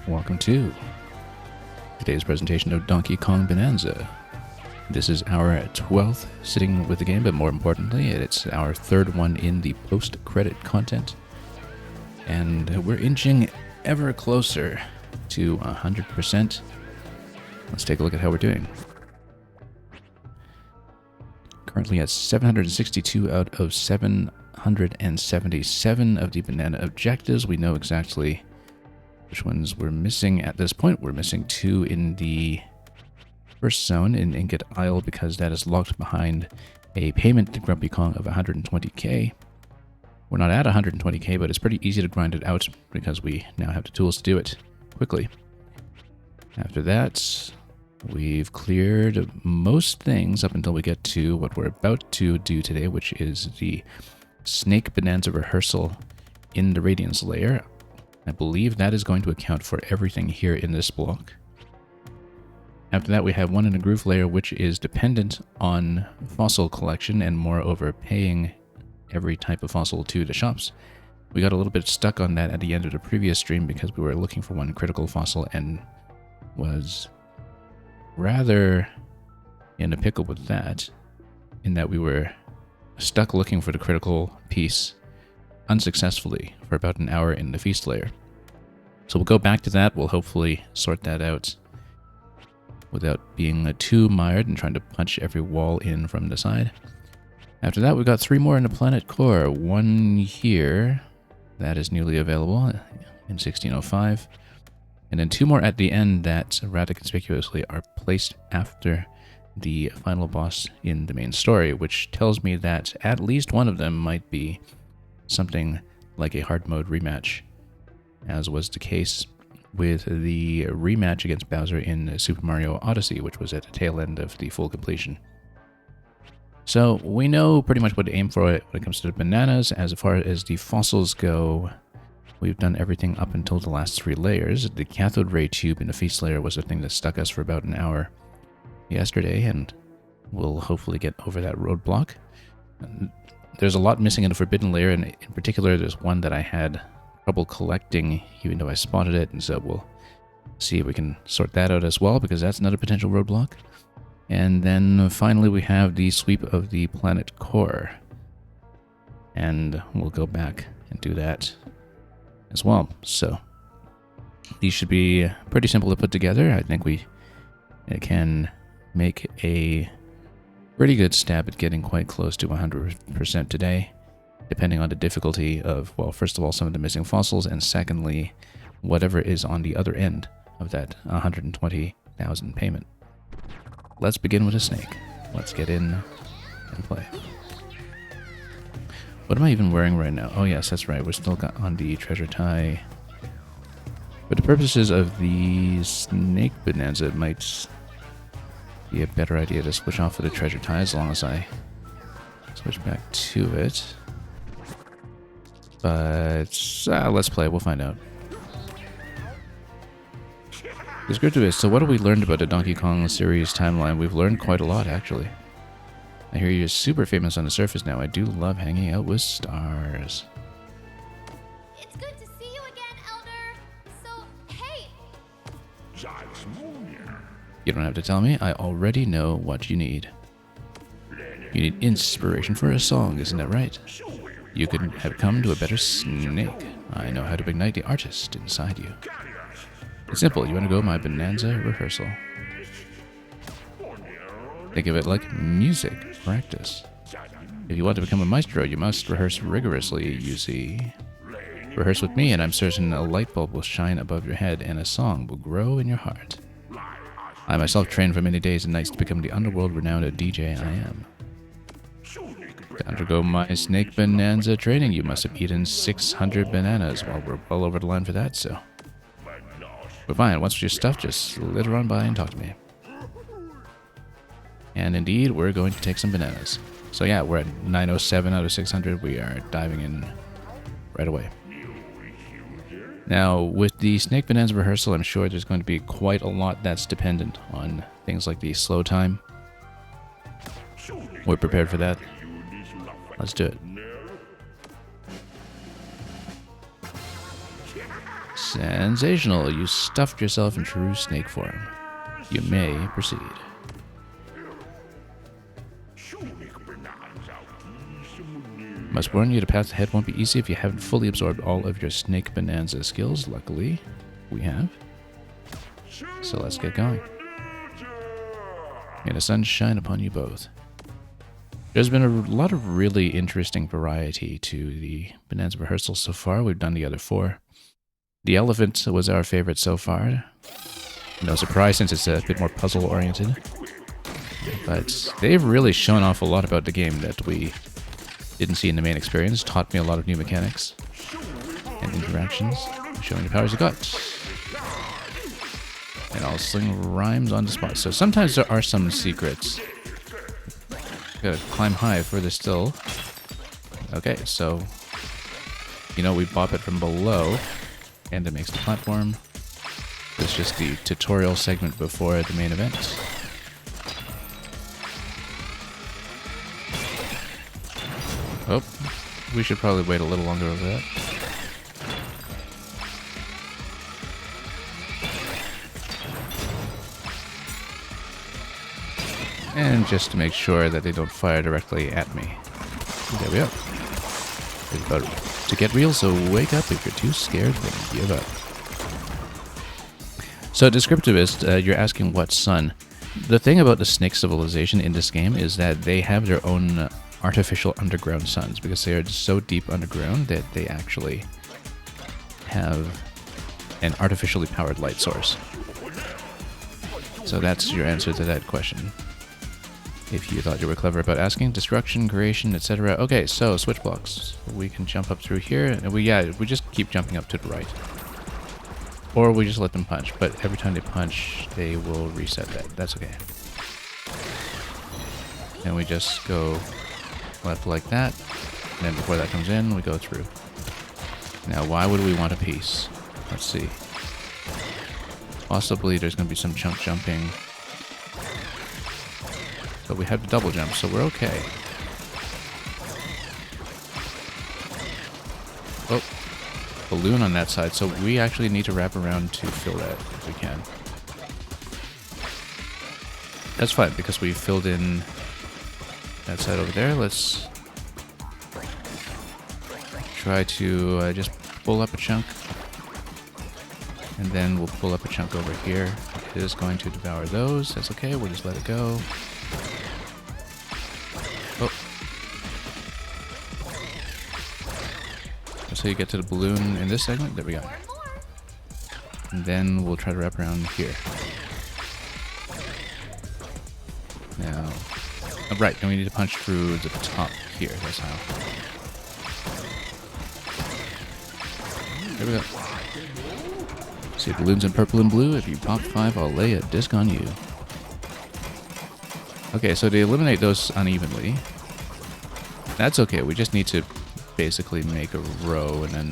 welcome to today's presentation of Donkey Kong Bananza. This is our 12th sitting with the game, but more importantly, it's our third one in the post-credit content. And we're inching ever closer to 100%. Let's take a look at how we're doing. Currently at 762 out of 777 of the banana objectives. We know exactly which ones we're missing at this point. We're missing 2 in the first zone in Ingot Isle because that is locked behind a payment to Grumpy Kong of 120k. We're not at 120k, but it's pretty easy to grind it out because we now have the tools to do it quickly. After that, we've cleared most things up until we get to what we're about to do today, which is the Snake Bananza rehearsal in the Radiance layer. I believe that is going to account for everything here in this block. After that, we have one in the Groove layer, which is dependent on fossil collection and moreover paying every type of fossil to the shops. We got a little bit stuck on that at the end of the previous stream because we were looking for one critical fossil and was rather in a pickle with that, in that we were stuck looking for the critical piece unsuccessfully for about an hour in the Feast layer. So we'll go back to that. We'll hopefully sort that out without being too mired and trying to punch every wall in from the side. After that, we've got 3 more in the planet core. One here that is newly available in 1605. And then 2 more at the end that rather conspicuously are placed after the final boss in the main story, which tells me that at least one of them might be something like a hard mode rematch, as was the case with the rematch against Bowser in Super Mario Odyssey, which was at the tail end of the full completion. So we know pretty much what to aim for when it comes to the bananas. As far as the fossils go, we've done everything up until the last 3 layers. The cathode ray tube in the Feast layer was the thing that stuck us for about an hour yesterday, and we'll hopefully get over that roadblock. There's a lot missing in the Forbidden layer, and in particular there's one that I had trouble collecting even though I spotted it, and so we'll see if we can sort that out as well, because that's another potential roadblock. And then finally we have the sweep of the planet core, and we'll go back and do that as well. So these should be pretty simple to put together. I think we can make a pretty good stab at getting quite close to 100% today, depending on the difficulty of, well, first of all, some of the missing fossils, and secondly, whatever is on the other end of that 120,000 payment. Let's begin with a snake. Let's get in and play. What am I even wearing right now? Oh yes, that's right, we're still on the treasure tie. For the purposes of the Snake Bananza, it might be a better idea to switch off of the treasure tie as long as I switch back to it. But let's play, we'll find out. It's good to be. So what have we learned about the Donkey Kong series timeline? We've learned quite a lot, actually. I hear you're super famous on the surface now. I do love hanging out with stars. It's good to see you again, Elder. So, hey! You don't have to tell me. I already know what you need. You need inspiration for a song, isn't that right? You couldn't have come to a better snake. I know how to ignite the artist inside you. It's simple. You want to go my Bananza rehearsal. Think of it like music practice. If you want to become a maestro, you must rehearse rigorously, you see. Rehearse with me, and I'm certain a light bulb will shine above your head and a song will grow in your heart. I myself trained for many days and nights to become the underworld-renowned DJ I am. To undergo my Snake Bananza training, you must have eaten 600 bananas. Well, we're well over the line for that, so... But fine, once you're stuffed, just slither on by and talk to me. And indeed, we're going to take some bananas. So yeah, we're at 907 out of 600. We are diving in right away. Now, with the Snake Bananza rehearsal, I'm sure there's going to be quite a lot that's dependent on things like the slow time. We're prepared for that. Let's do it. Sensational. You stuffed yourself in true snake form. You may proceed. Must warn you, to pass ahead won't be easy if you haven't fully absorbed all of your Snake Bananza skills. Luckily, we have. So let's get going. May the sun shine upon you both. There's been a lot of really interesting variety to the Bananza rehearsals so far. We've done the other 4. The elephant was our favorite so far. No surprise since it's a bit more puzzle-oriented. But they've really shown off a lot about the game that we didn't see in the main experience. Taught me a lot of new mechanics and interactions. Showing the powers you got. And I'll sling rhymes on the spot. So sometimes there are some secrets. Gotta climb high further still. Okay, so we bop it from below, and it makes the platform. It's just the tutorial segment before the main event. Oh, we should probably wait a little longer over that. And just to make sure that they don't fire directly at me. There we go. It's about to get real, so wake up if you're too scared, then give up. So descriptivist, you're asking what sun. The thing about the snake civilization in this game is that they have their own artificial underground suns, because they are so deep underground that they actually have an artificially powered light source. So that's your answer to that question. If you thought you were clever about asking. Destruction, creation, etc. Okay, so switch blocks. We can jump up through here, and we just keep jumping up to the right. Or we just let them punch, but every time they punch, they will reset that. That's okay. And we just go left like that, and then before that comes in, we go through. Now, why would we want a piece? Let's see. Possibly there's going to be some chunk jumping. But we have the double jump, so we're okay. Oh, balloon on that side, so we actually need to wrap around to fill that if we can. That's fine, because we filled in that side over there. Let's try to just pull up a chunk. And then we'll pull up a chunk over here. It is going to devour those. That's okay, we'll just let it go. Oh. So you get to the balloon in this segment. There we go. And then we'll try to wrap around here. Now, right, and we need to punch through the top here. That's how. There we go. See balloons in purple and blue. If you pop 5, I'll lay a disc on you. Okay, so to eliminate those unevenly, that's okay. We just need to basically make a row and then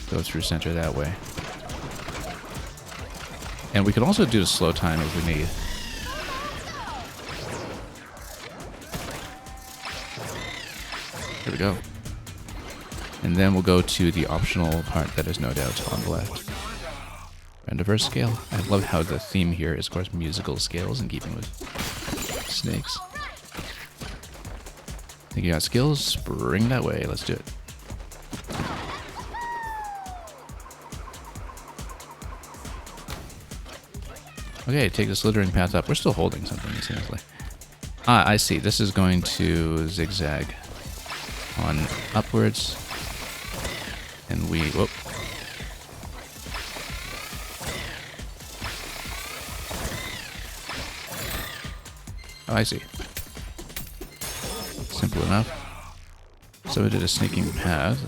go through center that way. And we can also do the slow time if we need. There we go. And then we'll go to the optional part that is no doubt on the left. Rendiverse scale. I love how the theme here is, of course, musical scales in keeping with snakes. Think you got skills? Spring that way. Let's do it. Okay, take the slithering path up. We're still holding something, it seems like. Ah, I see. This is going to zigzag on upwards. And we... Whoop. Oh, I see. Simple enough. So we did a sneaking path.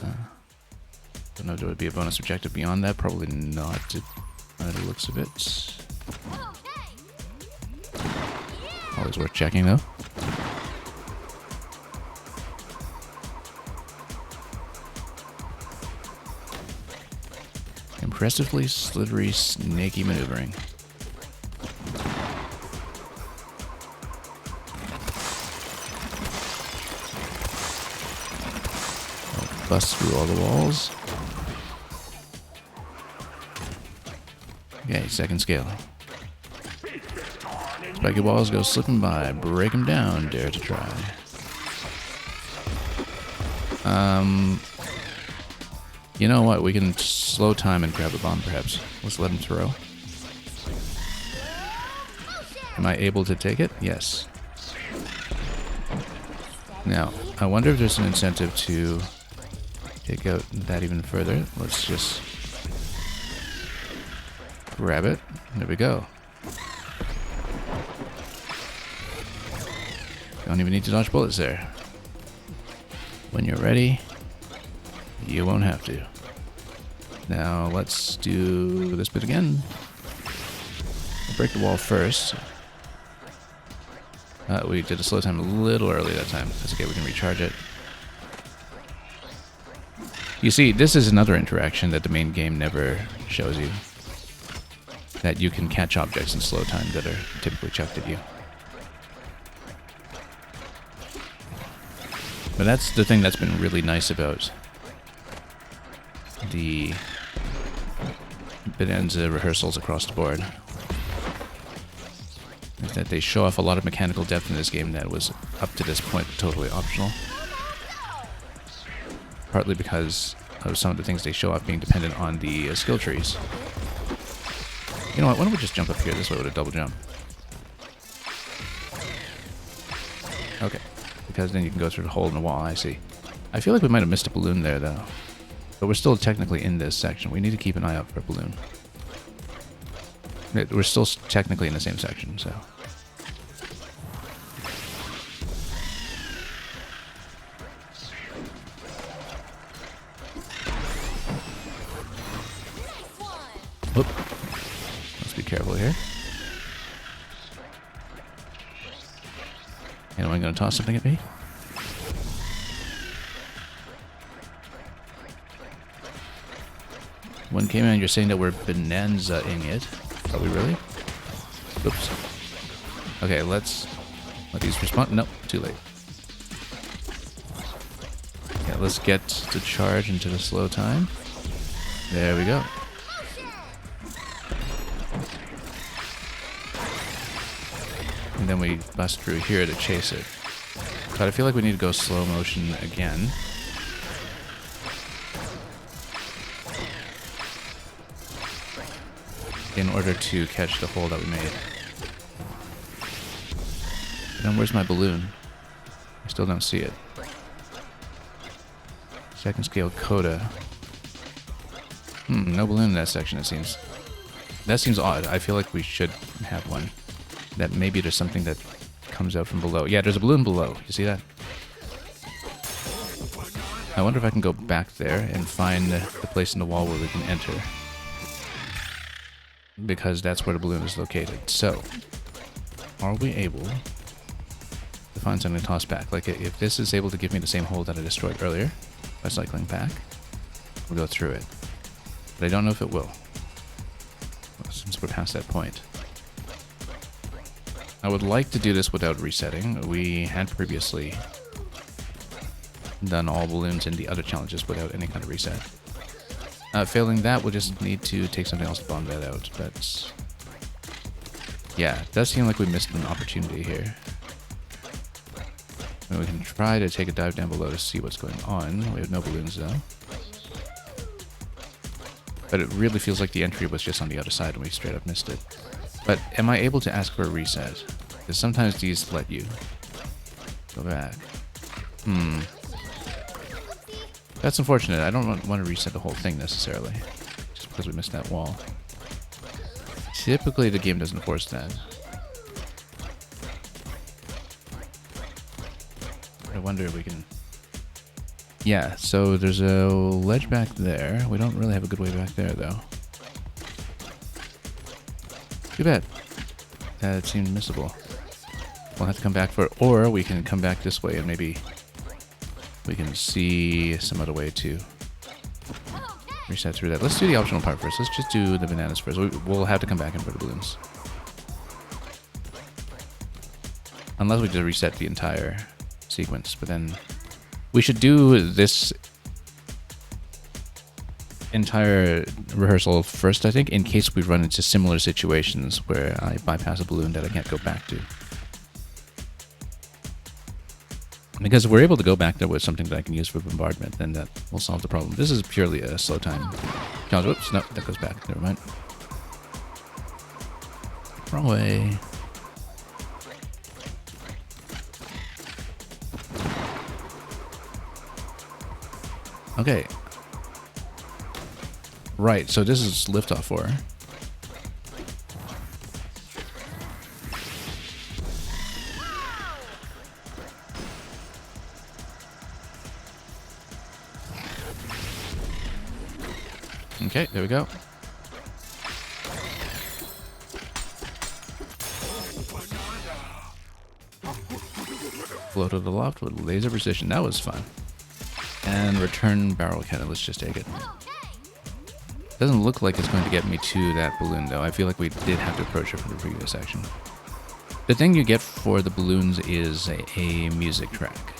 Don't know if there would be a bonus objective beyond that. Probably not, by the looks of it. Always worth checking, though. Impressively slithery, snaky maneuvering. Bust through all the walls. Okay, second scale. Spiky walls go slipping by. Break them down. Dare to try. You know what? We can slow time and grab a bomb, perhaps. Let's let him throw. Am I able to take it? Yes. Now, I wonder if there's an incentive to take out that even further. Let's just grab it. There we go. Don't even need to dodge bullets there. When you're ready, you won't have to. Now let's do this bit again. We'll break the wall first. We did a slow time a little early that time. That's okay, we can recharge it. You see, this is another interaction that the main game never shows you. That you can catch objects in slow time that are typically chucked at you. But that's the thing that's been really nice about the Bananza rehearsals across the board. Is that they show off a lot of mechanical depth in this game that was, up to this point, totally optional. Partly because of some of the things they show off being dependent on the skill trees. You know what, why don't we just jump up here this way with a double jump? Okay, because then you can go through the hole in the wall, I see. I feel like we might have missed a balloon there, though. But we're still technically in this section. We need to keep an eye out for a balloon. We're still technically in the same section, so... Whoop. Let's be careful here. Anyone gonna toss something at me? One came in, you're saying that we're Bananza-ing it. Are we really? Oops. Okay, let's let these respond. Nope, too late. Yeah, let's get to charge into the slow time. There we go. And then we bust through here to chase it. But I feel like we need to go slow motion again. In order to catch the hole that we made. Then where's my balloon? I still don't see it. Second scale coda. No balloon in that section, it seems. That seems odd. I feel like we should have one. That maybe there's something that comes out from below. Yeah, there's a balloon below. You see that? I wonder if I can go back there and find the place in the wall where we can enter. Because that's where the balloon is located. So, are we able to find something to toss back? Like, if this is able to give me the same hole that I destroyed earlier by cycling back, we'll go through it. But I don't know if it will, since we're past that point. I would like to do this without resetting. We had previously done all balloons in the other challenges without any kind of reset. Failing that, we'll just need to take something else to bomb that out. But yeah, it does seem like we missed an opportunity here. And we can try to take a dive down below to see what's going on. We have no balloons though. But it really feels like the entry was just on the other side and we straight up missed it. But am I able to ask for a reset? Because sometimes these let you go back. That's unfortunate. I don't want to reset the whole thing necessarily, just because we missed that wall. Typically, the game doesn't force that. I wonder if we can... Yeah, so there's a ledge back there. We don't really have a good way back there, though. Too bad. That seemed missable. We'll have to come back for it, or we can come back this way and maybe... we can see some other way to reset through that. Let's do the optional part first. Let's just do the bananas first. We'll have to come back in for the balloons. Unless we just reset the entire sequence. But then we should do this entire rehearsal first, I think, in case we run into similar situations where I bypass a balloon that I can't go back to. Because if we're able to go back there with something that I can use for bombardment, then that will solve the problem. This is purely a slow time challenge. Whoops, no, that goes back. Never mind. Wrong way. Okay. Right, so this is liftoff 4. Okay, there we go. Float to the loft with laser precision. That was fun. And return barrel cannon. Let's just take it. Doesn't look like it's going to get me to that balloon, though. I feel like we did have to approach it from the previous section. The thing you get for the balloons is a music track.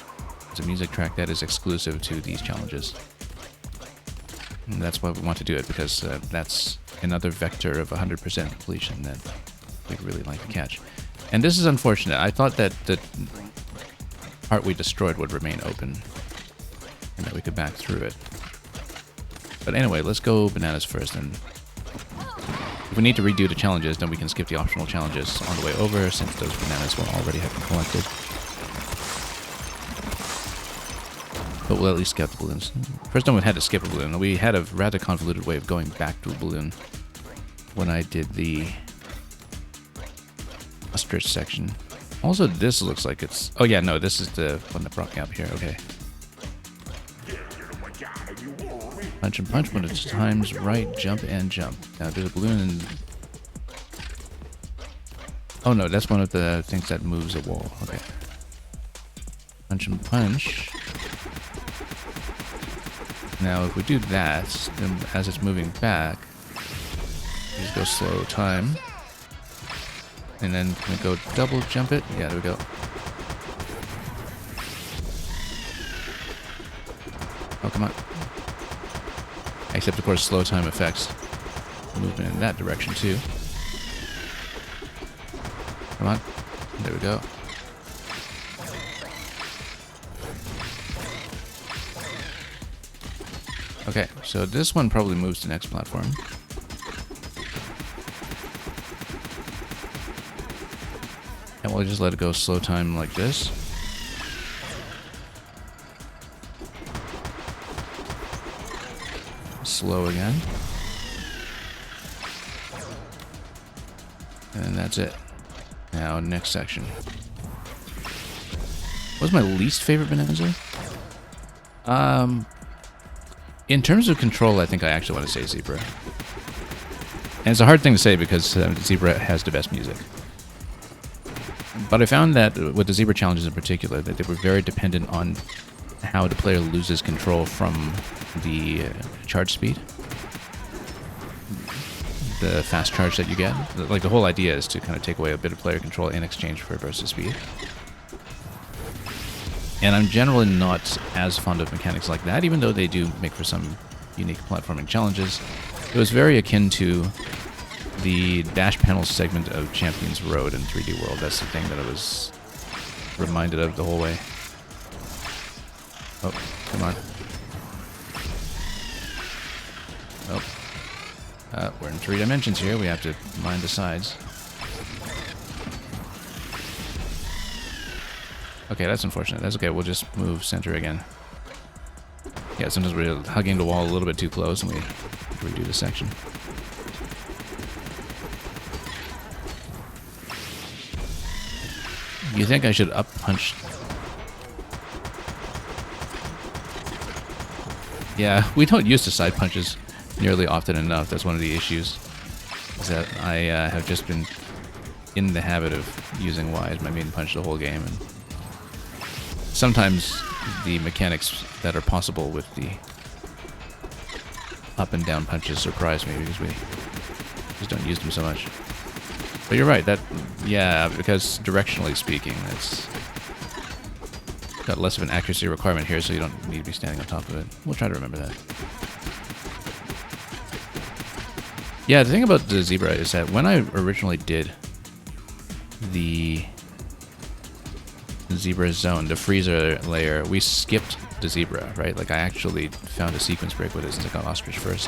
It's a music track that is exclusive to these challenges. And that's why we want to do it, because that's another vector of 100% completion that we'd really like to catch. And this is unfortunate. I thought that the part we destroyed would remain open and that we could back through it. But anyway, let's go bananas first, and if we need to redo the challenges, then we can skip the optional challenges on the way over, since those bananas will already have been collected. But we'll at least get the balloons. First time we had to skip a balloon. We had a rather convoluted way of going back to a balloon when I did the ostrich section. Also, this looks like it's... Oh yeah, no, this is the one that brought me up here. Okay. Punch and punch when it's times right, jump and jump. Now there's a balloon and... Oh no, that's one of the things that moves a wall. Okay. Punch and punch. Now if we do that, then as it's moving back, we just go slow time. And then can we go double jump it? Yeah, there we go. Oh, come on. Except, of course, slow time affects movement in that direction, too. Come on. There we go. Okay, so this one probably moves to the next platform. And we'll just let it go slow time like this. Slow again. And that's it. Now, next section. What's my least favorite Bananza? In terms of control, I think I actually want to say Zebra. And it's a hard thing to say because Zebra has the best music. But I found that with the Zebra challenges in particular, that they were very dependent on how the player loses control from the charge speed. The fast charge that you get. Like, the whole idea is to kind of take away a bit of player control in exchange for burst of speed. And I'm generally not as fond of mechanics like that, even though they do make for some unique platforming challenges. It was very akin to the dash panel segment of Champions Road in 3D World. That's the thing that I was reminded of the whole way. Oh, come on. Oh. We're in 3 dimensions here. We have to mind the sides. Okay, that's unfortunate. That's okay. We'll just move center again. Yeah, sometimes we're hugging the wall a little bit too close and we redo the section. You think I should up punch? Yeah, we don't use the side punches nearly often enough. That's one of the issues. Is that I have just been in the habit of using Y as my main punch the whole game, and sometimes the mechanics that are possible with the up and down punches surprise me because we just don't use them so much. But you're right, that, yeah, because directionally speaking, it's got less of an accuracy requirement here, so you don't need to be standing on top of it. We'll try to remember that. Yeah, the thing about the zebra is that when I originally did the zebra zone, the freezer layer, we skipped the zebra, right? Like I actually found a sequence break with it since I got ostrich first.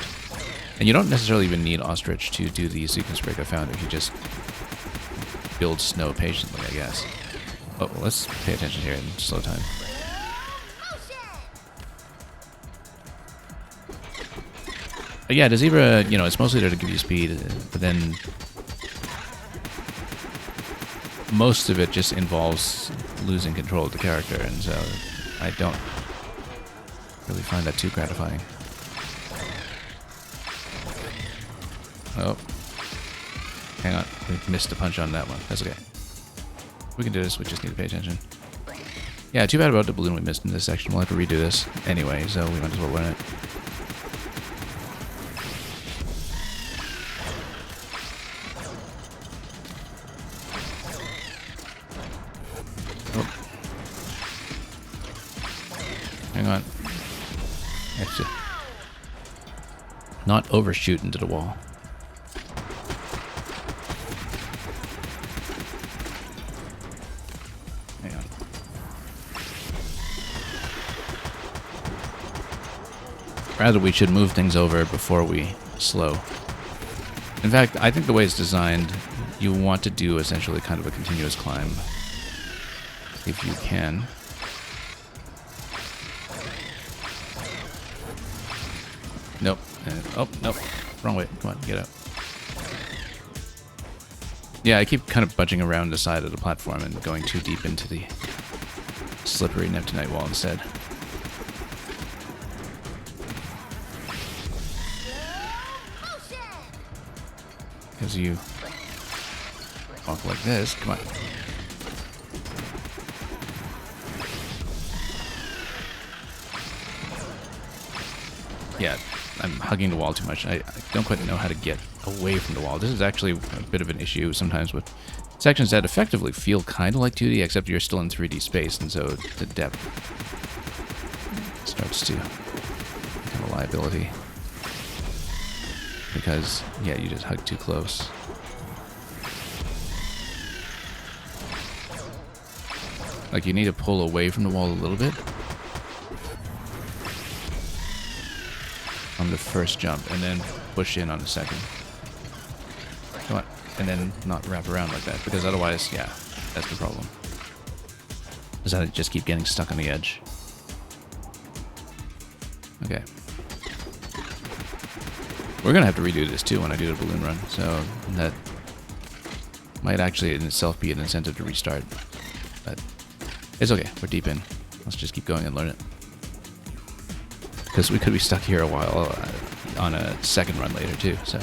And you don't necessarily even need ostrich to do the sequence break I found if you just build snow patiently, I guess. Oh, let's pay attention here in slow time. But yeah, the zebra, you know, it's mostly there to give you speed, but then most of it just involves losing control of the character, and so I don't really find that too gratifying. Oh. Hang on. We missed a punch on that one. That's okay. We can do this. We just need to pay attention. Yeah, too bad about the balloon we missed in this section. We'll have to redo this anyway, so we might as well learn it. Oh. Hang on. Actually, not overshoot into the wall. Hang on. Rather, we should move things over before we slow. In fact, I think the way it's designed, you want to do essentially kind of a continuous climb. If you can. Nope. Oh, nope. Wrong way. Come on, get out. Yeah, I keep kind of budging around the side of the platform and going too deep into the slippery Neptunite wall instead. Because you walk like this. Come on. Yeah, I'm hugging the wall too much. I don't quite know how to get away from the wall. This is actually a bit of an issue sometimes with sections that effectively feel kind of like 2D, except you're still in 3D space, and so the depth starts to become a liability. Because, yeah, you just hug too close. Like, you need to pull away from the wall a little bit on the first jump, and then push in on the second. Come on. And then not wrap around like that, because otherwise, yeah, that's the problem. Is that I just keep getting stuck on the edge. Okay. We're gonna have to redo this too when I do the balloon run, so that might actually in itself be an incentive to restart. But it's okay, we're deep in. Let's just keep going and learn it. Because we could be stuck here a while on a second run later too, so.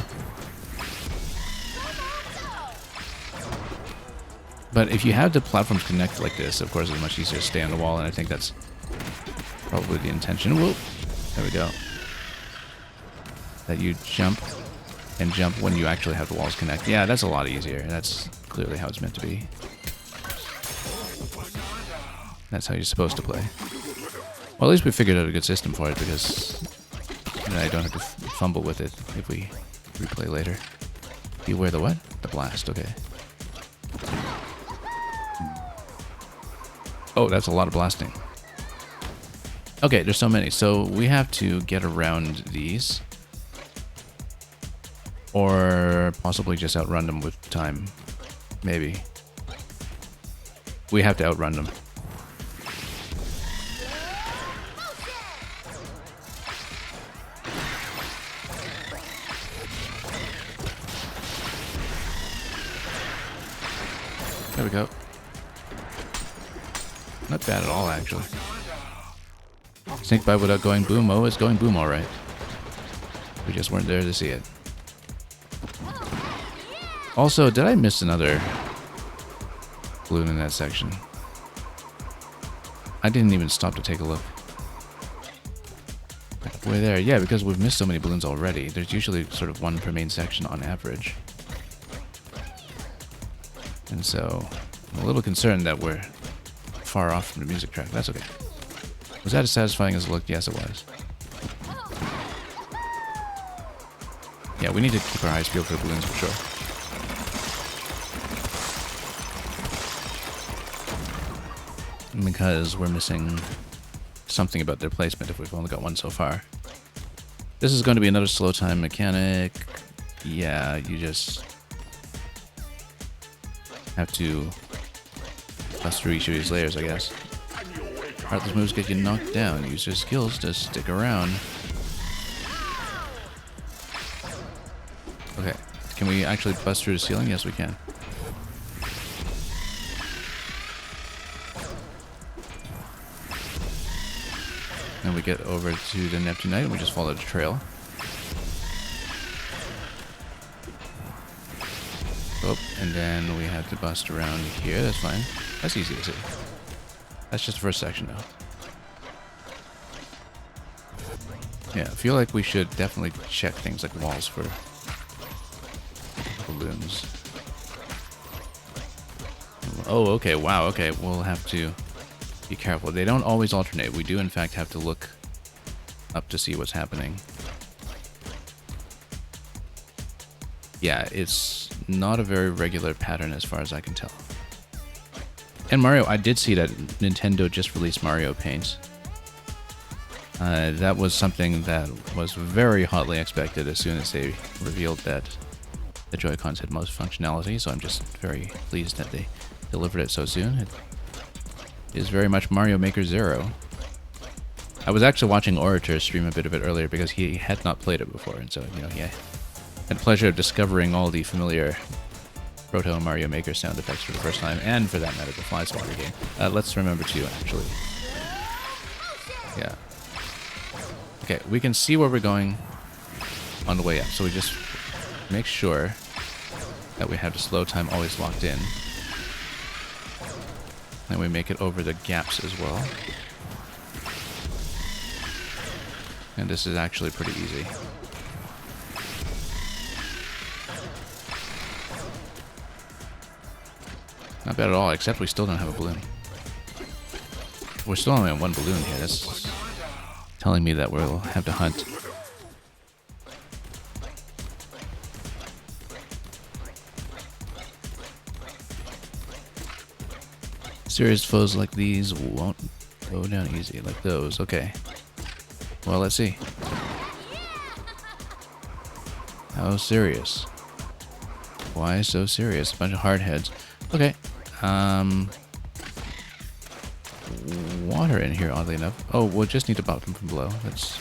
But if you have the platforms connect like this, of course it's much easier to stay on the wall, and I think that's probably the intention. Whoa, there we go. That you jump and jump when you actually have the walls connect. Yeah, that's a lot easier. That's clearly how it's meant to be. That's how you're supposed to play. Well, at least we figured out a good system for it, because then I don't have to fumble with it if we replay later. Beware the what? The blast, okay. Oh, that's a lot of blasting. Okay, there's so many. So we have to get around these. Or possibly just outrun them with time. Maybe. We have to outrun them. There we go. Not bad at all, actually. Snake bite without going boom. Oh, it's going boom alright. We just weren't there to see it. Also, did I miss another balloon in that section? I didn't even stop to take a look. Way there. Yeah, because we've missed so many balloons already. There's usually sort of one per main section on average. And so, I'm a little concerned that we're far off from the music track. That's okay. Was that as satisfying as it looked? Yes, it was. Yeah, Yeah, we need to keep our eyes peeled for the balloons for sure. Because we're missing something about their placement if we've only got one so far. This is going to be another slow time mechanic. Yeah, you just have to bust through each of these layers, I guess. Heartless moves get you knocked down. Use your skills to stick around. Okay, can we actually bust through the ceiling? Yes, we can. And we get over to the Neptunite and we just follow the trail. Oh, and then we have to bust around here. That's fine. That's easy to see. That's just the first section, though. Yeah, I feel like we should definitely check things like walls for balloons. Oh, okay. Wow, okay. We'll have to be careful. They don't always alternate. We do, in fact, have to look up to see what's happening. Yeah, it's not a very regular pattern as far as I can tell. And Mario, I did see that Nintendo just released Mario Paint. That was something that was very hotly expected as soon as they revealed that the Joy-Cons had most functionality, so I'm just very pleased that they delivered it so soon. It is very much Mario Maker Zero. I was actually watching Orator stream a bit of it earlier because he had not played it before, and so, you know, he had the pleasure of discovering all the familiar Proto Mario Maker sound effects for the first time, and for that matter, the Fly Swatter game. Let's remember to actually... Yeah. Okay, we can see where we're going on the way up, so we just make sure that we have the slow time always locked in. And we make it over the gaps as well. And this is actually pretty easy. Not bad at all, except we still don't have a balloon. We're still only on one balloon here. That's telling me that we'll have to hunt. Serious foes like these won't go down easy like those. Okay. Well, let's see. How serious? Why so serious? A bunch of hard heads. Okay. Water in here, oddly enough. Oh, we'll just need to pop them from below. That's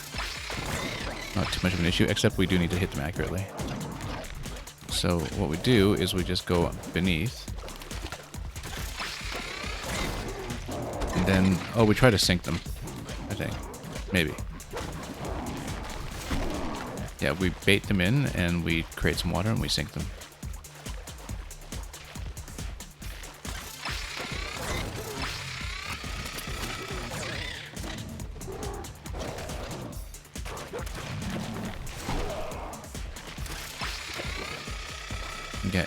not too much of an issue, except we do need to hit them accurately. So what we do is we just go beneath. And then, oh, we try to sink them, I think. Maybe. Yeah, we bait them in, and we create some water, and we sink them. Okay.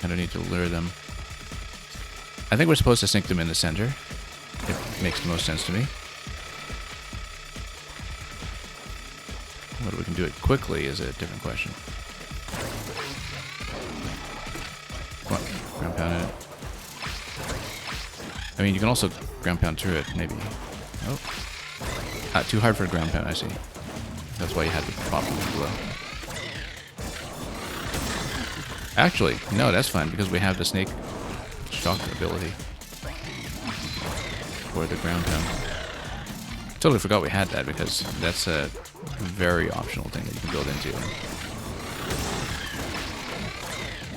I don't need to lure them. I think we're supposed to sink them in the center. It makes the most sense to me. Whether we can do it quickly is a different question. Come on, ground pound it. I mean, you can also ground pound through it, maybe. Oh. Ah, too hard for a ground pound, I see. That's why you had to pop them below. Actually, no, that's fine, because we have the snake shock ability for the ground pound. Totally forgot we had that, because that's a very optional thing that you can build into.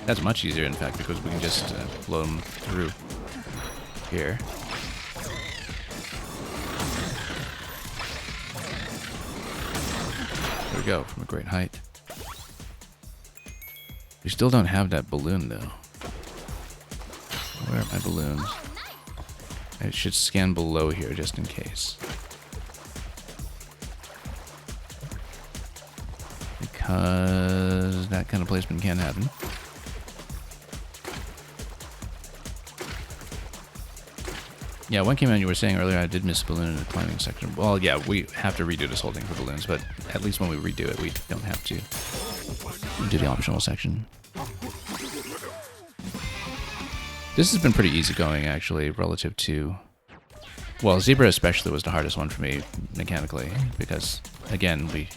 That's much easier, in fact, because we can just blow them through here. There we go, from a great height. We still don't have that balloon, though. Where are my balloons? I should scan below here, just in case. Because that kind of placement can happen. Yeah, one came out, you were saying earlier I did miss a balloon in the climbing section. Well, yeah, we have to redo this whole thing for balloons, but at least when we redo it, we don't have to do the optional section. This has been pretty easygoing, actually, relative to... Well, Zebra especially was the hardest one for me, mechanically, because, again, we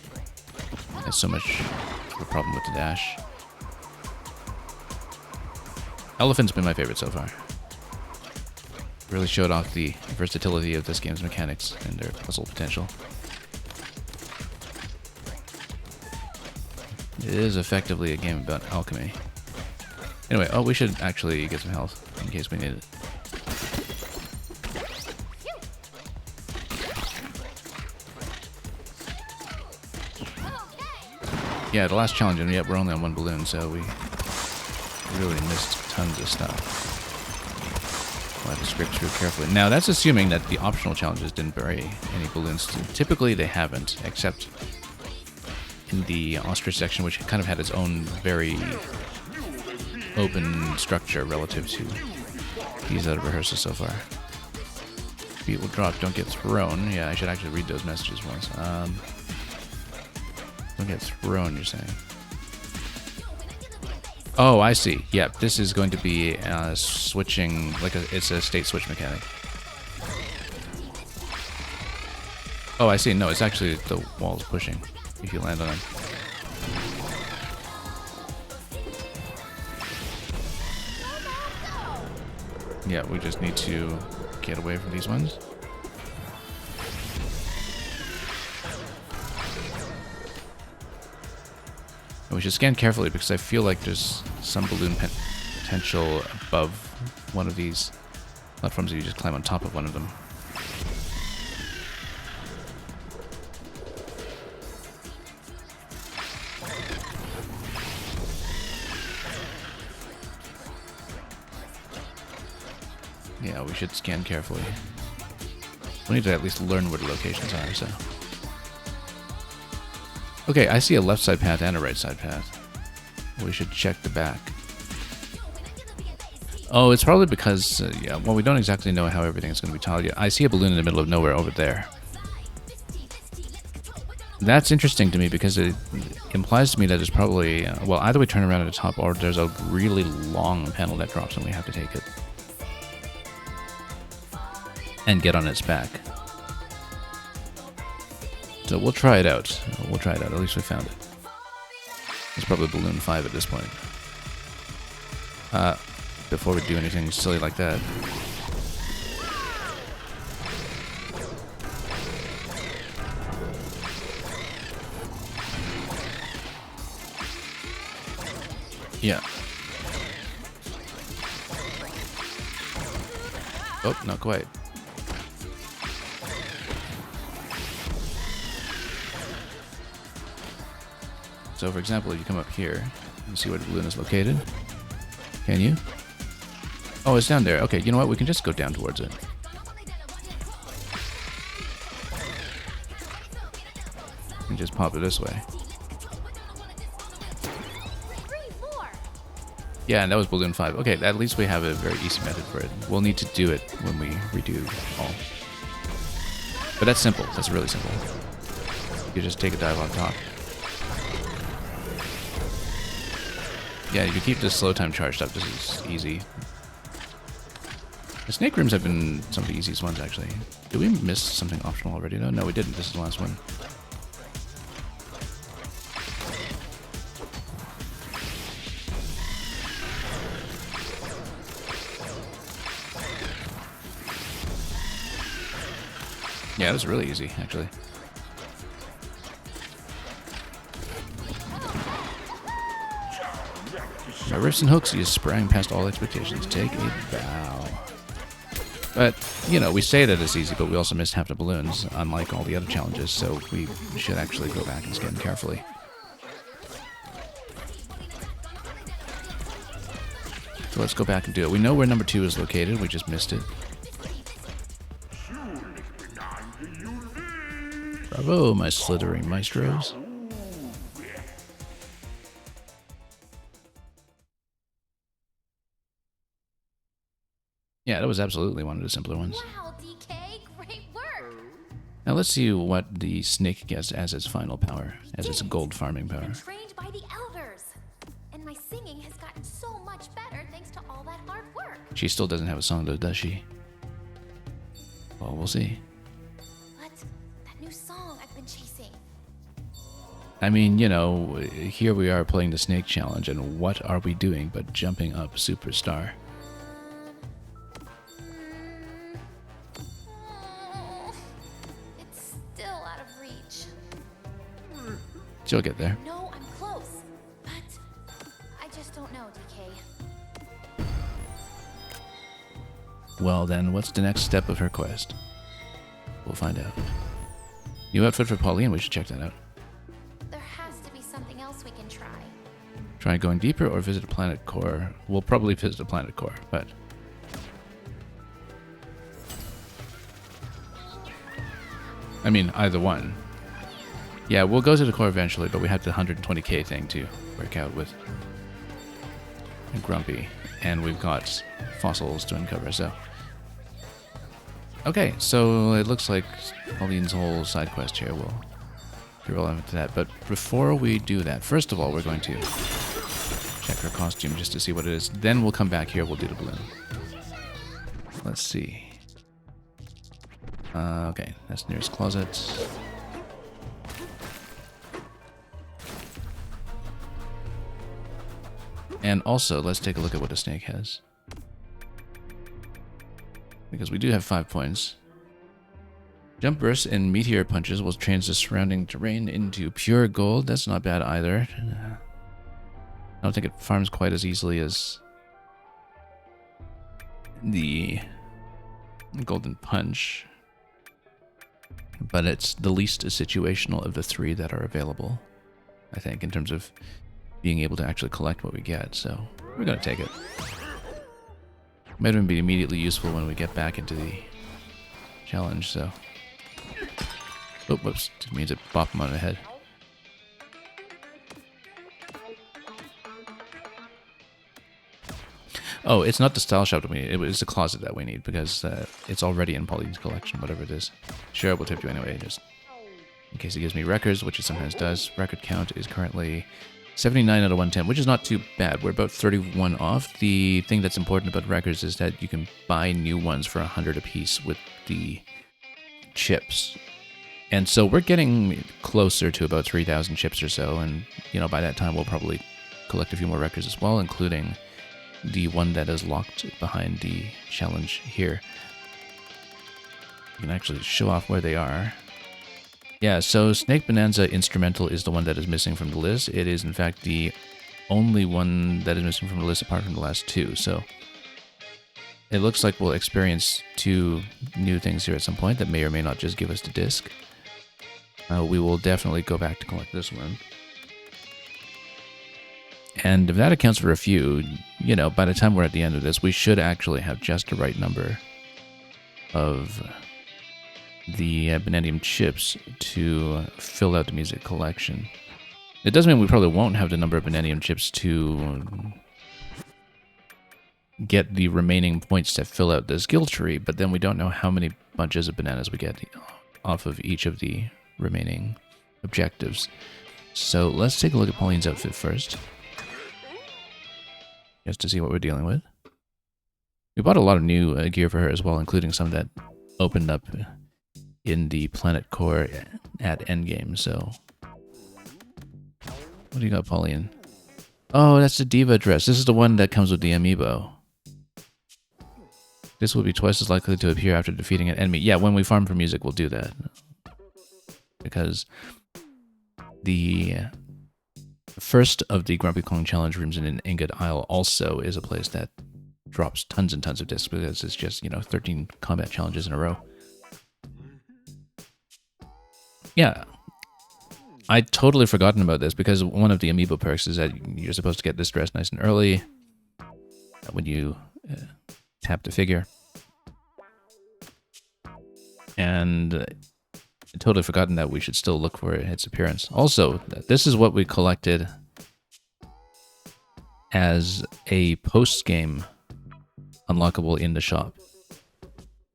had so much of a problem with the dash. Elephant's been my favorite so far. Really showed off the versatility of this game's mechanics and their puzzle potential. It is effectively a game about alchemy. Anyway, oh, we should actually get some health in case we need it. Yeah, the last challenge, and yet we're only on one balloon, so we really missed tons of stuff. We'll have to scrape through carefully. Now, that's assuming that the optional challenges didn't bury any balloons. Typically, they haven't, except in the ostrich section, which kind of had its own very open structure relative to these out of rehearsal so far. Feet will drop, don't get thrown. Yeah, I should actually read those messages once. Don't get thrown, you're saying. Oh, I see. Yep, this is going to be switching, like it's a state switch mechanic. Oh, I see. No, it's actually the walls pushing if you land on them. Yeah, we just need to get away from these ones. We should scan carefully because I feel like there's some balloon potential above one of these platforms if you just climb on top of one of them. Yeah, we should scan carefully. We need to at least learn where the locations are, so... Okay, I see a left side path and a right side path. We should check the back. Oh, it's probably because, yeah, well, we don't exactly know how everything is going to be tiled yet. I see a balloon in the middle of nowhere over there. That's interesting to me because it implies to me that there's probably, well, either we turn around at the top or there's a really long panel that drops and we have to take it. And get on its back. So we'll try it out. We'll try it out. At least we found it. It's probably balloon 5 at this point. Before we do anything silly like that. Yeah. Oh, not quite. So, for example, if you come up here and see where the balloon is located, can you? Oh, it's down there. Okay, you know what? We can just go down towards it. And just pop it this way. Yeah, and that was balloon 5. Okay, at least we have a very easy method for it. We'll need to do it when we redo all. But that's simple. That's really simple. You just take a dive on top. Yeah, you keep the slow time charged up. This is easy. The snake rooms have been some of the easiest ones, actually. Did we miss something optional already, though? No, we didn't. This is the last one. Yeah, it was really easy, actually. By riffs and hooks, he is sprang past all expectations. Take a bow. But, you know, we say that it's easy, but we also missed half the balloons, unlike all the other challenges, so we should actually go back and scan carefully. So let's go back and do it. We know where number 2 is located, we just missed it. Bravo, my slithering maestros. Yeah, that was absolutely one of the simpler ones. Wow, DK, great work. Now let's see what the snake gets as its final power, as its Did it. gold farming I've power. been trained by the elders. And my singing has gotten so much better thanks to all that hard work. She still doesn't have a song though, does she? Well, we'll see. But that new song I've been chasing. I mean, you know, here we are playing the snake challenge, and what are we doing but jumping up Superstar? It's still out of reach. She'll get there. No, I'm close. But I just don't know, DK. Well then, what's the next step of her quest? We'll find out. New outfit for Pauline, we should check that out. There has to be something else we can try. Try going deeper or visit a planet core. We'll probably visit a planet core, but... I mean, either one. Yeah, we'll go to the core eventually, but we have the 120k thing to work out with Grumpy. And we've got fossils to uncover, so... Okay, so it looks like Pauline's whole side quest here will be relevant to that. But before we do that, first of all, we're going to check her costume just to see what it is. Then we'll come back here, we'll do the balloon. Let's see. Okay, that's the nearest closet. And also, let's take a look at what the snake has. Because we do have 5 points. Jump bursts and meteor punches will change the surrounding terrain into pure gold. That's not bad either. I don't think it farms quite as easily as the golden punch. But it's the least situational of the 3 that are available, I think, in terms of being able to actually collect what we get. So we're going to take it. Might even be immediately useful when we get back into the challenge, so... Oh, whoops. Didn't mean to bop him on the head. Oh, it's not the style shop that we need. It was the closet that we need, because it's already in Pauline's collection, whatever it is. Sure, we'll tip you anyway, just in case it gives me records, which it sometimes does. Record count is currently 79 out of 110, which is not too bad. We're about 31 off. The thing that's important about records is that you can buy new ones for 100 apiece with the chips. And so we're getting closer to about 3,000 chips or so, and, you know, by that time we'll probably collect a few more records as well, including the one that is locked behind the challenge here. You can actually show off where they are. Yeah, so Snake Bananza Instrumental is the one that is missing from the list. It is, in fact, the only one that is missing from the list apart from the last 2. So it looks like we'll experience 2 new things here at some point that may or may not just give us the disc. We will definitely go back to collect this one. And if that accounts for a few, you know, by the time we're at the end of this, we should actually have just the right number of the Bananium chips to fill out the music collection. It does mean we probably won't have the number of Bananium chips to get the remaining points to fill out the skill tree, but then we don't know how many bunches of bananas we get off of each of the remaining objectives. So let's take a look at Pauline's outfit first, just to see what we're dealing with. We bought a lot of new gear for her as well, including some that opened up in the planet core at endgame. So what do you got, Pauline? Oh, that's the diva dress. This is the one that comes with the amiibo. This will be twice as likely to appear after defeating an enemy. Yeah, when we farm for music, we'll do that. Because the first of the Grumpy Kong Challenge rooms in Ingot Isle also is a place that drops tons and tons of discs, because it's just, you know, 13 combat challenges in a row. Yeah, I'd totally forgotten about this, because one of the amiibo perks is that you're supposed to get this dress nice and early when you tap the figure. And I'd totally forgotten that we should still look for its appearance. Also, this is what we collected as a post-game unlockable in the shop.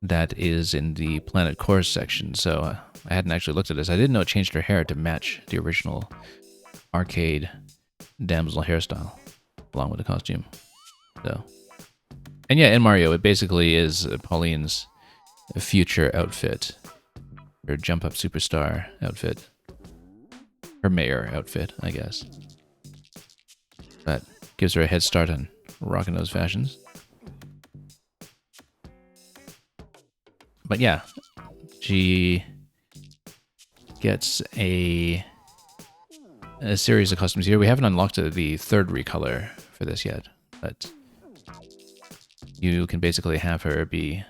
That is in the Planet Course section. So I hadn't actually looked at this. I didn't know it changed her hair to match the original arcade damsel hairstyle, along with the costume. So, and yeah, in Mario, it basically is Pauline's future outfit, her jump up superstar outfit, her mayor outfit, I guess. But gives her a head start on rocking those fashions. But yeah, she gets a series of customs here. We haven't unlocked the third recolor for this yet, but you can basically have her be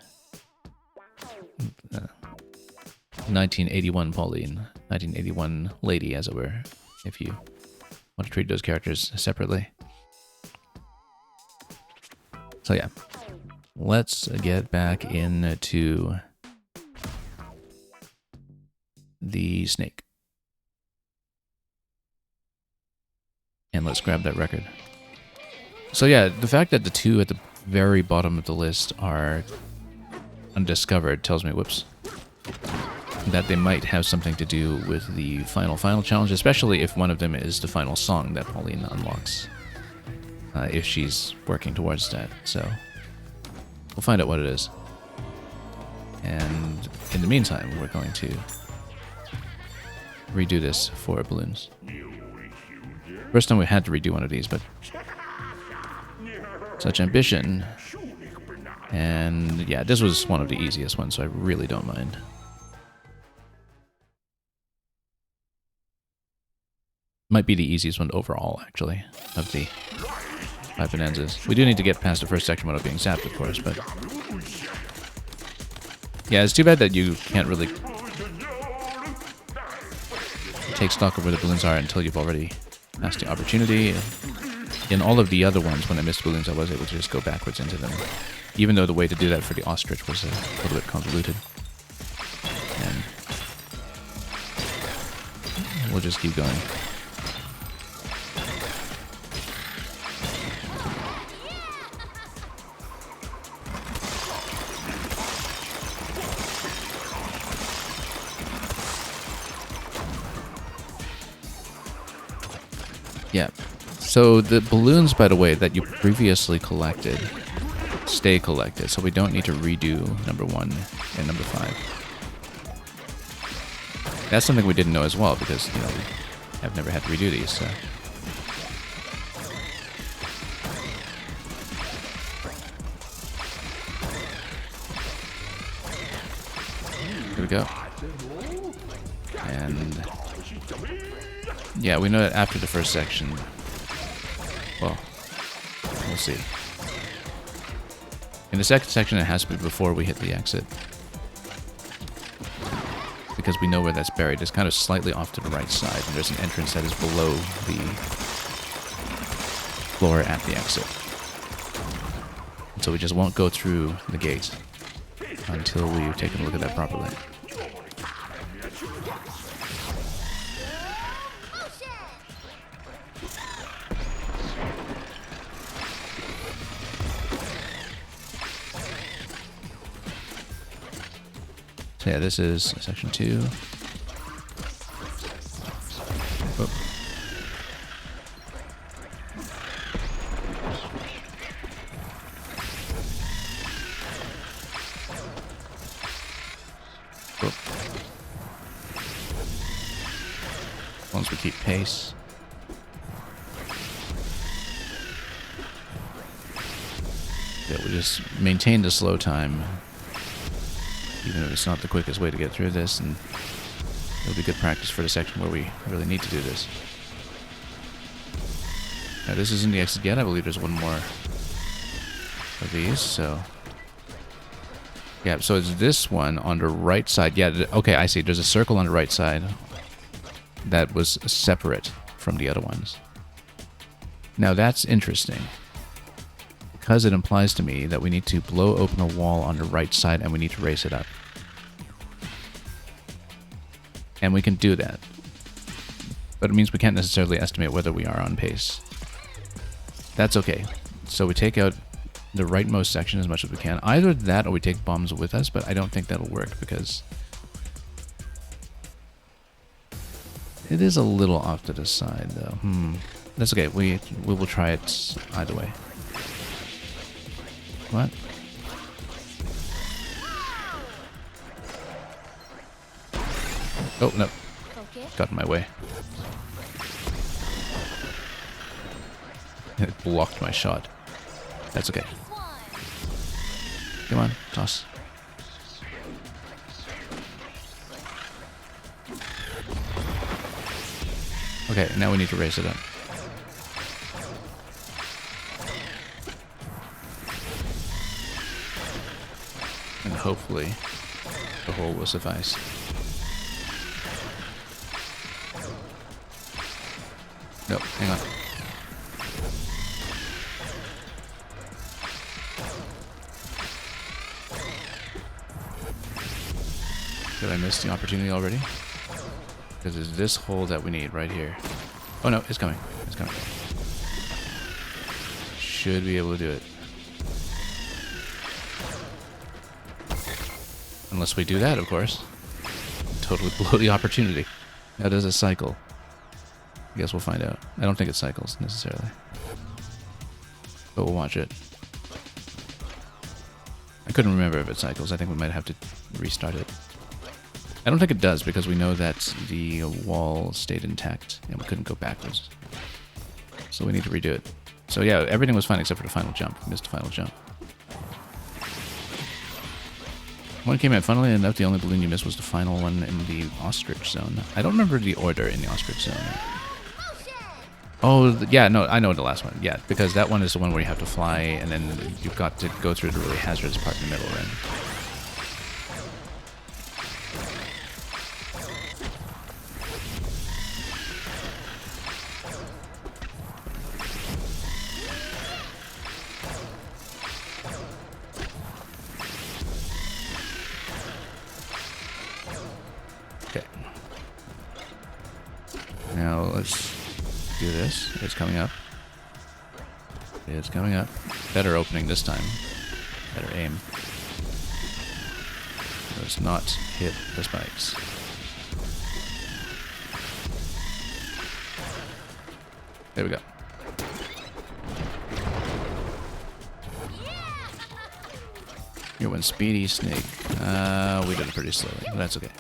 1981 Pauline, 1981 lady, as it were, if you want to treat those characters separately. So yeah, let's get back into the snake. And let's grab that record. So yeah, the fact that the two at the very bottom of the list are undiscovered tells me, whoops, that they might have something to do with the final challenge, especially if one of them is the final song that Pauline unlocks. If she's working towards that, so we'll find out what it is. And in the meantime, we're going to redo this for balloons. First time we had to redo one of these, but such ambition. And yeah, this was one of the easiest ones, so I really don't mind. Might be the easiest one overall, actually, of the 5 Bananzas. We do need to get past the first section without being zapped, of course, but yeah, it's too bad that you can't really take stock of where the balloons are until you've already passed the opportunity. In all of the other ones, when I missed balloons, I was able to just go backwards into them, even though the way to do that for the ostrich was a little bit convoluted. And we'll just keep going. Yeah. So the balloons, by the way, that you previously collected stay collected, so we don't need to redo number 1 and number 5. That's something we didn't know as well, because, you know, we have never had to redo these, so. Here we go. And yeah, we know that after the first section, well, we'll see. In the second section, it has to be before we hit the exit, because we know where that's buried. It's kind of slightly off to the right side, and there's an entrance that is below the floor at the exit. And so we just won't go through the gate until we've taken a look at that properly. So yeah, this is section 2. Oh. Oh. Once we keep pace. Yeah, we just maintain the slow time, even if it's not the quickest way to get through this, and it'll be good practice for the section where we really need to do this. Now, this isn't the exit yet. I believe there's one more of these, so yeah, so it's this one on the right side. Yeah, okay, I see. There's a circle on the right side that was separate from the other ones. Now, that's interesting, because it implies to me that we need to blow open a wall on the right side and we need to race it up. And we can do that. But it means we can't necessarily estimate whether we are on pace. That's okay. So we take out the rightmost section as much as we can. Either that or we take bombs with us, but I don't think that'll work because it is a little off to the side, though. That's okay. We will try it either way. What? Oh, no. Got in my way. It blocked my shot. That's okay. Come on, toss. Okay, now we need to raise it up. And hopefully the hole will suffice. No, hang on. Did I miss the opportunity already? Because it's this hole that we need right here. Oh no, it's coming. It's coming. Should be able to do it. Unless we do that, of course. Totally blow the opportunity. That is a cycle. I guess we'll find out. I don't think it cycles necessarily. But we'll watch it. I couldn't remember if it cycles. I think we might have to restart it. I don't think it does because we know that the wall stayed intact and we couldn't go backwards. So we need to redo it. So yeah, everything was fine except for the final jump. We missed the final jump. One came out, funnily enough, the only balloon you missed was the final one in the ostrich zone. I don't remember the order in the ostrich zone. Oh, yeah, no, I know the last one. Yeah, because that one is the one where you have to fly and then you've got to go through the really hazardous part in the middle, right? Okay. Now let's do this. It's coming up. It's coming up. Better opening this time. Better aim. Let's not hit the spikes. There we go. You went Speedy Snake. We did it pretty slowly, but that's okay.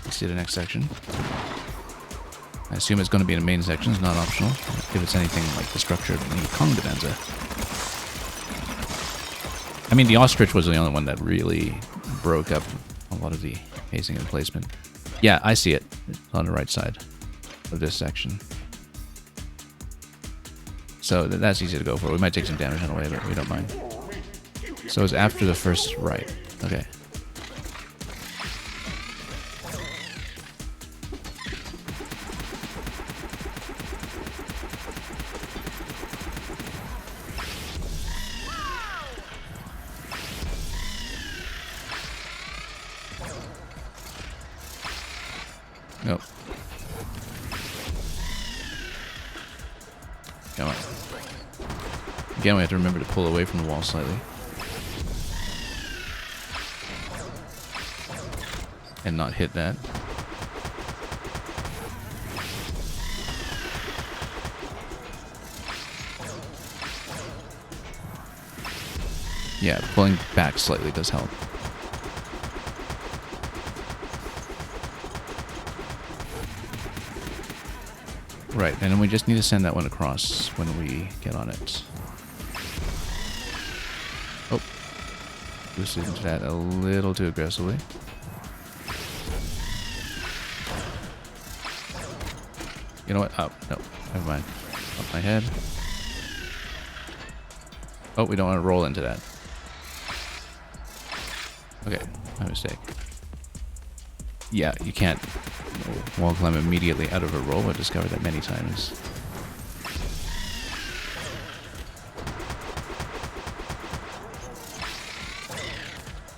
Let's see the next section. I assume it's going to be in the main section, it's not optional. If it's anything like the structure of the Kong Bananza. I mean, the ostrich was the only one that really broke up a lot of the pacing and placement. Yeah, I see it. It's on the right side of this section. So that's easy to go for. We might take some damage on the way, but we don't mind. So it's after the first right. Okay. Nope. Come on. Again, we have to remember to pull away from the wall slightly. And not hit that. Yeah, pulling back slightly does help. Right, and then we just need to send that one across when we get on it. Oh. Boosted into that a little too aggressively. You know what? Oh, no. Never mind. Up my head. Oh, we don't want to roll into that. Okay, my mistake. Yeah, you can't wall climb immediately out of a roll. I've discovered that many times.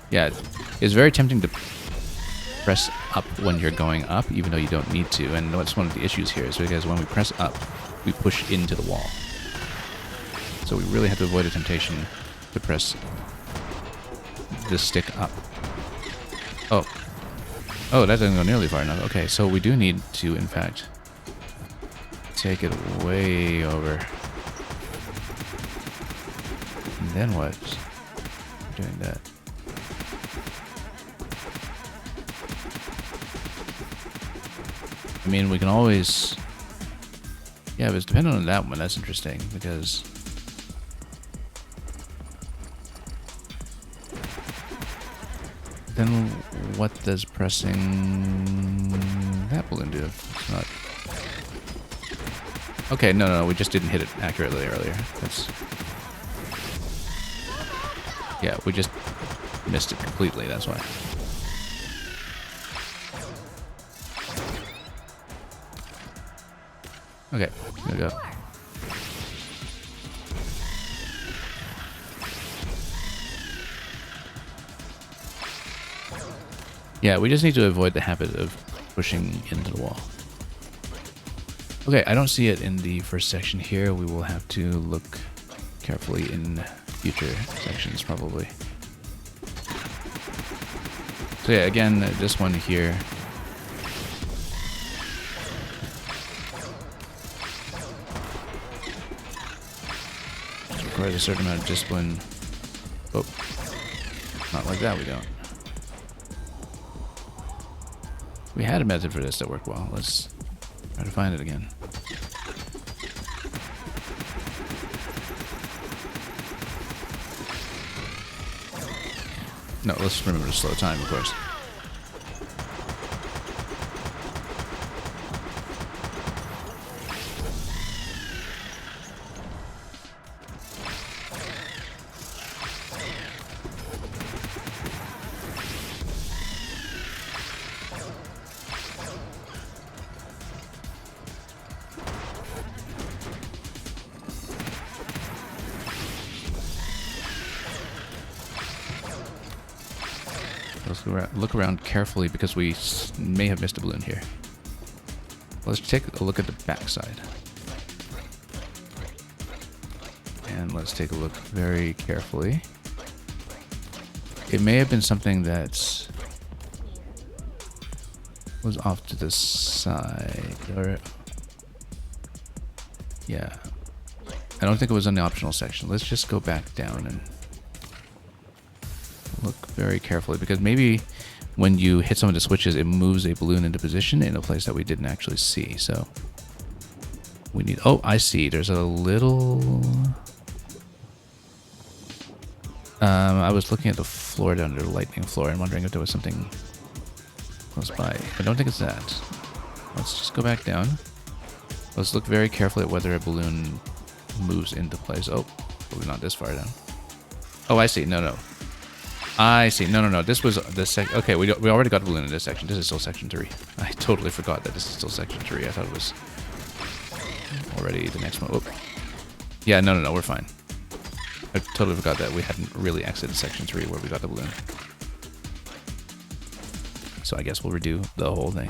Yeah, it's very tempting to press up when you're going up, even though you don't need to. And that's one of the issues here, is because when we press up, we push into the wall. So we really have to avoid a temptation to press this stick up. Oh. Oh, that doesn't go nearly far enough. Okay, so we do need to, in fact, take it way over. And then what? Doing that. I mean, we can always... Yeah, but it's dependent on that one. That's interesting, because... Then what does pressing that balloon do? It's not... Okay, no, we just didn't hit it accurately earlier. That's... Yeah, we just missed it completely, that's why. Okay, here we go. Yeah, we just need to avoid the habit of pushing into the wall. Okay, I don't see it in the first section here. We will have to look carefully in future sections, probably. So yeah, again, this one here. Requires a certain amount of discipline. Oh, not like that, we don't. We had a method for this that worked well. Let's try to find it again. No, let's remember to slow time, of course. Let's look around carefully because we may have missed a balloon here. Let's take a look at the backside. And let's take a look very carefully. It may have been something that was off to the side. Or, yeah. I don't think it was on the optional section. Let's just go back down and look very carefully, because maybe when you hit some of the switches, it moves a balloon into position in a place that we didn't actually see. So we need... Oh, I see. There's a little... I was looking at the floor down to the lightning floor and wondering if there was something close by. I don't think it's that. Let's just go back down. Let's look very carefully at whether a balloon moves into place. Oh, we're not this far down. Oh, I see. No. I see. No. This was the sec... Okay, we already got a balloon in this section. This is still section 3. I totally forgot that this is still section 3. I thought it was already the next one. Oh. Yeah, no, we're fine. I totally forgot that we hadn't really exited section 3 where we got the balloon. So I guess we'll redo the whole thing.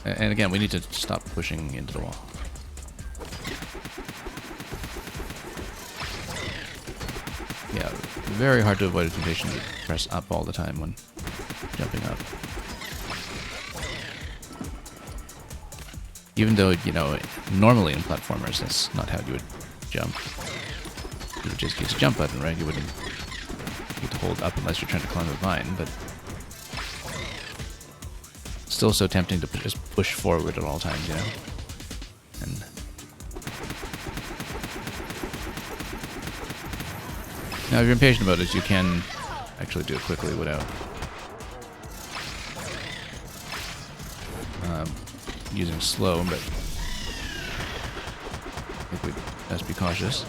And again, we need to stop pushing into the wall. Yeah, very hard to avoid a temptation to press up all the time when jumping up. Even though, you know, normally in platformers, that's not how you would jump. You would just use a jump button, right? You wouldn't need to hold up unless you're trying to climb a vine, but still so tempting to just push forward at all times, you know? And now, if you're impatient about it, you can actually do it quickly without using slow, but I think we'd best be cautious.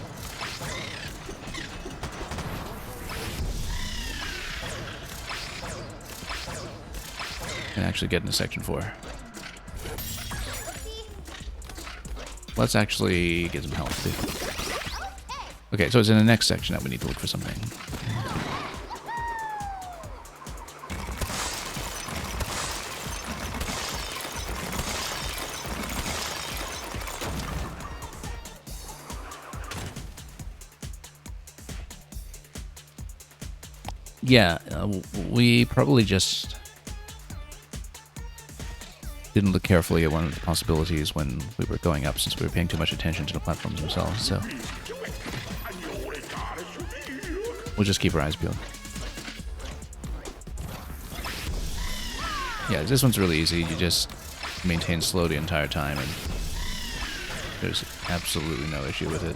And actually get into section 4. Let's actually get some help too. Okay, so it's in the next section that we need to look for something. Yeah, we probably just didn't look carefully at one of the possibilities when we were going up, since we were paying too much attention to the platforms themselves, so we'll just keep our eyes peeled. Yeah, this one's really easy. You just maintain slow the entire time, and there's absolutely no issue with it.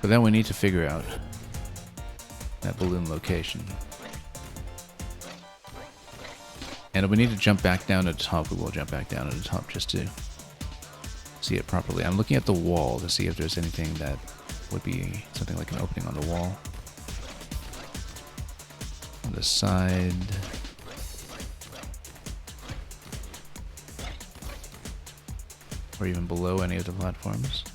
But then we need to figure out that balloon location. And if we need to jump back down to the top, we will jump back down to the top just to see it properly. I'm looking at the wall to see if there's anything that would be something like an opening on the wall. On the side. Or even below any of the platforms.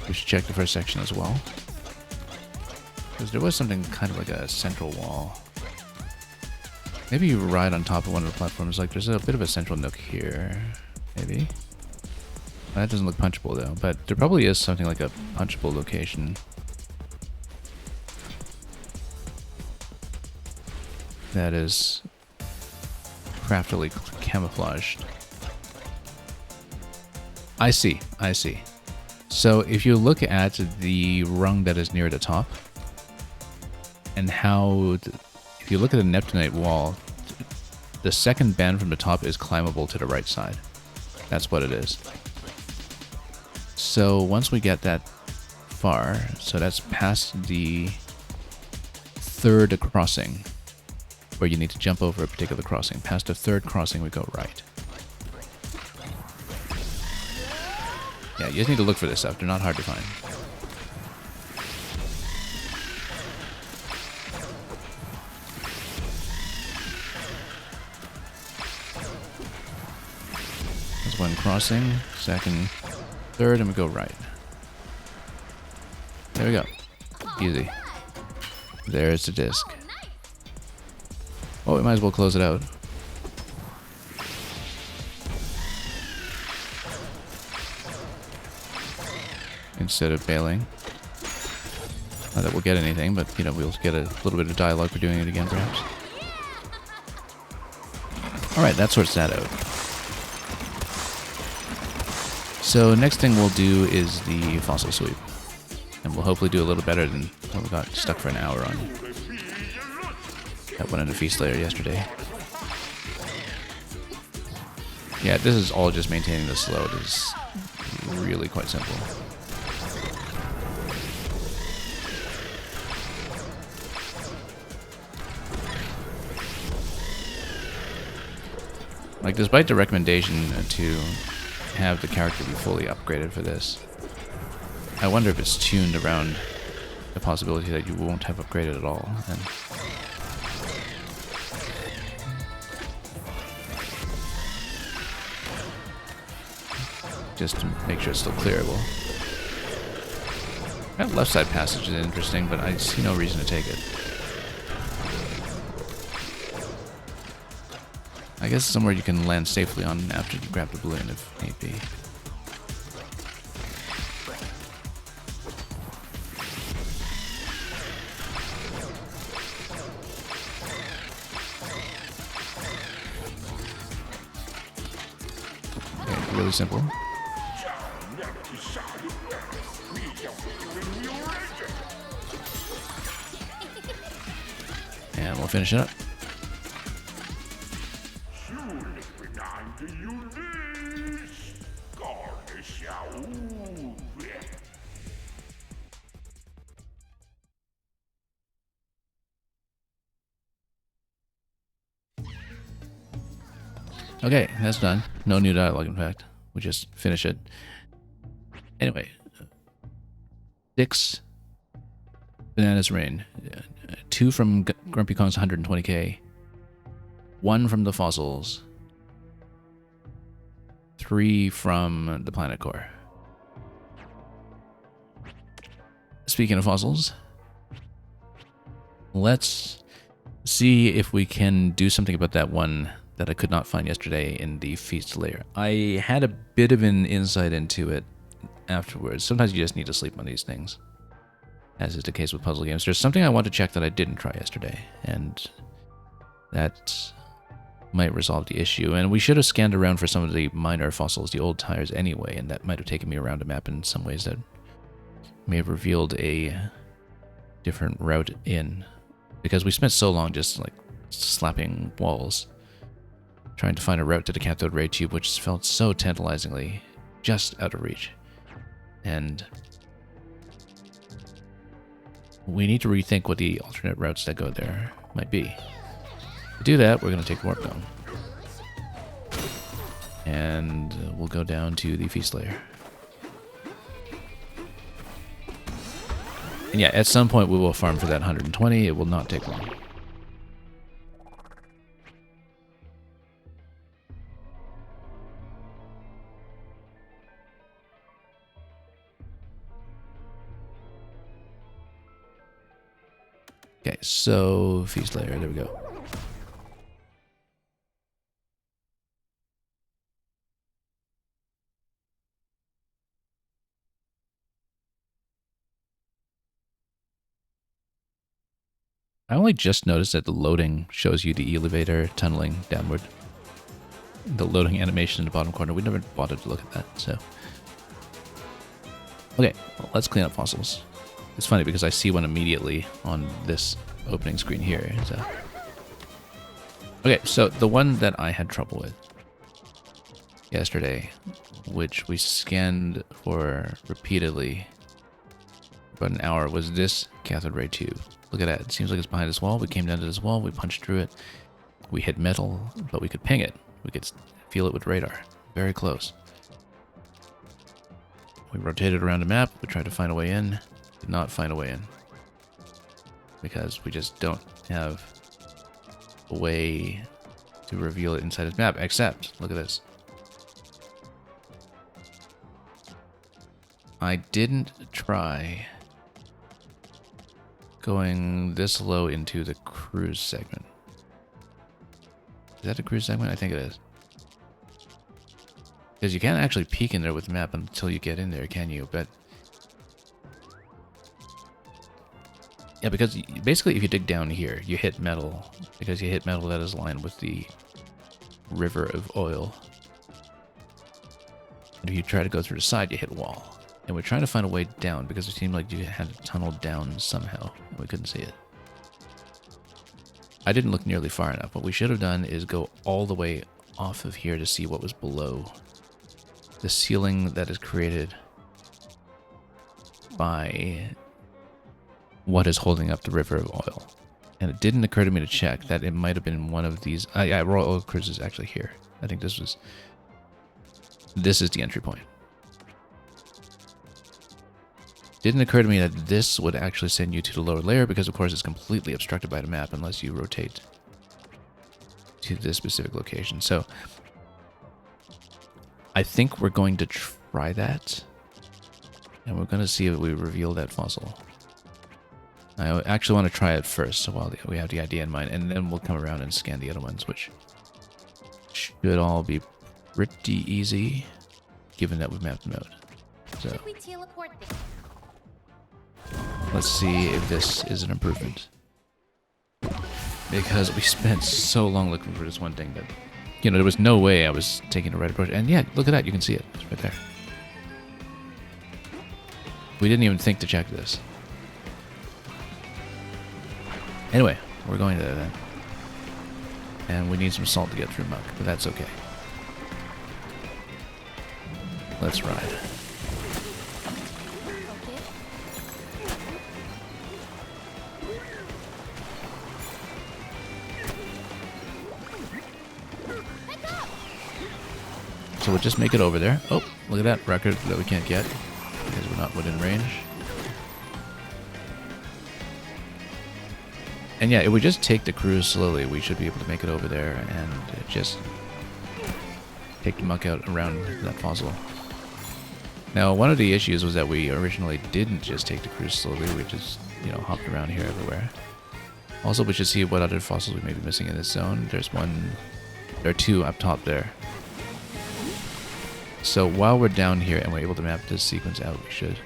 We should check the first section as well. Because there was something kind of like a central wall. Maybe you ride on top of one of the platforms. Like, there's a bit of a central nook here. Maybe. That doesn't look punchable though, but there probably is something like a punchable location. That is craftily camouflaged. I see. So if you look at the rung that is near the top, and if you look at the Neptunite wall, the second band from the top is climbable to the right side. That's what it is. So once we get that far, so that's past the third crossing, where you need to jump over a particular crossing. Past the third crossing, we go right. Yeah, you just need to look for this stuff. They're not hard to find. That's one crossing, second, third, and we go right. There we go. Easy. There's the disc. Oh, we might as well close it out. Instead of bailing. Not that we'll get anything, but, you know, we'll get a little bit of dialogue for doing it again, perhaps. Alright, that sorts that out. So, next thing we'll do is the fossil sweep. And we'll hopefully do a little better than what we got stuck for an hour on. That one in the feast layer yesterday. Yeah, this is all just maintaining the slow. It is really quite simple. Like, despite the recommendation to have the character be fully upgraded for this, I wonder if it's tuned around the possibility that you won't have upgraded at all. And just to make sure it's still clearable. That left side passage is interesting, but I see no reason to take it. I guess somewhere you can land safely on after you grab the balloon if need be. Okay, really simple. And we'll finish it up. Okay, that's done. No new dialogue, in fact. We just finish it. Anyway. 6 Bananas Rain. 2 from Grumpy Kong's 120k. 1 from the fossils. 3 from the Planet Core. Speaking of fossils, let's see if we can do something about that one that I could not find yesterday in the feast layer. I had a bit of an insight into it afterwards. Sometimes you just need to sleep on these things, as is the case with puzzle games. There's something I want to check that I didn't try yesterday, and that might resolve the issue. And we should have scanned around for some of the minor fossils, the old tires anyway, and that might have taken me around a map in some ways that may have revealed a different route in. Because we spent so long just like slapping walls, trying to find a route to the cathode ray tube, which felt so tantalizingly just out of reach. And we need to rethink what the alternate routes that go there might be. To do that, we're going to take the warp dome. And we'll go down to the feast layer. And yeah, at some point we will farm for that 120. It will not take long. Okay, so feast layer, there we go. I only just noticed that the loading shows you the elevator tunneling downward. The loading animation in the bottom corner. We never bothered to look at that, so. Okay, well, let's clean up fossils. It's funny because I see one immediately on this opening screen here. So. Okay, so the one that I had trouble with yesterday, which we scanned for repeatedly for about an hour, was this cathode ray tube. Look at that. It seems like it's behind this wall. We came down to this wall. We punched through it. We hit metal, but we could ping it. We could feel it with radar. Very close. We rotated around the map. We tried to find a way in. Did not find a way in. Because we just don't have a way to reveal it inside this map. Except, look at this. I didn't try going this low into the cruise segment. Is that the cruise segment? I think it is. Because you can't actually peek in there with the map until you get in there, can you? But yeah, because basically if you dig down here, you hit metal. Because you hit metal that is aligned with the river of oil. And if you try to go through the side, you hit wall. And we're trying to find a way down because it seemed like you had to tunnel down somehow. And we couldn't see it. I didn't look nearly far enough. What we should have done is go all the way off of here to see what was below the ceiling that is created by what is holding up the river of oil. And it didn't occur to me to check that it might have been one of these. Yeah, Royal Oil Cruise is actually here. I think this is the entry point. Didn't occur to me that this would actually send you to the lower layer because, of course, it's completely obstructed by the map unless you rotate to this specific location. So I think we're going to try that, and we're going to see if we reveal that fossil. I actually want to try it first, so while we have the idea in mind, and then we'll come around and scan the other ones, which should all be pretty easy, given that we've mapped them out. So Should we teleport there? let's see if this is an improvement. Because we spent so long looking for this one thing that, you know, there was no way I was taking the right approach. And yeah, look at that. You can see it. It's right there. We didn't even think to check this. Anyway, we're going to that. And we need some salt to get through muck, but that's okay. Let's ride. So we'll just make it over there. Oh, look at that record that we can't get because we're not within range. And yeah, if we just take the cruise slowly, we should be able to make it over there and just take the muck out around that fossil. Now, one of the issues was that we originally didn't just take the cruise slowly. We just, you know, hopped around here everywhere. Also, we should see what other fossils we may be missing in this zone. There's one... There are two up top there. So while we're down here and we're able to map this sequence out, we should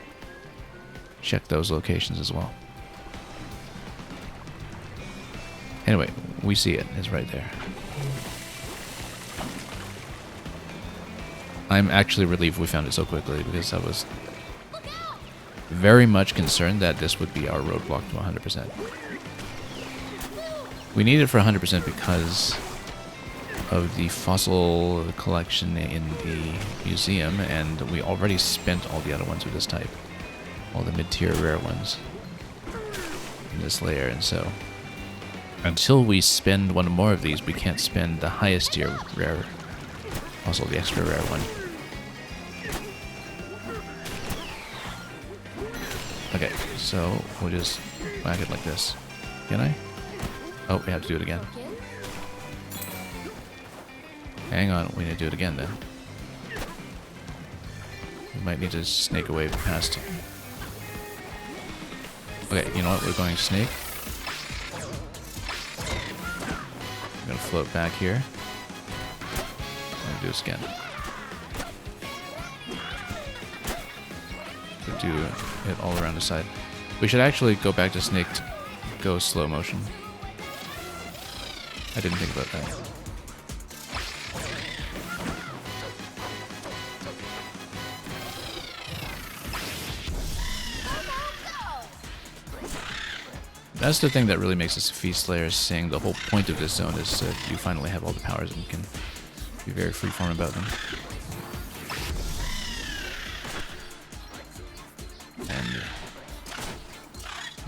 check those locations as well. Anyway, we see it. It's right there. I'm actually relieved we found it so quickly because I was very much concerned that this would be our roadblock to 100%. We need it for 100% because of the fossil collection in the museum, and we already spent all the other ones with this type. All the mid-tier rare ones in this layer, and so until we spend one more of these, we can't spend the highest tier rare, also the extra rare one. Okay, so we'll just whack it like this. Can I? Oh, we have to do it again. Hang on, we need to do it again then. We might need to snake away past. Okay, you know what? We're going snake. I'm gonna float back here. I'm gonna do this again. Do it all around the side. We should actually go back to snake to go slow motion. I didn't think about that. That's the thing that really makes this Feast Slayer sing. The whole point of this zone is that you finally have all the powers and can be very freeform about them. And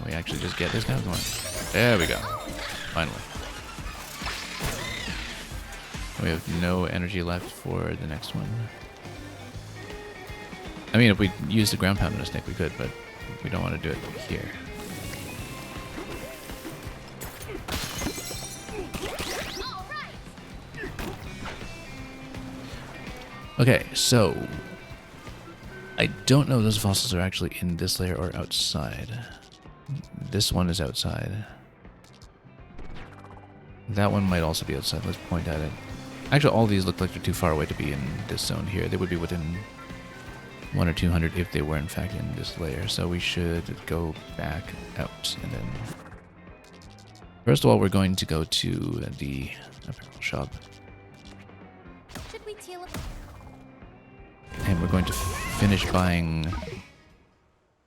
we actually just get this guy going. There we go. Finally. We have no energy left for the next one. I mean, if we used the ground pound on a snake, we could, but we don't want to do it here. Okay, so I don't know if those fossils are actually in this layer or outside. This one is outside. That one might also be outside. Let's point at it. Actually, all these look like they're too far away to be in this zone here. They would be within 100 or 200 if they were in fact in this layer. So we should go back out and then... First of all, we're going to go to the apparel shop. And we're going to finish buying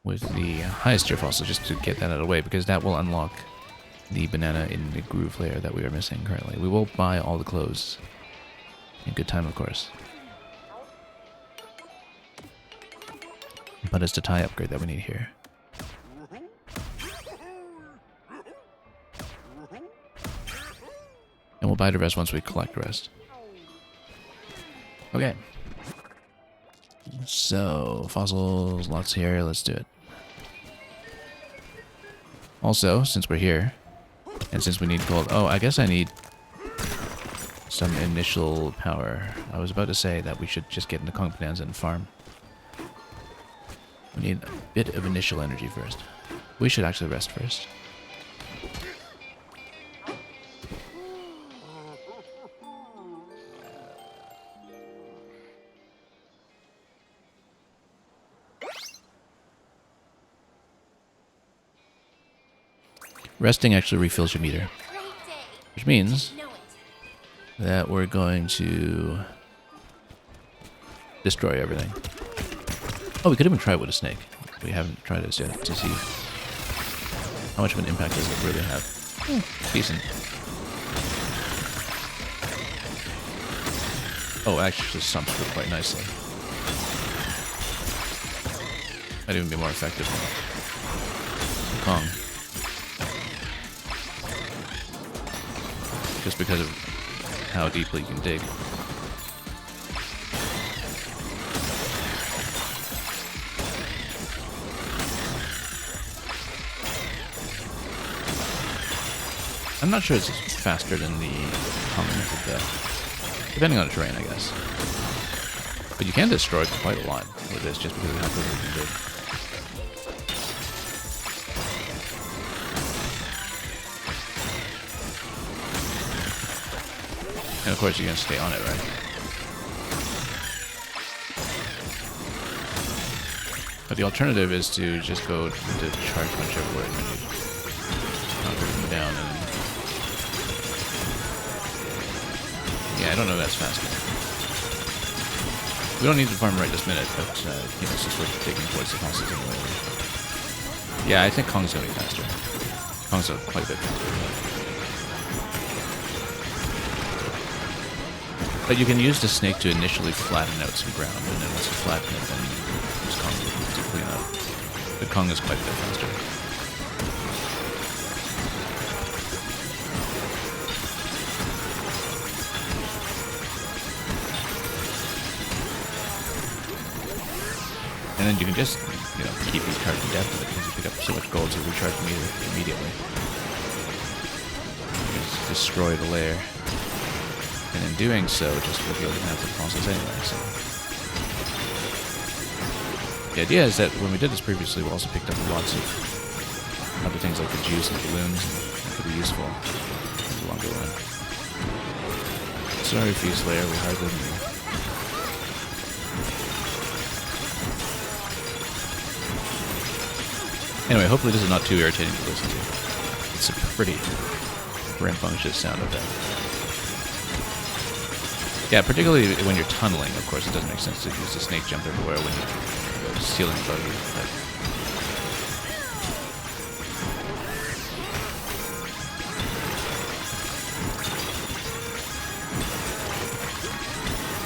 with the highest tier fossil just to get that out of the way, because that will unlock the banana in the groove layer that we are missing currently. We will buy all the clothes in good time, of course. But it's the tie upgrade that we need here. And we'll buy the rest once we collect the rest. Okay. So, fossils, lots here, let's do it. Also, since we're here, and since we need gold... Oh, I guess I need some initial power. I was about to say that we should just get into Kong Bananza and farm. We need a bit of initial energy first. We should actually rest first. Resting actually refills your meter, which means that we're going to destroy everything. Oh, we could even try it with a snake. We haven't tried this yet to see how much of an impact does it really have. Decent. Oh, actually stumps through quite nicely. Might even be more effective than Kong. Just because of how deeply you can dig. I'm not sure it's faster than the common method though. Depending on the terrain, I guess. But you can destroy quite a lot with this just because of how quickly you can dig. And of course, you're gonna stay on it, right? But the alternative is to just go to charge punch everywhere and then you knock them down. And yeah, I don't know that's faster. We don't need to farm right this minute, but you know, it's just worth taking towards the fossils anyway. Yeah, I think Kong's gonna be faster. Kong's quite a bit faster. But you can use the snake to initially flatten out some ground, and then once you flatten it, then use Kong to clean up. But Kong is quite a bit faster. And then you can just, you know, keep recharging death with it because you pick up so much gold to recharge immediately. You just destroy the lair. And in doing so, just reveal the map of fossils anyway, so. The idea is that when we did this previously, we also picked up lots of other things like the juice and balloons, and that could be useful in the longer run. Sorry, Fuse Lair, we hardly knew. Anyway, hopefully this is not too irritating to listen to. It's a pretty rambunctious sound of that. Yeah, particularly when you're tunneling, of course, it doesn't make sense to use the snake jump everywhere when you go ceiling above you. But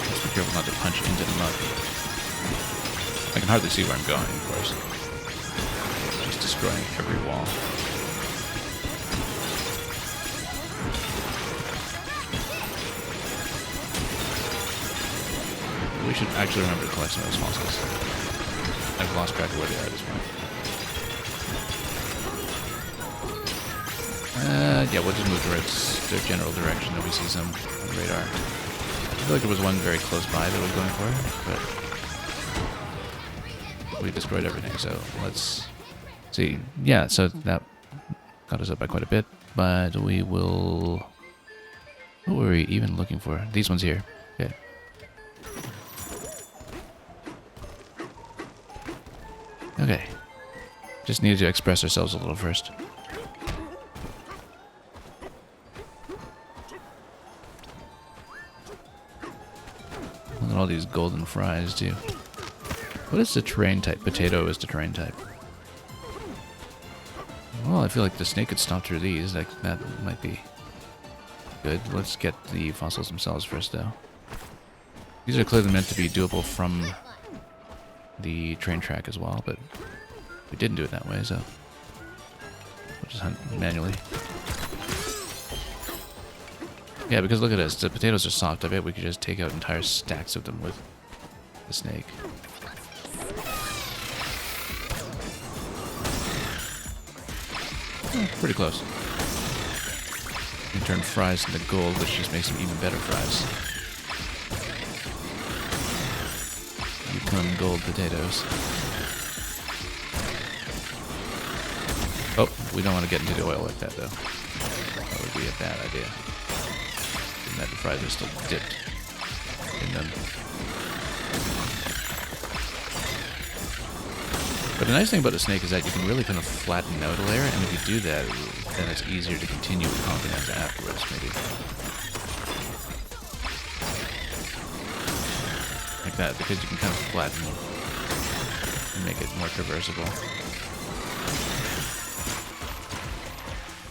just be careful not to punch into the mud. I can hardly see where I'm going, of course. Just destroying every wall. We should actually remember to collect some of those fossils. I've lost track of where they are at this point. Yeah, we'll just move towards their general direction that we see some on the radar. I feel like there was one very close by that I was going for, but we destroyed everything, so let's see. Yeah, so that got us up by quite a bit, but we will... What were we even looking for? These ones here. Okay. Okay. Just needed to express ourselves a little first. Look at all these golden fries, too. What is the terrain type? Potato is the terrain type. Well, I feel like the snake could stomp through these. That might be good. Let's get the fossils themselves first, though. These are clearly meant to be doable from the train track as well, but we didn't do it that way, so we'll just hunt manually. Yeah, because look at this. The potatoes are soft. I bet we could just take out entire stacks of them with the snake. Pretty close. You can turn fries into gold, which just makes them even better fries. You become gold potatoes. Oh, we don't want to get into the oil like that, though. That would be a bad idea. And that the fries are still dipped in them. But the nice thing about the snake is that you can really kind of flatten out a layer, and if you do that, then it's easier to continue with Kong Bananza afterwards, maybe. Like that, because you can kind of flatten and make it more traversable.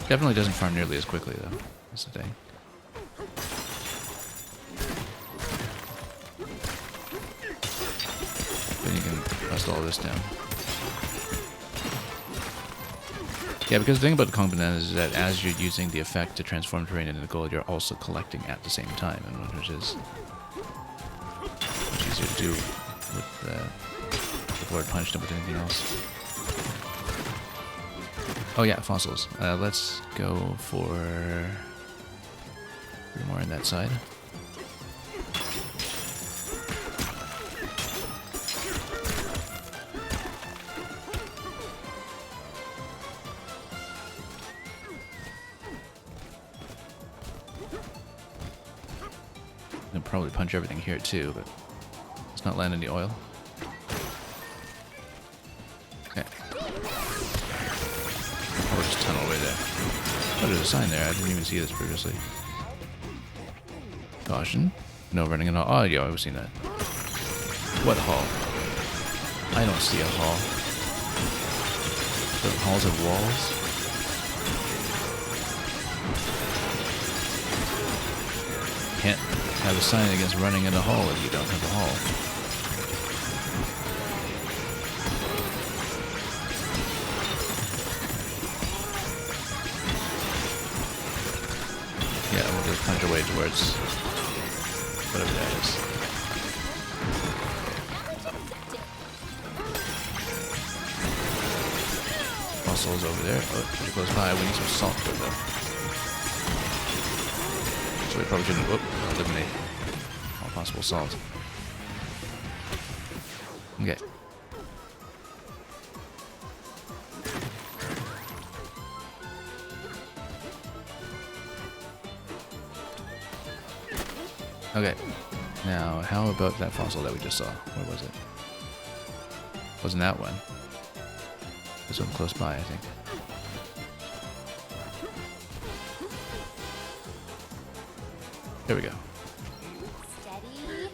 Definitely doesn't farm nearly as quickly, though. That's the thing. Then you can bust all this down. Yeah, because the thing about the Kong Bananza is that as you're using the effect to transform terrain into gold, you're also collecting at the same time, and which is much easier to do with Lord Punch than with anything else. Oh yeah, fossils. Let's go for 3 more on that side. I'll probably punch everything here too, but let's not land any oil. Okay. I'll just tunnel away there. Oh, there's a sign there. I didn't even see this previously. Caution. No running in all. Oh, yeah, I've seen that. What hall? I don't see a hall. Don't halls have walls? Can't have a sign against running in a hall if you don't have a hall. Yeah, we'll just punch away towards whatever that is. Fossils over there. Oh, pretty close by. We need some salt for though. So we probably shouldn't eliminate all possible salt. Okay. Okay. Now, how about that fossil that we just saw? What was it? Wasn't that one? This one close by, I think. There we go. Steady.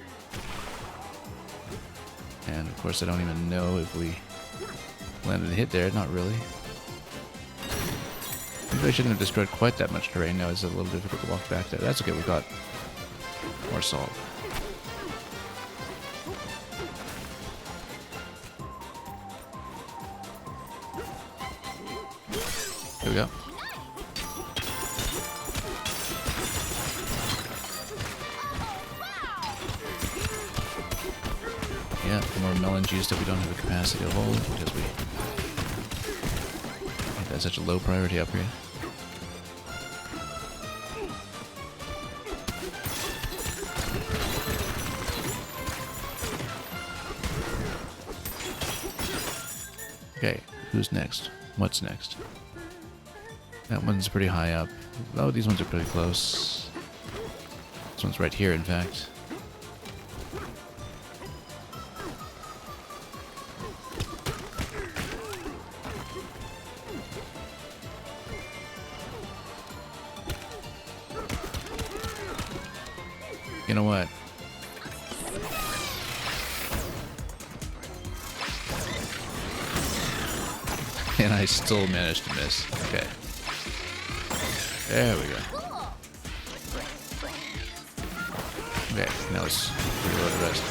And of course, I don't even know if we landed a hit there. Not really. Maybe I shouldn't have destroyed quite that much terrain. Now it's a little difficult to walk back there. That's okay. We got more salt. There we go. Yeah, more melon juice that we don't have the capacity to hold because we make that such a low priority upgrade. Okay, who's next? What's next? That one's pretty high up. Oh, these ones are pretty close. This one's right here, in fact. You know what? And I still managed to miss. Okay. There we go. Okay, now let's reload the rest.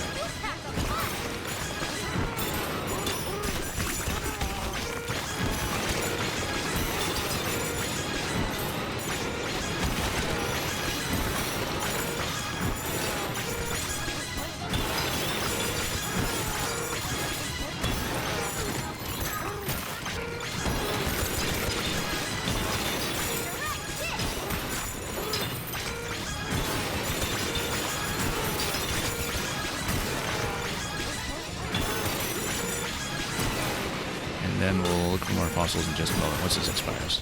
And then we'll look for more fossils in just a moment once this expires.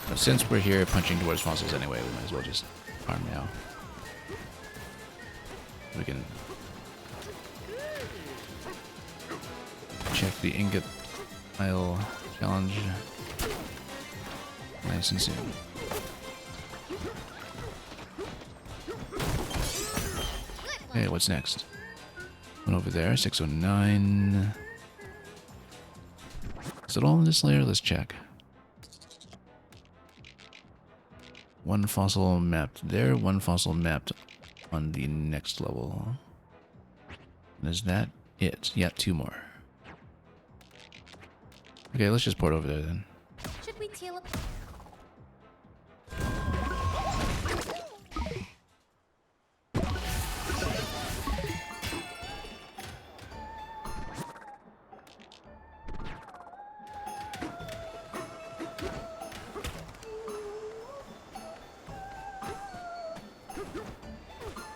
But since we're here punching towards fossils anyway, we might as well just farm now. We can check the ingot isle challenge nice and soon. Okay, what's next? One over there, 609. Is it all in this layer? Let's check. One fossil mapped there, one fossil mapped on the next level. And is that it? Yeah, two more. Okay, let's just port over there then. Should we teal up?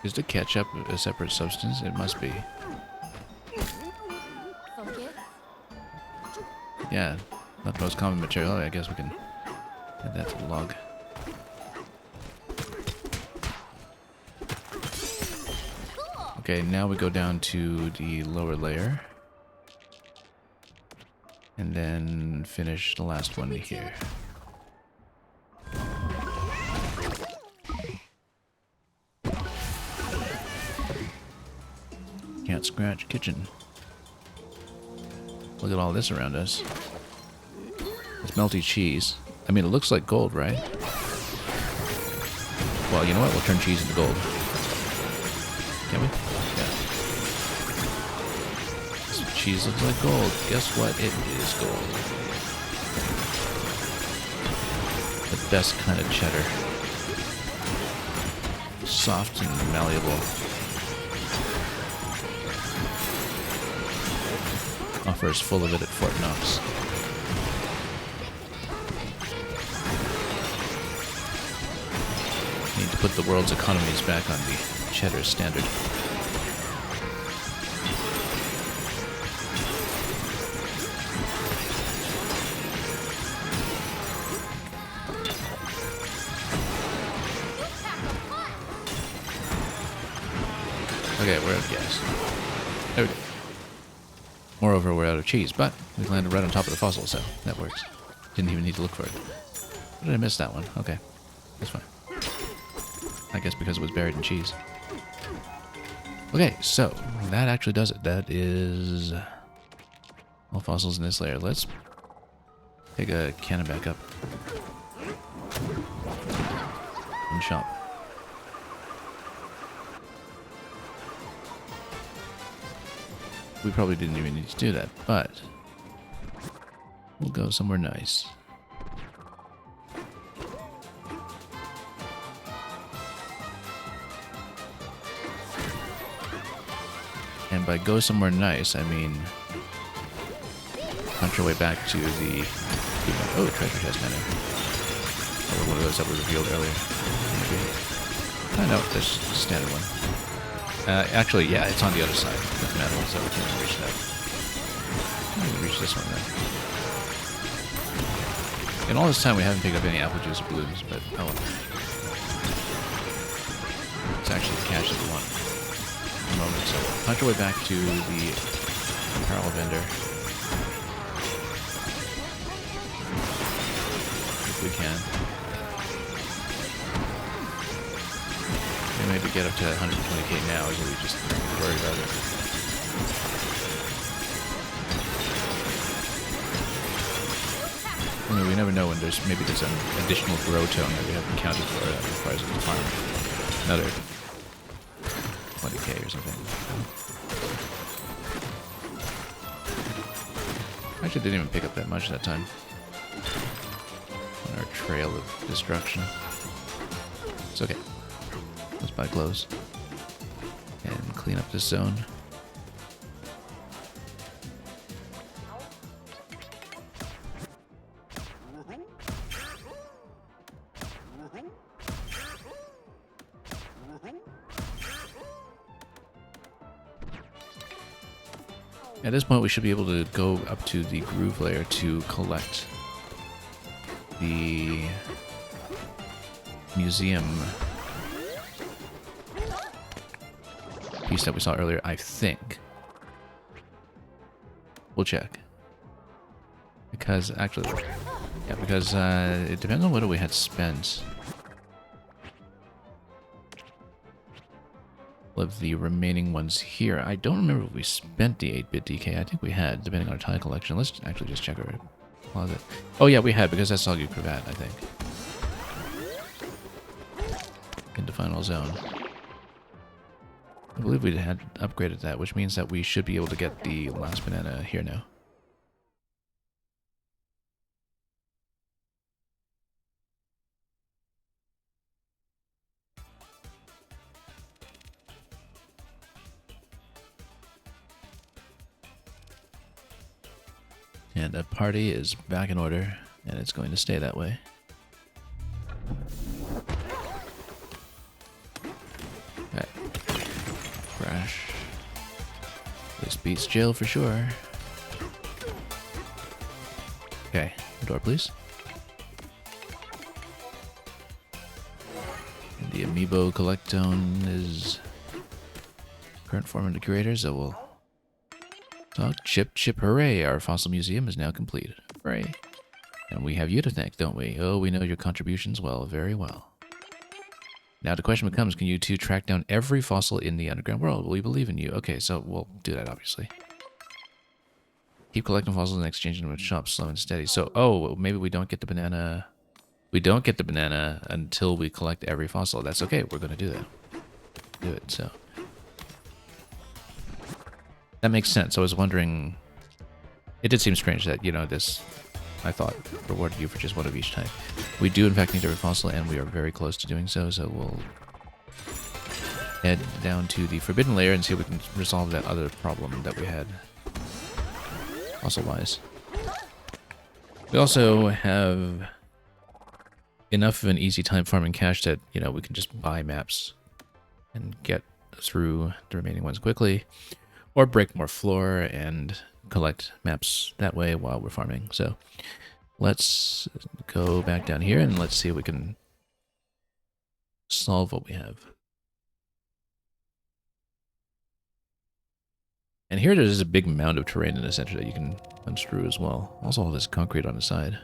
Is the ketchup a separate substance? It must be. Focus. Yeah, not the most common material. I guess we can add that to the log. Okay, now we go down to the lower layer. And then finish the last one here. Can't scratch kitchen. Look at all this around us. It's melty cheese. I mean, it looks like gold, right? Well, you know what? We'll turn cheese into gold. Can we? Yeah. This cheese looks like gold. Guess what? It is gold. The best kind of cheddar. Soft and malleable. Offers full of it at Fort Knox. Need to put the world's economies back on the cheddar standard. Okay, we're out of gas. There we go. Moreover, we're out of cheese, but we landed right on top of the fossil, so that works. Didn't even need to look for it. How did I miss that one? Okay, that's fine. I guess because it was buried in cheese. Okay, so that actually does it. That is all fossils in this layer. Let's take a cannon back up and shop. We probably didn't even need to do that, but we'll go somewhere nice. And by go somewhere nice, I mean punch our way back to the... Oh, treasure chest menu. Or one of those that were revealed earlier. Maybe. No, there's a standard one. Actually, yeah, it's on the other side. Doesn't matter, so we can't reach that. I'm gonna reach this one then. In all this time, we haven't picked up any apple juice or blues, but oh well. It's actually the cash that we want. A moment, so punch our way back to the apparel vendor. If we can. Maybe get up to 120k now, so we just worry about it. I mean, we never know when there's an additional grow tone that we haven't counted for that requires us to farm another 20k or something. Actually, didn't even pick up that much that time on our trail of destruction. It's okay. Let's buy clothes and clean up this zone. At this point, we should be able to go up to the groove layer to collect the museum piece that we saw earlier, I think. We'll check. Because, actually, yeah, because it depends on what we had spent. Of the remaining ones here. I don't remember if we spent the 8-bit DK. I think we had, depending on our tile collection. Let's actually just check our closet. Oh yeah, we had, because that's Soggy Cravat, I think. Into final zone. I believe we had upgraded that, which means that we should be able to get the last banana here now. And the party is back in order, and it's going to stay that way. Okay. Crash. This beats jail for sure. Okay, door please. And the amiibo collectone is Current form of the curator, so we'll talk. Chip, chip, hooray! Our fossil museum is now completed. Hooray! And we have you to thank, don't we? Oh, we know your contributions well, very well. Now the question becomes, can you two track down every fossil in the underground world? We believe in you. Okay, so we'll do that, obviously. Keep collecting fossils and exchanging them with shops, slow and steady. So, oh, maybe we don't get the banana. We don't get the banana until we collect every fossil. That's okay. We're going to do that. Do it, so. That makes sense. I was wondering. It did seem strange that, you know, this, I thought, rewarded you for just one of each type. We do, in fact, need every fossil, and we are very close to doing so, so we'll head down to the Forbidden Layer and see if we can resolve that other problem that we had. Fossil-wise. We also have enough of an easy time farming cache that, you know, we can just buy maps and get through the remaining ones quickly, or break more floor and collect maps that way while we're farming. So let's go back down here and let's see if we can solve what we have. And here there's a big mound of terrain in the center that you can unscrew as well. Also all this concrete on the side.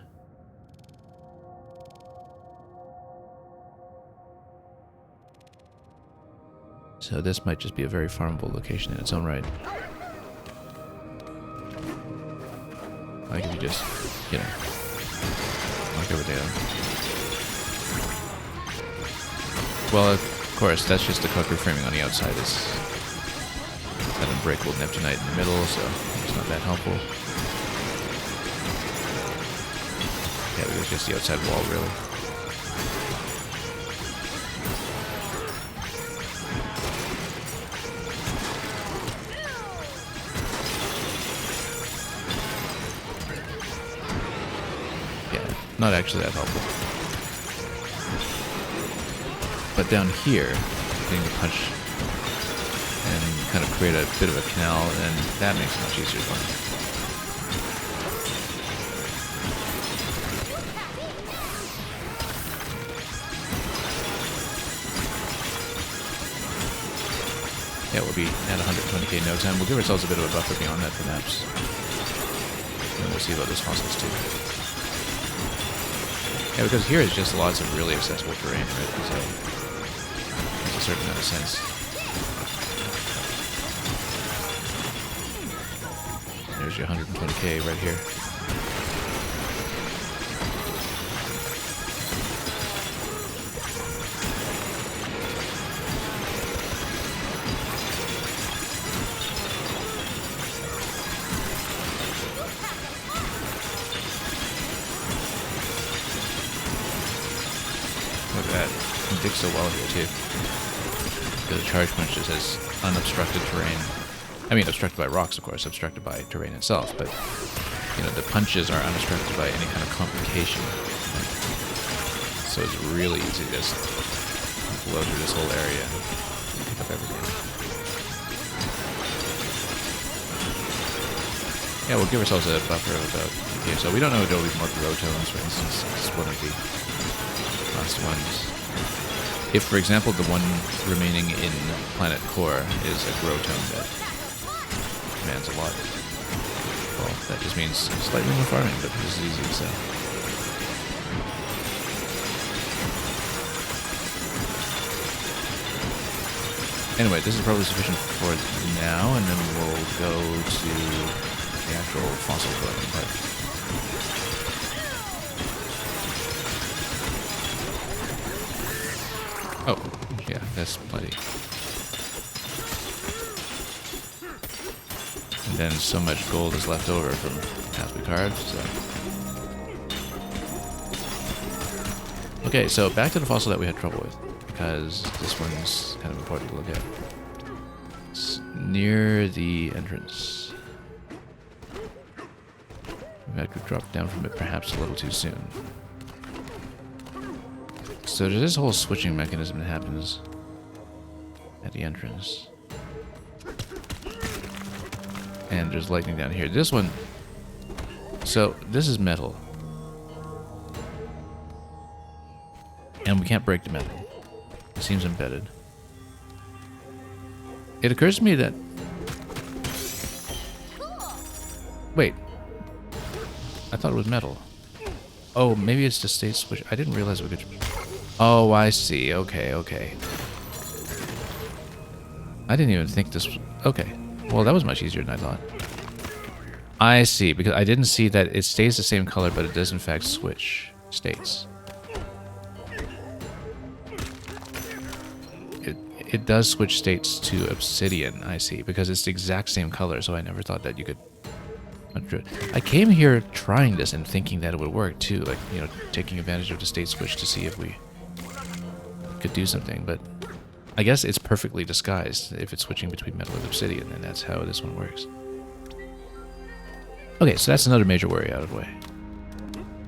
So this might just be a very farmable location in its own right. Like if you just, you know, knock everything down. Well, of course, that's just the concrete framing on the outside. It's an unbreakable Neptunite in the middle, so it's not that helpful. Yeah, it was just the outside wall, really. Not actually that helpful. But down here, getting to punch and kind of create a bit of a canal, and that makes it much easier to farm. Yeah, we'll be at 120k in no time. We'll give ourselves a bit of a buffer beyond that for maps. And we'll see about those fossils too. Yeah, because here is just lots of really accessible terrain, right? So, makes a certain amount of sense. There's your 120k right here. Look at that. It digs so well here, too. The charge punch just has unobstructed terrain. I mean, obstructed by rocks, of course, obstructed by terrain itself, but, you know, the punches are unobstructed by any kind of complication. So it's really easy to just blow through this whole area and pick up everything. Yeah, we'll give ourselves a buffer of about here. So we don't know if there'll be more grow tones, for instance. This is one of the last ones. If, for example, the one remaining in Planet Core is a grow tone that commands a lot, well, that just means slightly more farming, but this is easy to sell. Anyway, this is probably sufficient for now, and then we'll go to the actual fossil collecting part. Oh, yeah, that's plenty. And then so much gold is left over from as we carved, so. Okay, so back to the fossil that we had trouble with, because this one's kind of important to look at. It's near the entrance. We had to drop down from it perhaps a little too soon. So there's this whole switching mechanism that happens at the entrance. And there's lightning down here. This one... So, this is metal. And we can't break the metal. It seems embedded. It occurs to me that... Wait. I thought it was metal. Oh, maybe it's the state switch. I didn't realize we could... Oh, I see. Okay, okay. I didn't even think this... Okay. Well, that was much easier than I thought. I see, because I didn't see that it stays the same color, but it does in fact switch states. It does switch states to obsidian, I see, because it's the exact same color, so I never thought that you could... I came here trying this and thinking that it would work too, like, you know, taking advantage of the state switch to see if we could do something, but I guess it's perfectly disguised if it's switching between metal and obsidian, and that's how this one works. Okay, so that's another major worry out of the way.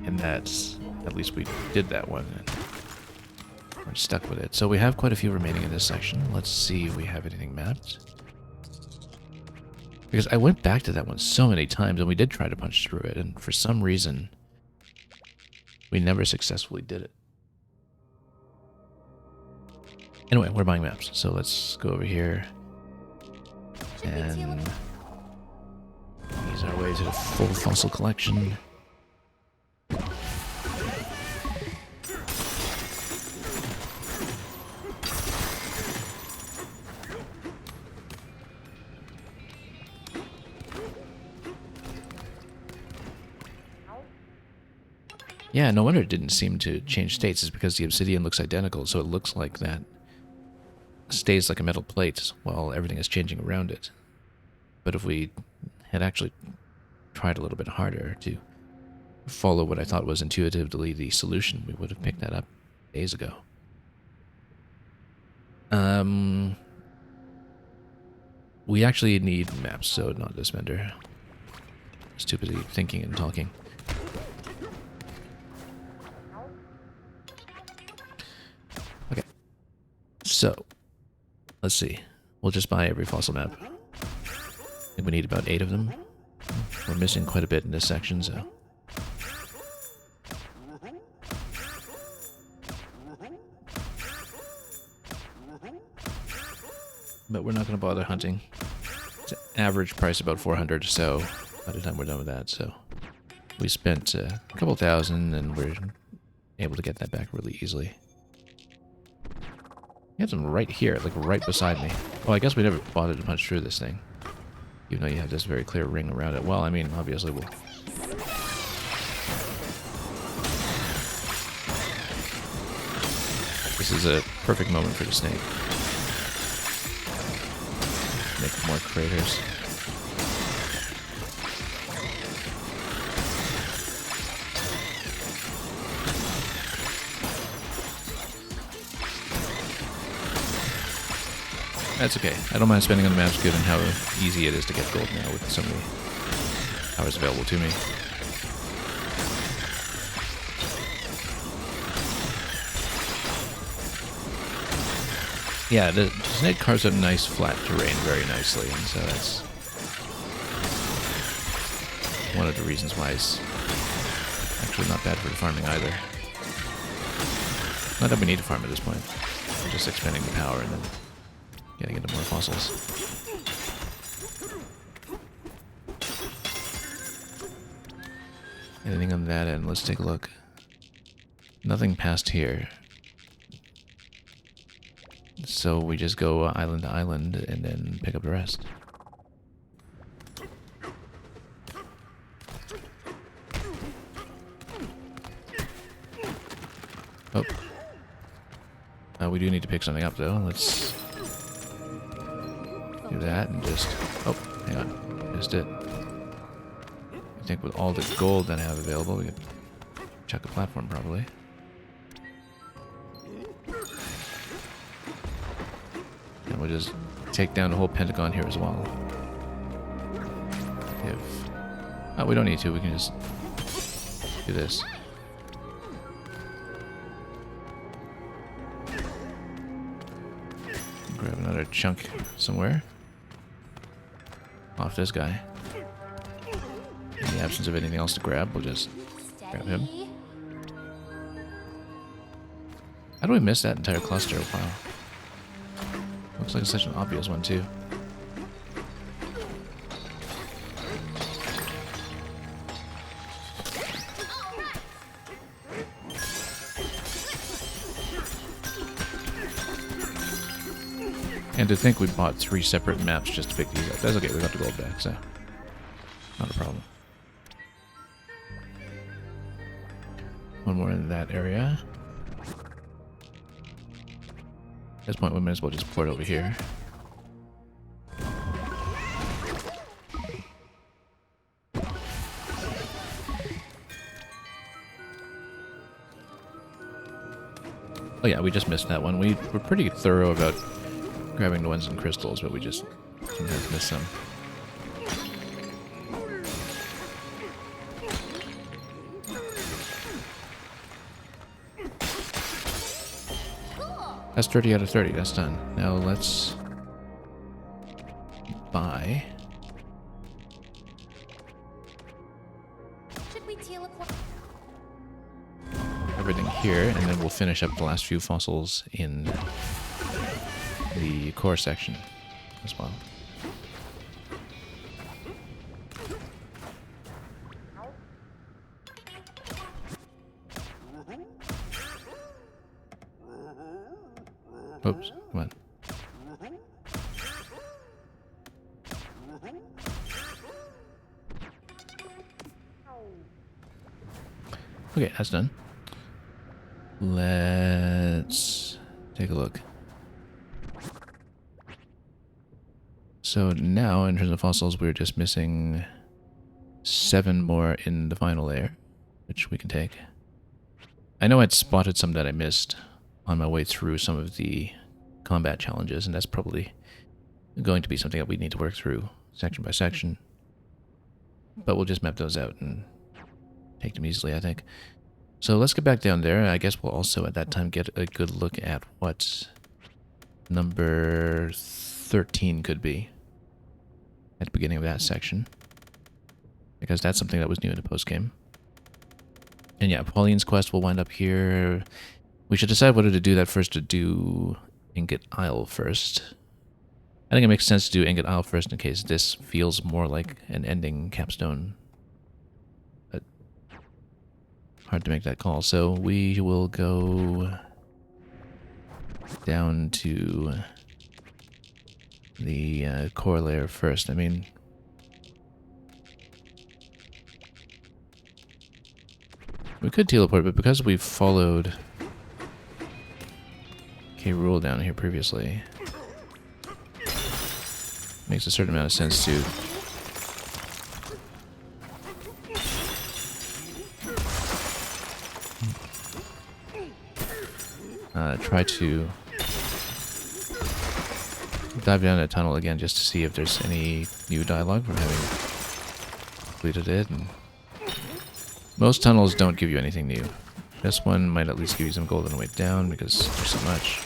And that's... At least we did that one, and we're stuck with it. So we have quite a few remaining in this section. Let's see if we have anything mapped. Because I went back to that one so many times, and we did try to punch through it, and for some reason, we never successfully did it. Anyway, we're buying maps, so let's go over here and ease our way to the full fossil collection. Yeah, no wonder it didn't seem to change states. It's because the obsidian looks identical, so it looks like that stays like a metal plate while everything is changing around it. But if we had actually tried a little bit harder to follow what I thought was intuitively the solution, we would have picked that up days ago. We actually need maps, so not this vendor. Just too busy thinking and talking. Okay. So, let's see. We'll just buy every fossil map. I think we need about 8 of them. We're missing quite a bit in this section, so... But we're not going to bother hunting. It's an average price about 400, so by the time we're done with that, so... We spent a couple thousand, and we're able to get that back really easily. You have them right here, like right beside me. Oh, I guess we never bothered to punch through this thing. Even though you have this very clear ring around it. Well, I mean, obviously we'll... This is a perfect moment for the snake. Make more craters. That's okay. I don't mind spending on the maps given how easy it is to get gold now with so many powers available to me. Yeah, the snake carves out nice flat terrain very nicely, and so that's one of the reasons why it's actually not bad for the farming either. Not that we need to farm at this point. We're just expending the power and then getting into more fossils. Anything on that end? Let's take a look. Nothing past here. So we just go island to island and then pick up the rest. Oh. We do need to pick something up though. Let's do that and just... Oh, hang on. Missed it. I think with all the gold that I have available, we could chuck a platform probably. And we'll just take down the whole pentagon here as well. If... Oh, we don't need to. We can just do this. Grab another chunk somewhere. Off this guy. In the absence of anything else to grab, we'll just grab him. How do we miss that entire cluster? Wow. Looks like it's such an obvious one, too. And to think we bought 3 separate maps just to pick these up. That's okay, we got the gold back, so not a problem. One more in that area. At this point, we might as well just port over here. Oh yeah, we just missed that one. We were pretty thorough about grabbing the ones in crystals, but we just sometimes miss some. That's 30 out of 30. That's done. Now let's buy. Should we teleport? Everything here, and then we'll finish up the last few fossils in the core section as well. Oops, come on. Okay, that's done. Let's take a look. So now, in terms of fossils, we're just missing 7 more in the final layer, which we can take. I know I'd spotted some that I missed on my way through some of the combat challenges, and that's probably going to be something that we need to work through section by section. But we'll just map those out and take them easily, I think. So let's get back down there. I guess we'll also at that time get a good look at what number 13 could be at the beginning of that section, because that's something that was new in the post-game. And yeah, Pauline's quest will wind up here. We should decide whether to do that first or do Ingot Isle first. I think it makes sense to do Ingot Isle first in case this feels more like an ending capstone. But hard to make that call. So we will go down to the core layer first. I mean, we could teleport, but because we've followed K. Rool down here previously, makes a certain amount of sense to try to dive down that tunnel again just to see if there's any new dialogue from having completed it. And most tunnels don't give you anything new. This one might at least give you some gold on the way down because there's so much.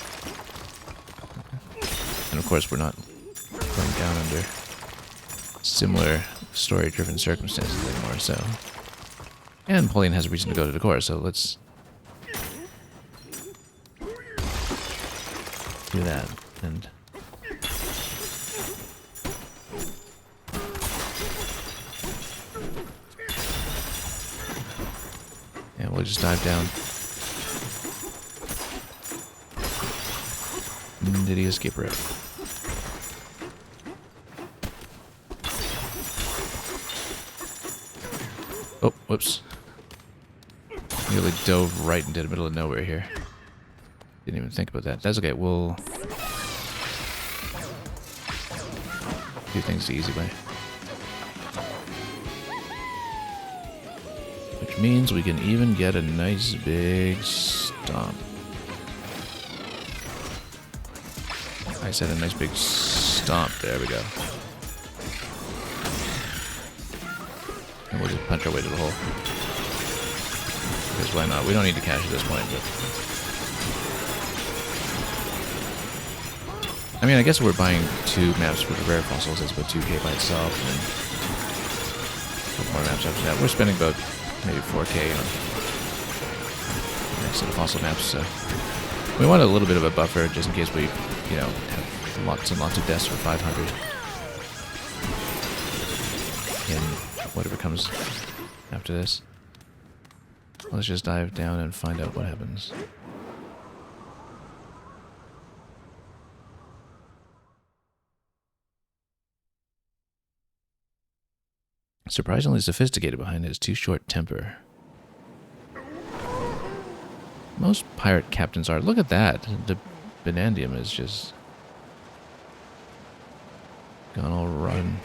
And of course we're not going down under similar story-driven circumstances anymore, so... And Pauline has a reason to go to the core, so let's do that. And yeah, we'll just dive down. Did he escape route? Oh, whoops. Nearly dove right into the middle of nowhere here. Didn't even think about that. That's okay, we'll do things the easy way. Which means we can even get a nice big stomp. I said a nice big stomp. There we go. And we'll just punch our way to the hole. Because why not? We don't need to cash at this point, but... I mean, I guess we're buying 2 maps for the rare fossils. That's about 2k by itself, and then a couple more maps after that. We're spending about maybe 4k on the next set of fossil maps, so... We want a little bit of a buffer just in case we, you know, have lots and lots of deaths for 500. In whatever comes after this. Let's just dive down and find out what happens. surprisingly sophisticated behind his too short temper. Most pirate captains are. Look at that. The Banandium is just gone all rotten.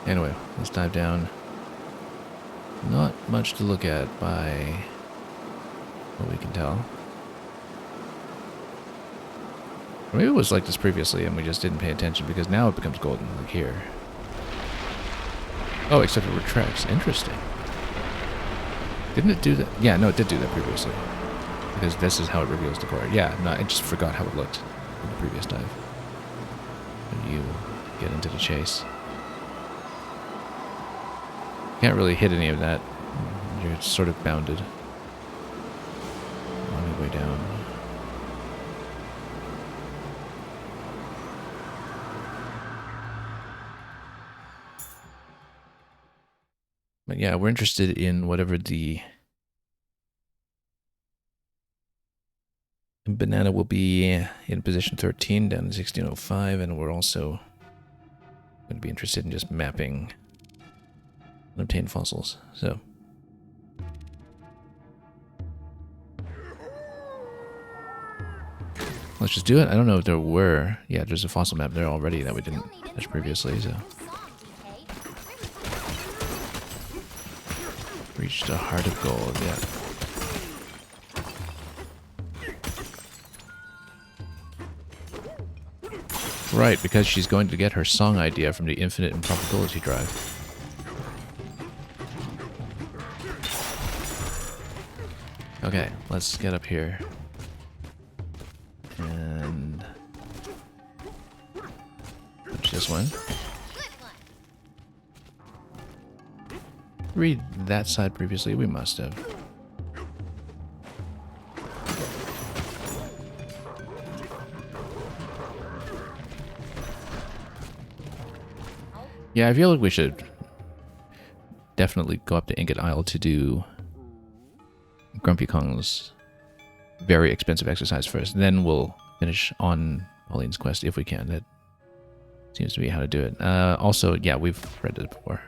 Anyway, let's dive down. Not much to look at by what we can tell. Or maybe it was like this previously and we just didn't pay attention because now it becomes golden, like here. Oh, except it retracts. Interesting. Didn't it do that? Yeah, no, it did do that previously. Because this is how it reveals the core. Yeah, no, I just forgot how it looked in the previous dive. When you get into the chase. Can't really hit any of that. You're sort of bounded. On your way down. But yeah, we're interested in whatever the banana will be in position 13 down to 1605, and we're also going to be interested in just mapping unobtained fossils. So let's just do it. I don't know if there were. Yeah, there's a fossil map there already that we didn't touch previously, so. Reached a heart of gold, yeah. Right, because she's going to get her song idea from the infinite improbability drive. Okay, let's get up here. And touch this one. Read that side previously? We must have. Yeah, I feel like we should definitely go up to Ingot Isle to do Grumpy Kong's very expensive exercise first. Then we'll finish on Pauline's quest if we can. That seems to be how to do it. Also, yeah, we've read this before.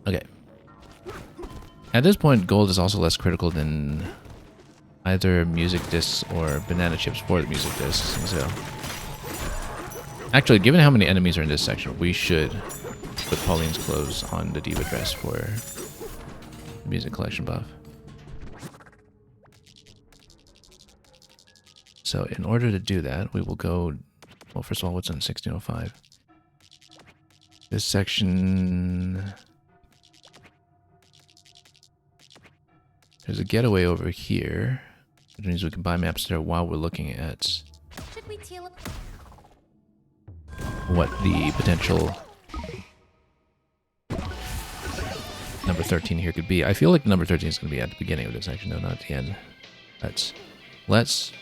Okay. At this point, gold is also less critical than either music discs or banana chips for the music discs. And so, actually, given how many enemies are in this section, we should put Pauline's clothes on the diva dress for the music collection buff. So, in order to do that, we will go. Well, first of all, what's on 1605? This section. There's a getaway over here, which means we can buy maps there while we're looking at what the potential number 13 here could be. I feel like number 13 is going to be at the beginning of this section, no, not at the end. Let's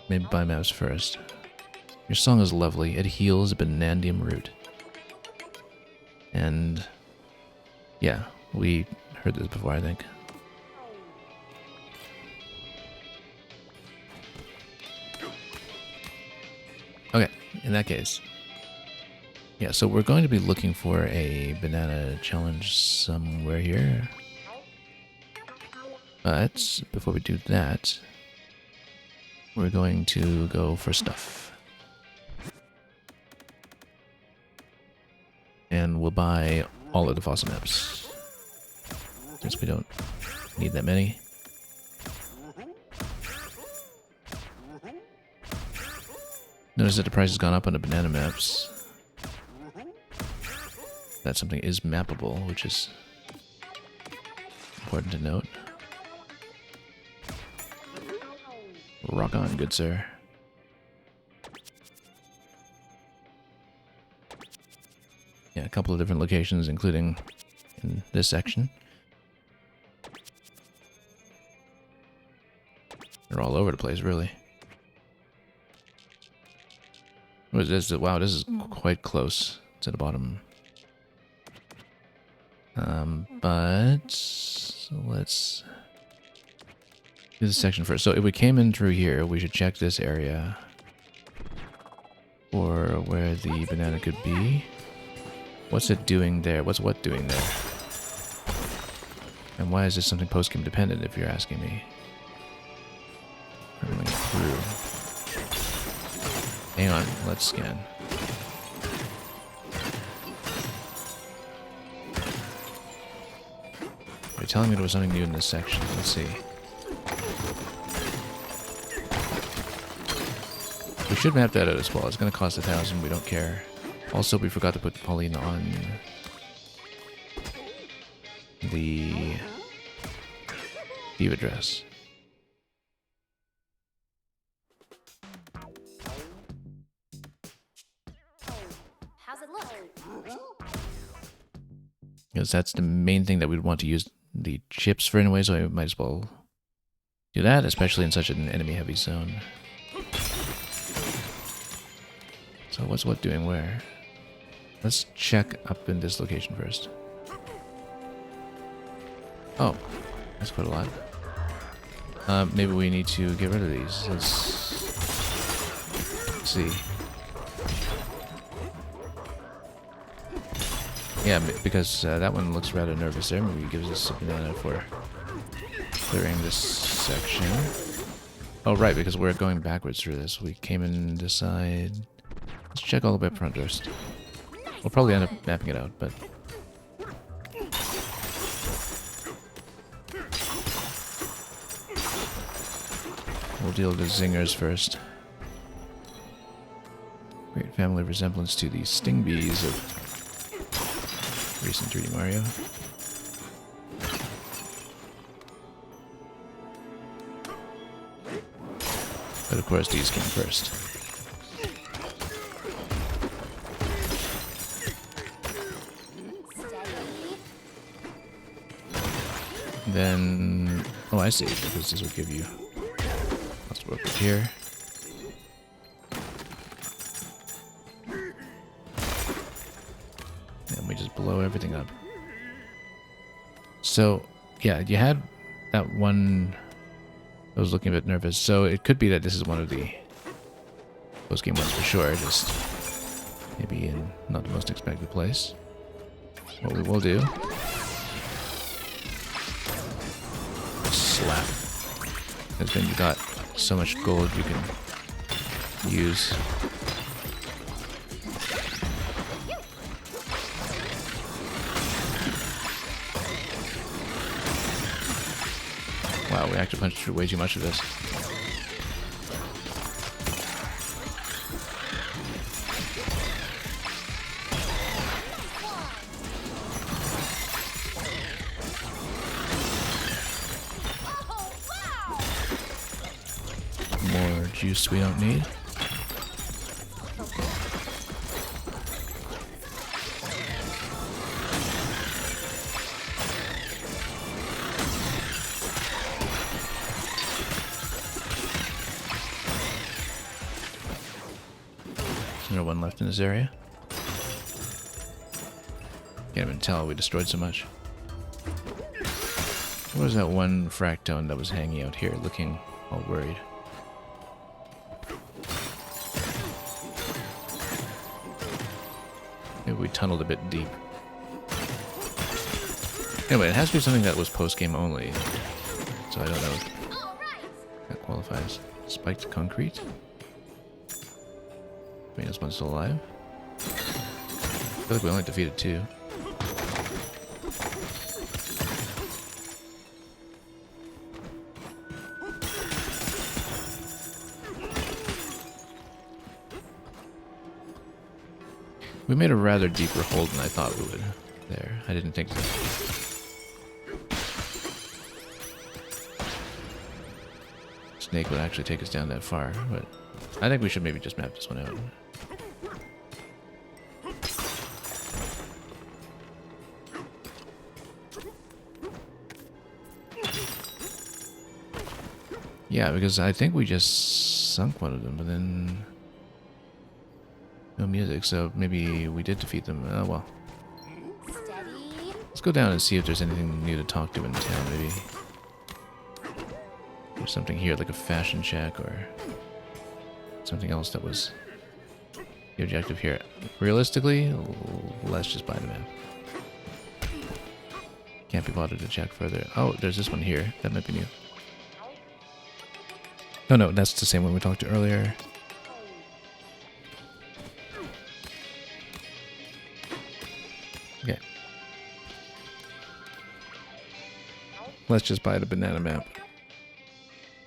maybe buy maps first. Your song is lovely. It heals a Banandium root. And yeah, we heard this before, I think. Okay, in that case. Yeah, so we're going to be looking for a banana challenge somewhere here. But before we do that, we're going to go for stuff. And we'll buy all of the fossil maps. Since we don't need that many. Notice that the price has gone up on the banana maps. That something is mappable, which is important to note. Rock on, good sir. Yeah, a couple of different locations, including in this section. They're all over the place, really. What is this? Wow, this is quite close to the bottom. But let's do this section first. So if we came in through here, we should check this area for where the banana could be. What's it doing there? What's what doing there? And why is this something post-game dependent, if you're asking me? We're going through. Hang on, let's scan. You're telling me there was something new in this section. Let's see. We should map that out as well. It's going to cost 1,000. We don't care. Also, we forgot to put Pauline on the Diva dress. How's it look? Because that's the main thing that we'd want to use the chips for anyway, so I might as well do that, especially in such an enemy-heavy zone. So what's what doing where? Let's check up in this location first. Oh, that's quite a lot. Maybe we need to get rid of these. Let's see. Yeah, because that one looks rather nervous there. Maybe it gives us a banana for clearing this section. Oh, right, because we're going backwards through this. We came in this side. Let's check all the way up front first. We'll probably end up mapping it out, but... we'll deal with the zingers first. Great family resemblance to the sting bees of recent 3D Mario. But of course these came first. Then... oh, I see, because this will give you lots of work up here. And we just blow everything up. So, yeah, you had that one... I was looking a bit nervous, so it could be that this is one of the post-game ones for sure, just maybe in not the most expected place. What we will do... slap. Because then you got so much gold you can use. Wow, we actually punched through way too much of this. More juice we don't need. There's no one left in this area. Can't even tell we destroyed so much. What was that one fractone that was hanging out here looking all worried? Maybe we tunneled a bit deep. Anyway, it has to be something that was post-game only. So I don't know if that qualifies. Spiked concrete? I mean, this one's still alive. I feel like we only defeated 2. We made a rather deeper hole than I thought we would there. I didn't think so. Snake would actually take us down that far, but I think we should maybe just map this one out. Yeah, because I think we just sunk one of them, but then... No music, so maybe we did defeat them. Oh well. Steady. Let's go down and see if there's anything new to talk to in town, maybe. There's something here, like a fashion shack or something else that was the objective here. Realistically, let's just buy the map. Can't be bothered to check further. Oh, there's this one here. That might be new. Oh no, that's the same one we talked to earlier. Okay. Let's just buy the banana map.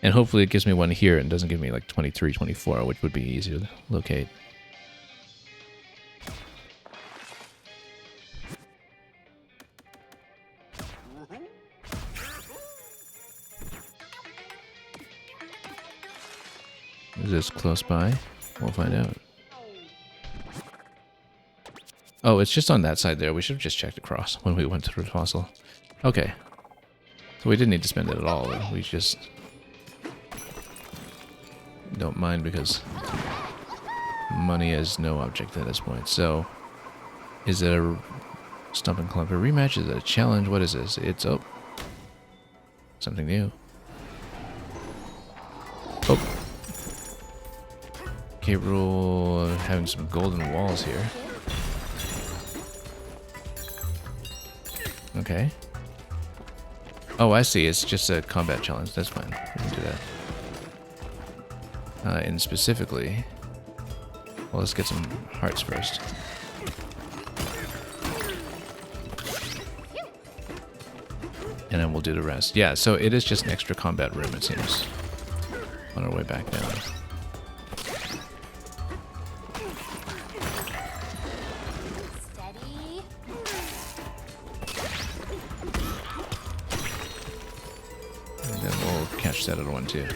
And hopefully it gives me one here and doesn't give me like 23, 24, which would be easier to locate. Is this close by? We'll find out. Oh, it's just on that side there. We should have just checked across when we went through the fossil. Okay. So we didn't need to spend it at all. We just don't mind because money is no object at this point. So, is it a Stump and Clumper rematch? Is it a challenge? What is this? It's, oh, something new. Oh. Capable of having some golden walls here. Okay. Oh, I see. It's just a combat challenge. That's fine. We can do that. And specifically... Well, let's get some hearts first. And then we'll do the rest. Yeah, so it is just an extra combat room, it seems. On our way back down. Steady. And then we'll catch that other one too.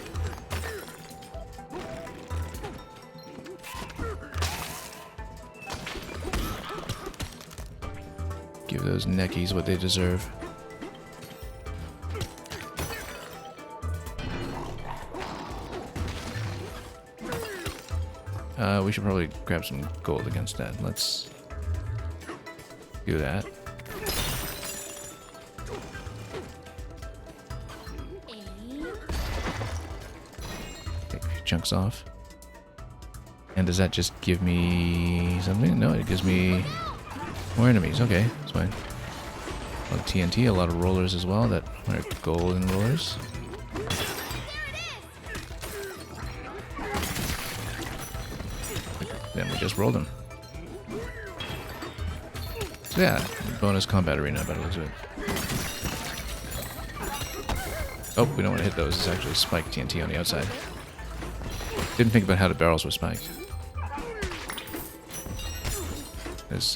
Give those neckies what they deserve. We should probably grab some gold against that. Let's do that. Aim. Take a few chunks off. And does that just give me something? No, it gives me more enemies. Okay, that's fine. A lot of TNT, a lot of rollers as well that are golden rollers. Then we just rolled them. So yeah, bonus combat arena by the looks of it. Oh, we don't want to hit those. It's actually spiked TNT on the outside. Didn't think about how the barrels were spiked.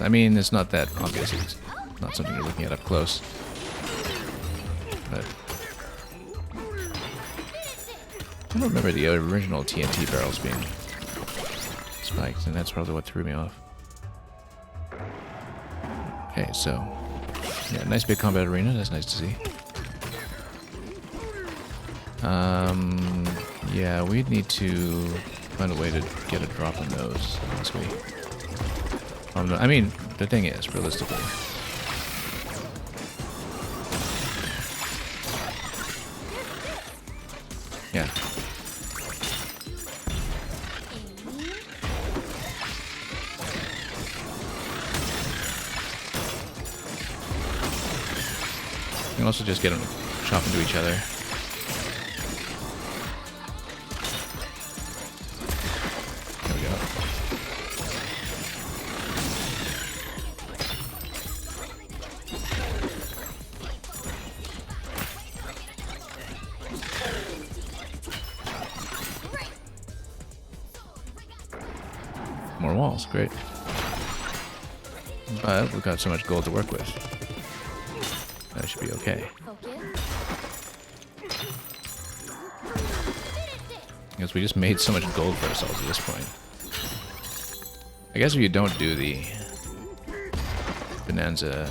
I mean, it's not that obvious. It's not something you're looking at up close. But I don't remember the original TNT barrels being spiked, and that's probably what threw me off. Okay, so yeah, nice big combat arena. That's nice to see. Yeah, we'd need to find a way to get a drop on those. Unless we. I mean, the thing is, realistically. Yeah. You can also just get them to chop into each other. There we go. More walls, great. But we've got so much gold to work with. That should be okay. Because we just made so much gold for ourselves at this point. I guess if you don't do the Bananza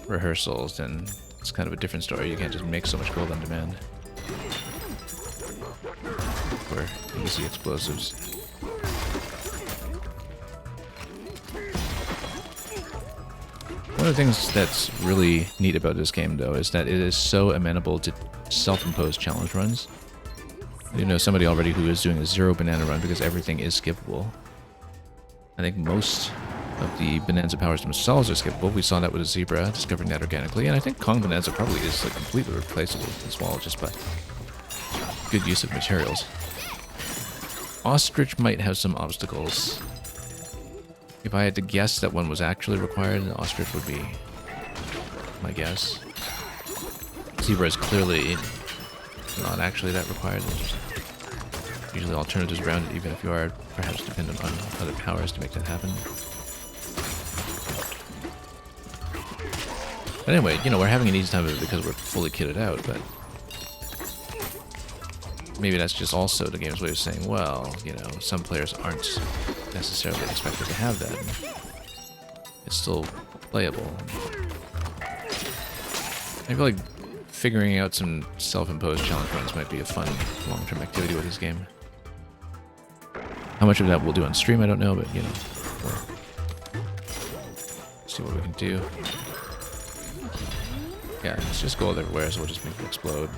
rehearsals, then it's kind of a different story. You can't just make so much gold on demand. For easy explosives. One of the things that's really neat about this game, though, is that it is so amenable to self-imposed challenge runs. You know somebody already who is doing a 0 banana run because everything is skippable. I think most of the Bananza powers themselves are skippable. We saw that with a zebra, discovering that organically, and I think Kong Bananza probably is like completely replaceable as well, just by good use of materials. Ostrich might have some obstacles. If I had to guess that one was actually required, the ostrich would be my guess. Zebra is clearly not actually that required. There's usually alternatives around it, even if you are perhaps dependent on other powers to make that happen. But anyway, you know, we're having an easy time of it because we're fully kitted out, but maybe that's just also the game's way of saying, well, you know, some players aren't necessarily expected to have that. It's still playable. I feel like figuring out some self-imposed challenge runs might be a fun long-term activity with this game. How much of that we'll do on stream, I don't know, but, you know, we'll see what we can do. Yeah, it's just gold everywhere, so we'll just make it explode.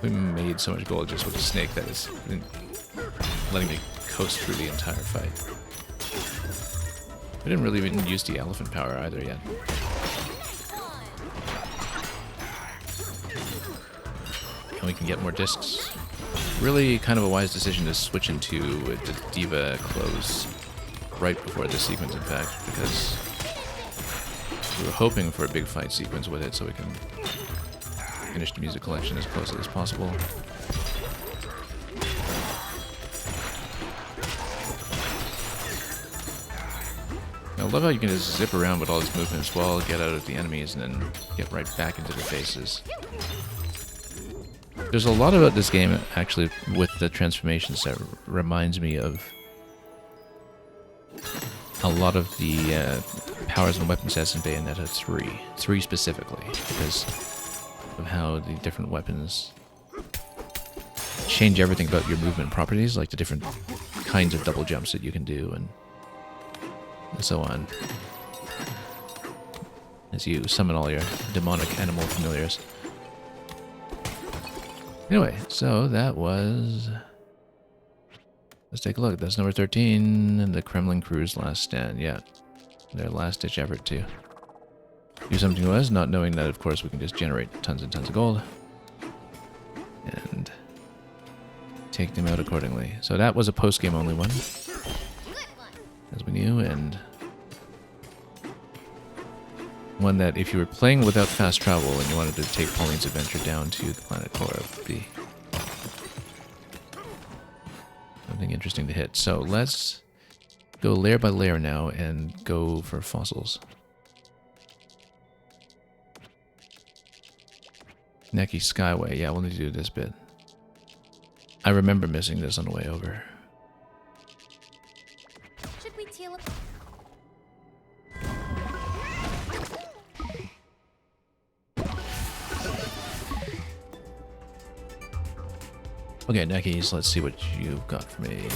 We made so much gold just with a snake that is letting me coast through the entire fight. We didn't really even use the elephant power either yet. And we can get more discs. Really kind of a wise decision to switch into the Diva clothes right before this sequence, in fact, because we were hoping for a big fight sequence with it so we can finish the music collection as closely as possible. I love how you can just zip around with all these movements while get out of the enemies and then get right back into their faces. There's a lot about this game, actually, with the transformations that reminds me of a lot of the powers and weapon sets in Bayonetta 3. 3 specifically, because of how the different weapons change everything about your movement properties, like the different kinds of double jumps that you can do, and so on, as you summon all your demonic animal familiars. Anyway, so that was... Let's take a look. That's number 13, and the Kremlin crew's last stand. Yeah, their last-ditch effort to do something to us, not knowing that, of course, we can just generate tons and tons of gold and take them out accordingly. So that was a post-game only one, as we knew, and one that if you were playing without fast travel and you wanted to take Pauline's adventure down to the planet core, it would be something interesting to hit. So let's go layer by layer now and go for fossils. Neki Skyway, yeah, we'll need to do this bit. I remember missing this on the way over. Should we teal up? Okay, Nekis, let's see what you've got for me.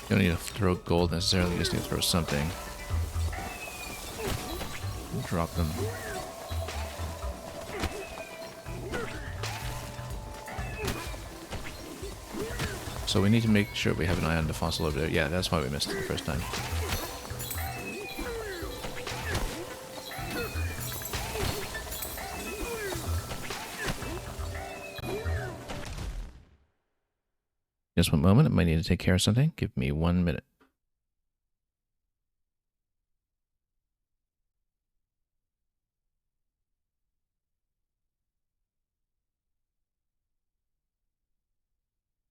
You don't need to throw gold necessarily, you just need to throw something. Drop them. So we need to make sure we have an eye on the fossil over there. Yeah, that's why we missed it the first time. Just one moment, I might need to take care of something. Give me 1 minute.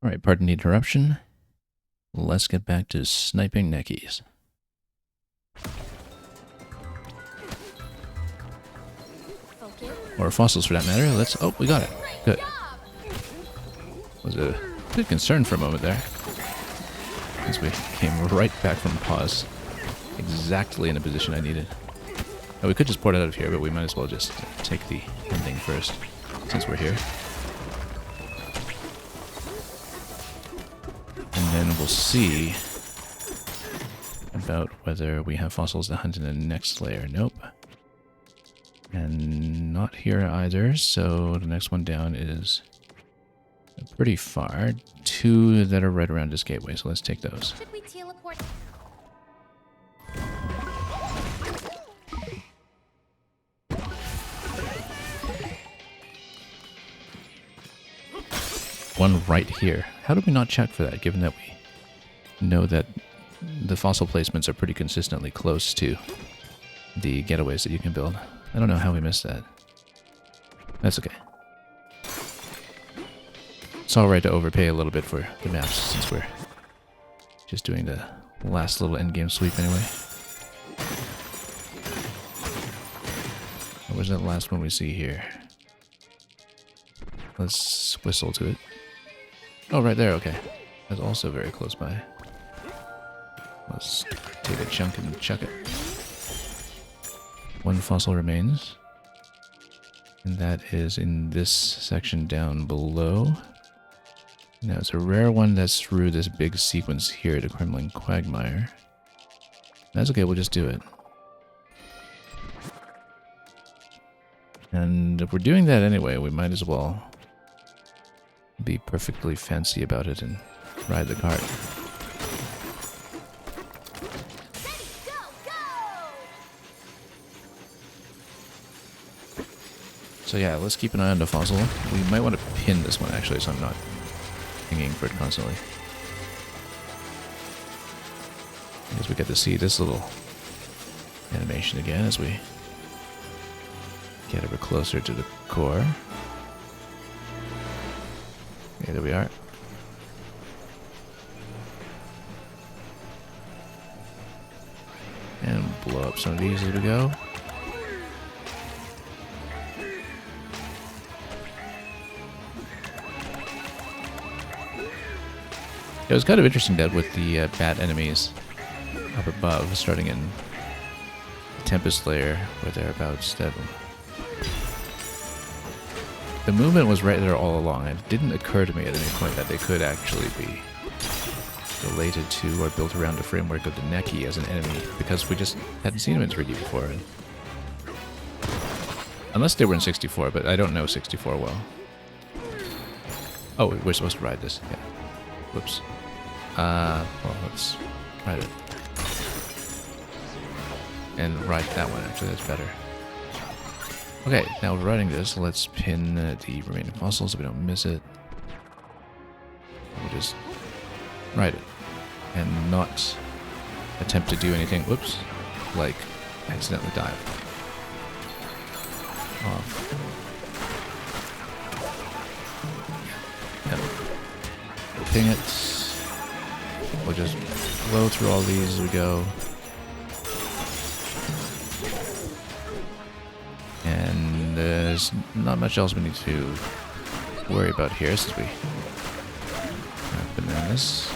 Alright, pardon the interruption. Let's get back to sniping Nekis. Or fossils for that matter. Let's... Oh, we got it. Good. Was a bit concerned for a moment there, since we came right back from pause. Exactly in the position I needed. Oh, we could just port out of here, but we might as well just take the ending first, since we're here. we'll see about whether we have fossils to hunt in the next layer. Nope. And not here either, so the next one down is pretty far. 2 that are right around this gateway, so let's take those. Should we teleport? One right here. How did we not check for that, given that we know that the fossil placements are pretty consistently close to the getaways that you can build? I don't know how we missed that. That's okay. It's alright to overpay a little bit for the maps, since we're just doing the last little endgame sweep anyway. What was that last one we see here? Let's whistle to it. Oh, right there, okay. That's also very close by. Let's take a chunk and chuck it. 1 fossil remains. And that is in this section down below. Now, it's a rare one that's through this big sequence here, the Kremlin Quagmire. That's okay, we'll just do it. And if we're doing that anyway, we might as well be perfectly fancy about it and ride the cart. Ready, go, go! So yeah, let's keep an eye on the fossil. We might want to pin this one actually, so I'm not pinging for it constantly. Because we get to see this little animation again as we get ever closer to the core. Okay, there we are. And blow up some of these as we go. It was kind of interesting that with the bat enemies up above, starting in the Tempest layer, where thereabouts, that the movement was right there all along. It didn't occur to me at any point that they could actually be related to or built around the framework of the Neki as an enemy, because we just hadn't seen them in 3D before. Unless they were in 64, but I don't know 64 well. Oh, we're supposed to ride this. Yeah. Whoops. Well, let's ride it. And ride that one, actually, that's better. Okay, now we're riding this, let's pin the remaining fossils so we don't miss it. We'll just ride it. And not attempt to do anything, whoops, like accidentally dive off. Yep. We'll ping it. We'll just blow through all these as we go. And there's not much else we need to worry about here since we have bananas.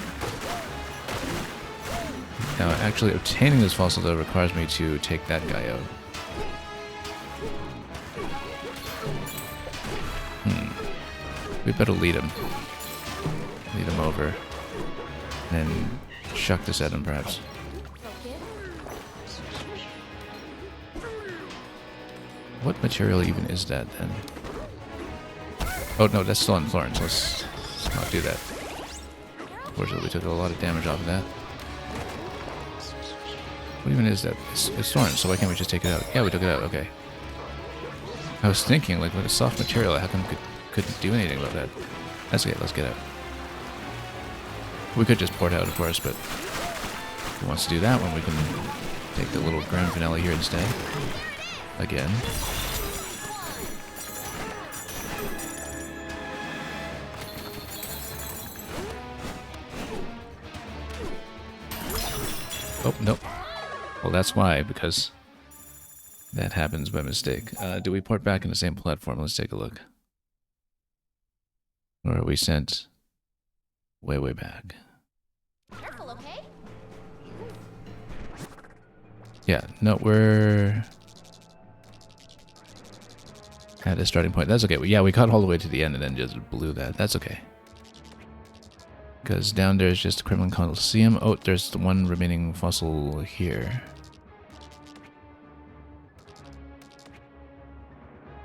Now, actually obtaining this fossil though requires me to take that guy out. We better lead him. Lead him over. And chuck this at him, perhaps. What material even is that, then? Oh, no, that's still on Florence. Let's not do that. Unfortunately, we took a lot of damage off of that. What even is that? It's Florence, so why can't we just take it out? Yeah, we took it out, okay. I was thinking, like, with a soft material, how come we couldn't do anything about that? That's okay, let's get out. We could just port out, of course, but if he wants to do that one, we can take the little grand finale here instead. Again. Oh, nope. Well, that's why, because that happens by mistake. Do we port back in the same platform? Let's take a look. Or are we sent way, way back? Careful, okay? Yeah, no, we're at a starting point. That's okay. Yeah, we got all the way to the end and then just blew that. That's okay. Because down there is just the Kremlin Coliseum. Oh, there's the one remaining fossil here.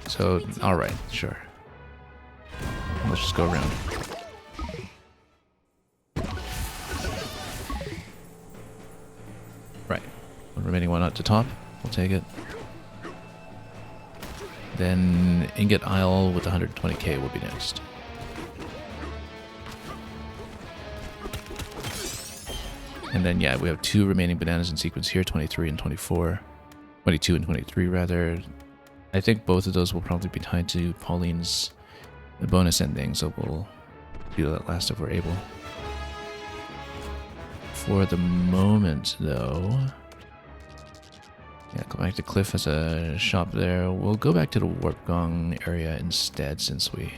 So, alright, sure. Let's just go around. Right. One remaining one at the top. We'll take it. Then Ingot Isle with 120k will be next. And then, yeah, we have 2 remaining bananas in sequence here, 23 and 24. 22 and 23, rather. I think both of those will probably be tied to Pauline's bonus ending, so we'll do that last if we're able. For the moment, though... Yeah, go back to Cliff as a shop there. We'll go back to the Warp Gong area instead, since we'll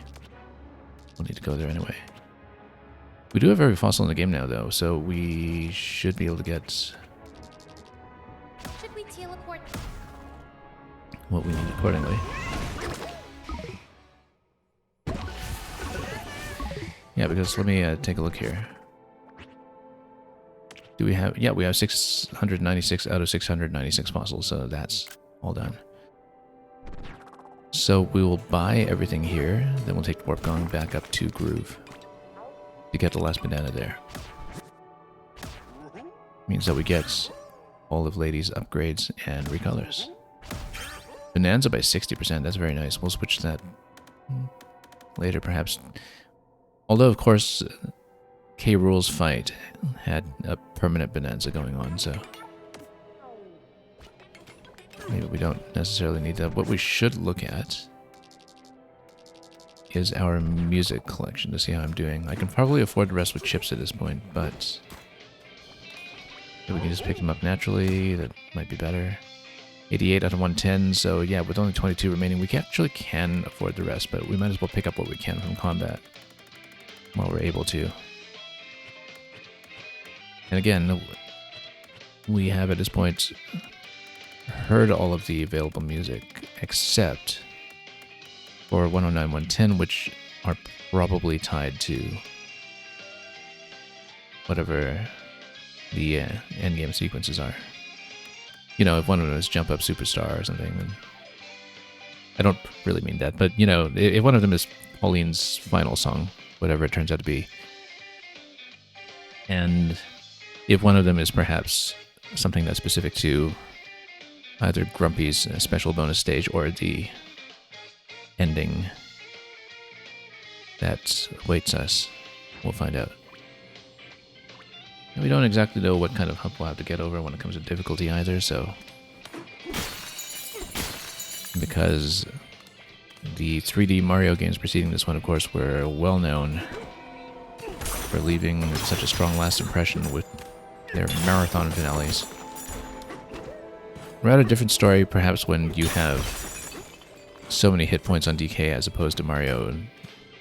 need to go there anyway. We do have every fossil in the game now, though, so we should be able to get... Should we teleport? What we need accordingly. Yeah, because let me take a look here. Do we have... Yeah, we have 696 out of 696 fossils, so that's all done. So we will buy everything here, then we'll take Warp Gong back up to Groove to get the last banana there. Means that we get all of Lady's upgrades and recolors. Bonanza by 60%, that's very nice. We'll switch that later, perhaps. Although, of course... K. Rool's fight had a permanent Bonanza going on, so maybe we don't necessarily need that. What we should look at is our music collection to see how I'm doing. I can probably afford the rest with chips at this point, but if we can just pick them up naturally, that might be better. 88 out of 110, so yeah, with only 22 remaining, we actually can afford the rest, but we might as well pick up what we can from combat while we're able to. And again, we have at this point heard all of the available music except for 109, 110, which are probably tied to whatever the endgame sequences are. You know, if one of them is Jump Up Superstar or something, then I don't really mean that, but you know, if one of them is Pauline's final song, whatever it turns out to be, and if one of them is perhaps something that's specific to either Grumpy's special bonus stage or the ending that awaits us, we'll find out. And we don't exactly know what kind of hump we'll have to get over when it comes to difficulty either, so... Because the 3D Mario games preceding this one, of course, were well known for leaving such a strong last impression with their marathon finales. Rather different story, perhaps, when you have so many hit points on DK as opposed to Mario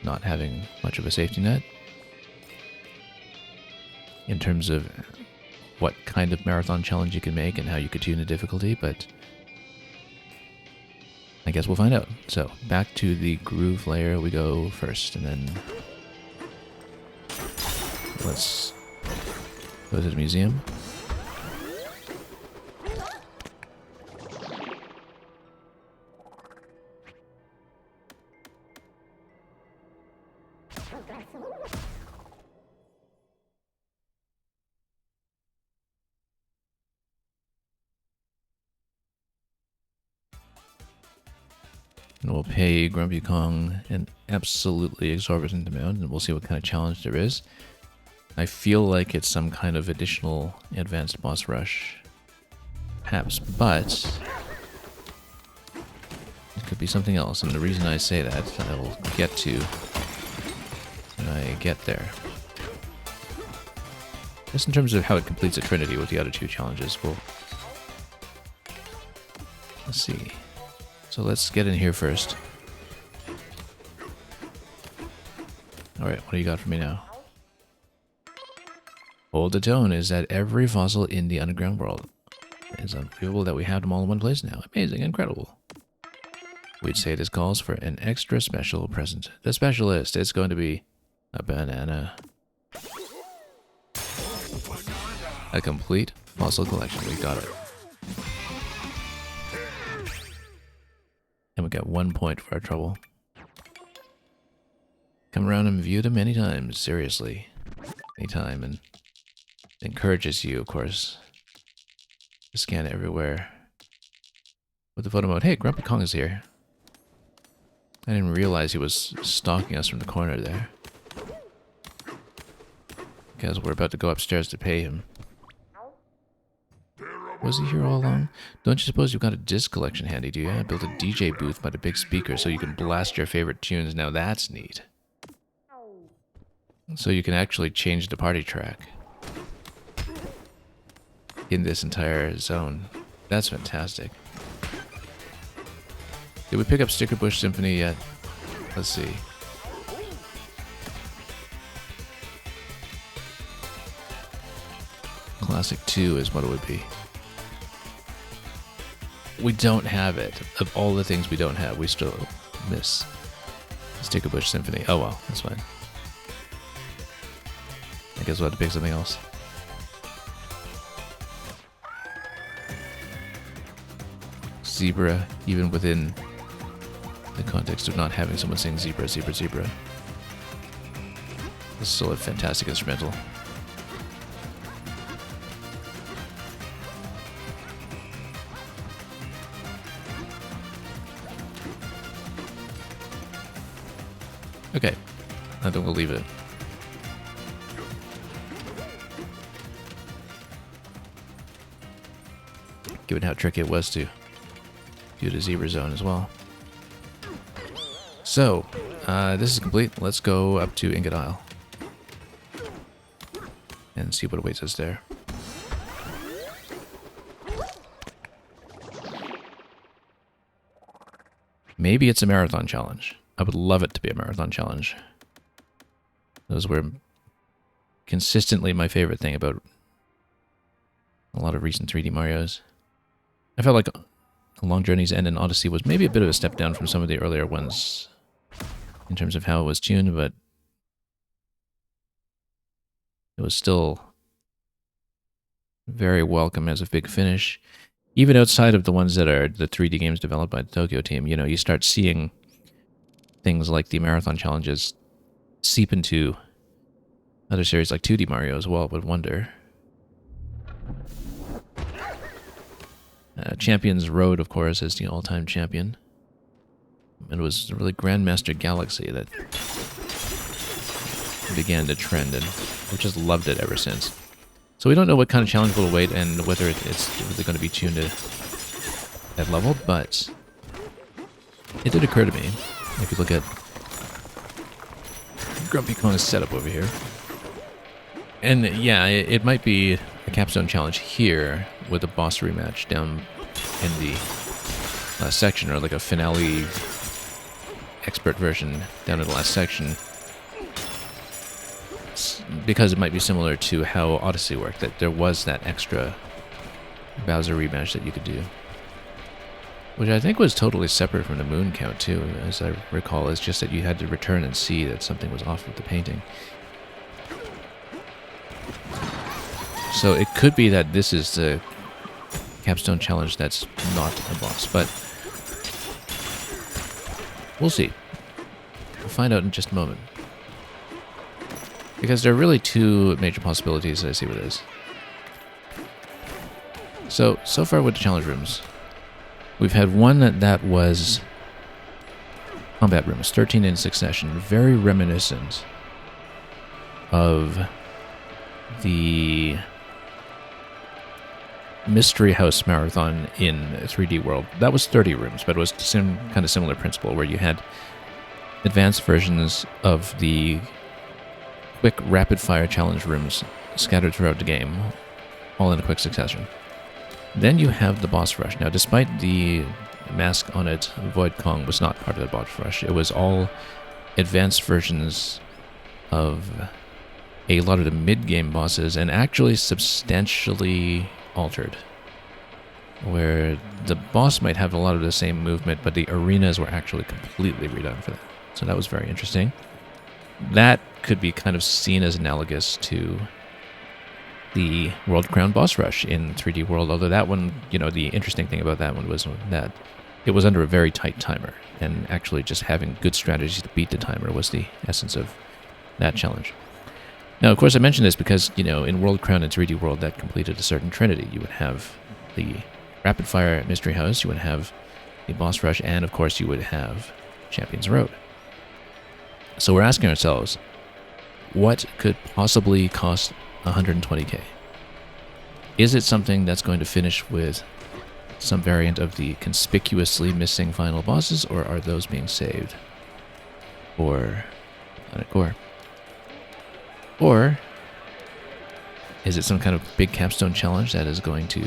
not having much of a safety net. In terms of what kind of marathon challenge you can make and how you could tune the difficulty, but I guess we'll find out. So, back to the Groove layer we go first, and then let's go to the museum. And we'll pay Grumpy Kong an absolutely exorbitant amount, and we'll see what kind of challenge there is. I feel like it's some kind of additional advanced boss rush, perhaps, but it could be something else, and the reason I say that, I will get to when I get there. Just in terms of how it completes a trinity with the other two challenges, let's see. So let's get in here first. Alright, what do you got for me now? Hold the tone is that every fossil in the underground world. It's unbelievable that we have them all in one place now. Amazing, incredible. We'd say this calls for an extra special present. The specialist is going to be a banana. A complete fossil collection. We got it. And we got 1 point for our trouble. Come around and view them many times, seriously. Anytime, and encourages you, of course, to scan everywhere. With the photo mode, hey, Grumpy Kong is here. I didn't realize he was stalking us from the corner there. Because we're about to go upstairs to pay him. Was he here all along? Don't you suppose you've got a disc collection handy, do you? I built a DJ booth by the big speaker so you can blast your favorite tunes. Now that's neat. So you can actually change the party track in this entire zone. That's fantastic. Did we pick up Sticker Bush Symphony yet? Let's see. Classic 2 is what it would be. We don't have it. Of all the things we don't have, we still miss Sticker Bush Symphony. Oh well, that's fine. I guess we'll have to pick something else. Zebra, even within the context of not having someone sing Zebra, Zebra, Zebra. This is still a fantastic instrumental. Okay, I think we'll leave it. Given how tricky it was to do the zebra zone as well. So, this is complete. Let's go up to Ingot Isle and see what awaits us there. Maybe it's a marathon challenge. I would love it to be a marathon challenge. Those were consistently my favorite thing about a lot of recent 3D Marios. I felt like A Long Journey's End and Odyssey was maybe a bit of a step down from some of the earlier ones in terms of how it was tuned, but it was still very welcome as a big finish. Even outside of the ones that are the 3D games developed by the Tokyo team, you know, you start seeing things like the marathon challenges seep into other series like 2D Mario as well, with Wonder. Champions Road, of course, is the all-time champion. It was really Grandmaster Galaxy that began the trend, and we've just loved it ever since. So we don't know what kind of challenge will await and whether it's really going to be tuned to that level, but it did occur to me, if you look at Grumpy Kong's setup over here. And yeah, it might be a capstone challenge here with a boss rematch down in the last section, or like a finale expert version down in the last section, because it might be similar to how Odyssey worked, that there was that extra Bowser rematch that you could do, which I think was totally separate from the moon count too, as I recall. It's just that you had to return and see that something was off with the painting. So it could be that this is the capstone challenge that's not a boss, but we'll see. We'll find out in just a moment. Because there are really two major possibilities that I see with this. So far with the challenge rooms, we've had one that was combat rooms, 13 in succession, very reminiscent of the Mystery House Marathon in 3D World. That was 30 rooms, but it was kind of similar principle, where you had advanced versions of the quick rapid-fire challenge rooms scattered throughout the game, all in a quick succession. Then you have the boss rush. Now, despite the mask on it, Void Kong was not part of the boss rush. It was all advanced versions of a lot of the mid-game bosses, and actually substantially altered, where the boss might have a lot of the same movement, but the arenas were actually completely redone for that. So that was very interesting. That could be kind of seen as analogous to the World Crown Boss Rush in 3D World, although that one, you know, the interesting thing about that one was that it was under a very tight timer, and actually just having good strategies to beat the timer was the essence of that challenge. Now, of course, I mention this because, you know, in World Crown and 3D World, that completed a certain trinity. You would have the Rapid Fire Mystery House, you would have the Boss Rush, and, of course, you would have Champions Road. So we're asking ourselves, what could possibly cost 120k? Is it something that's going to finish with some variant of the conspicuously missing final bosses, or are those being saved for Planet Core? Or is it some kind of big capstone challenge that is going to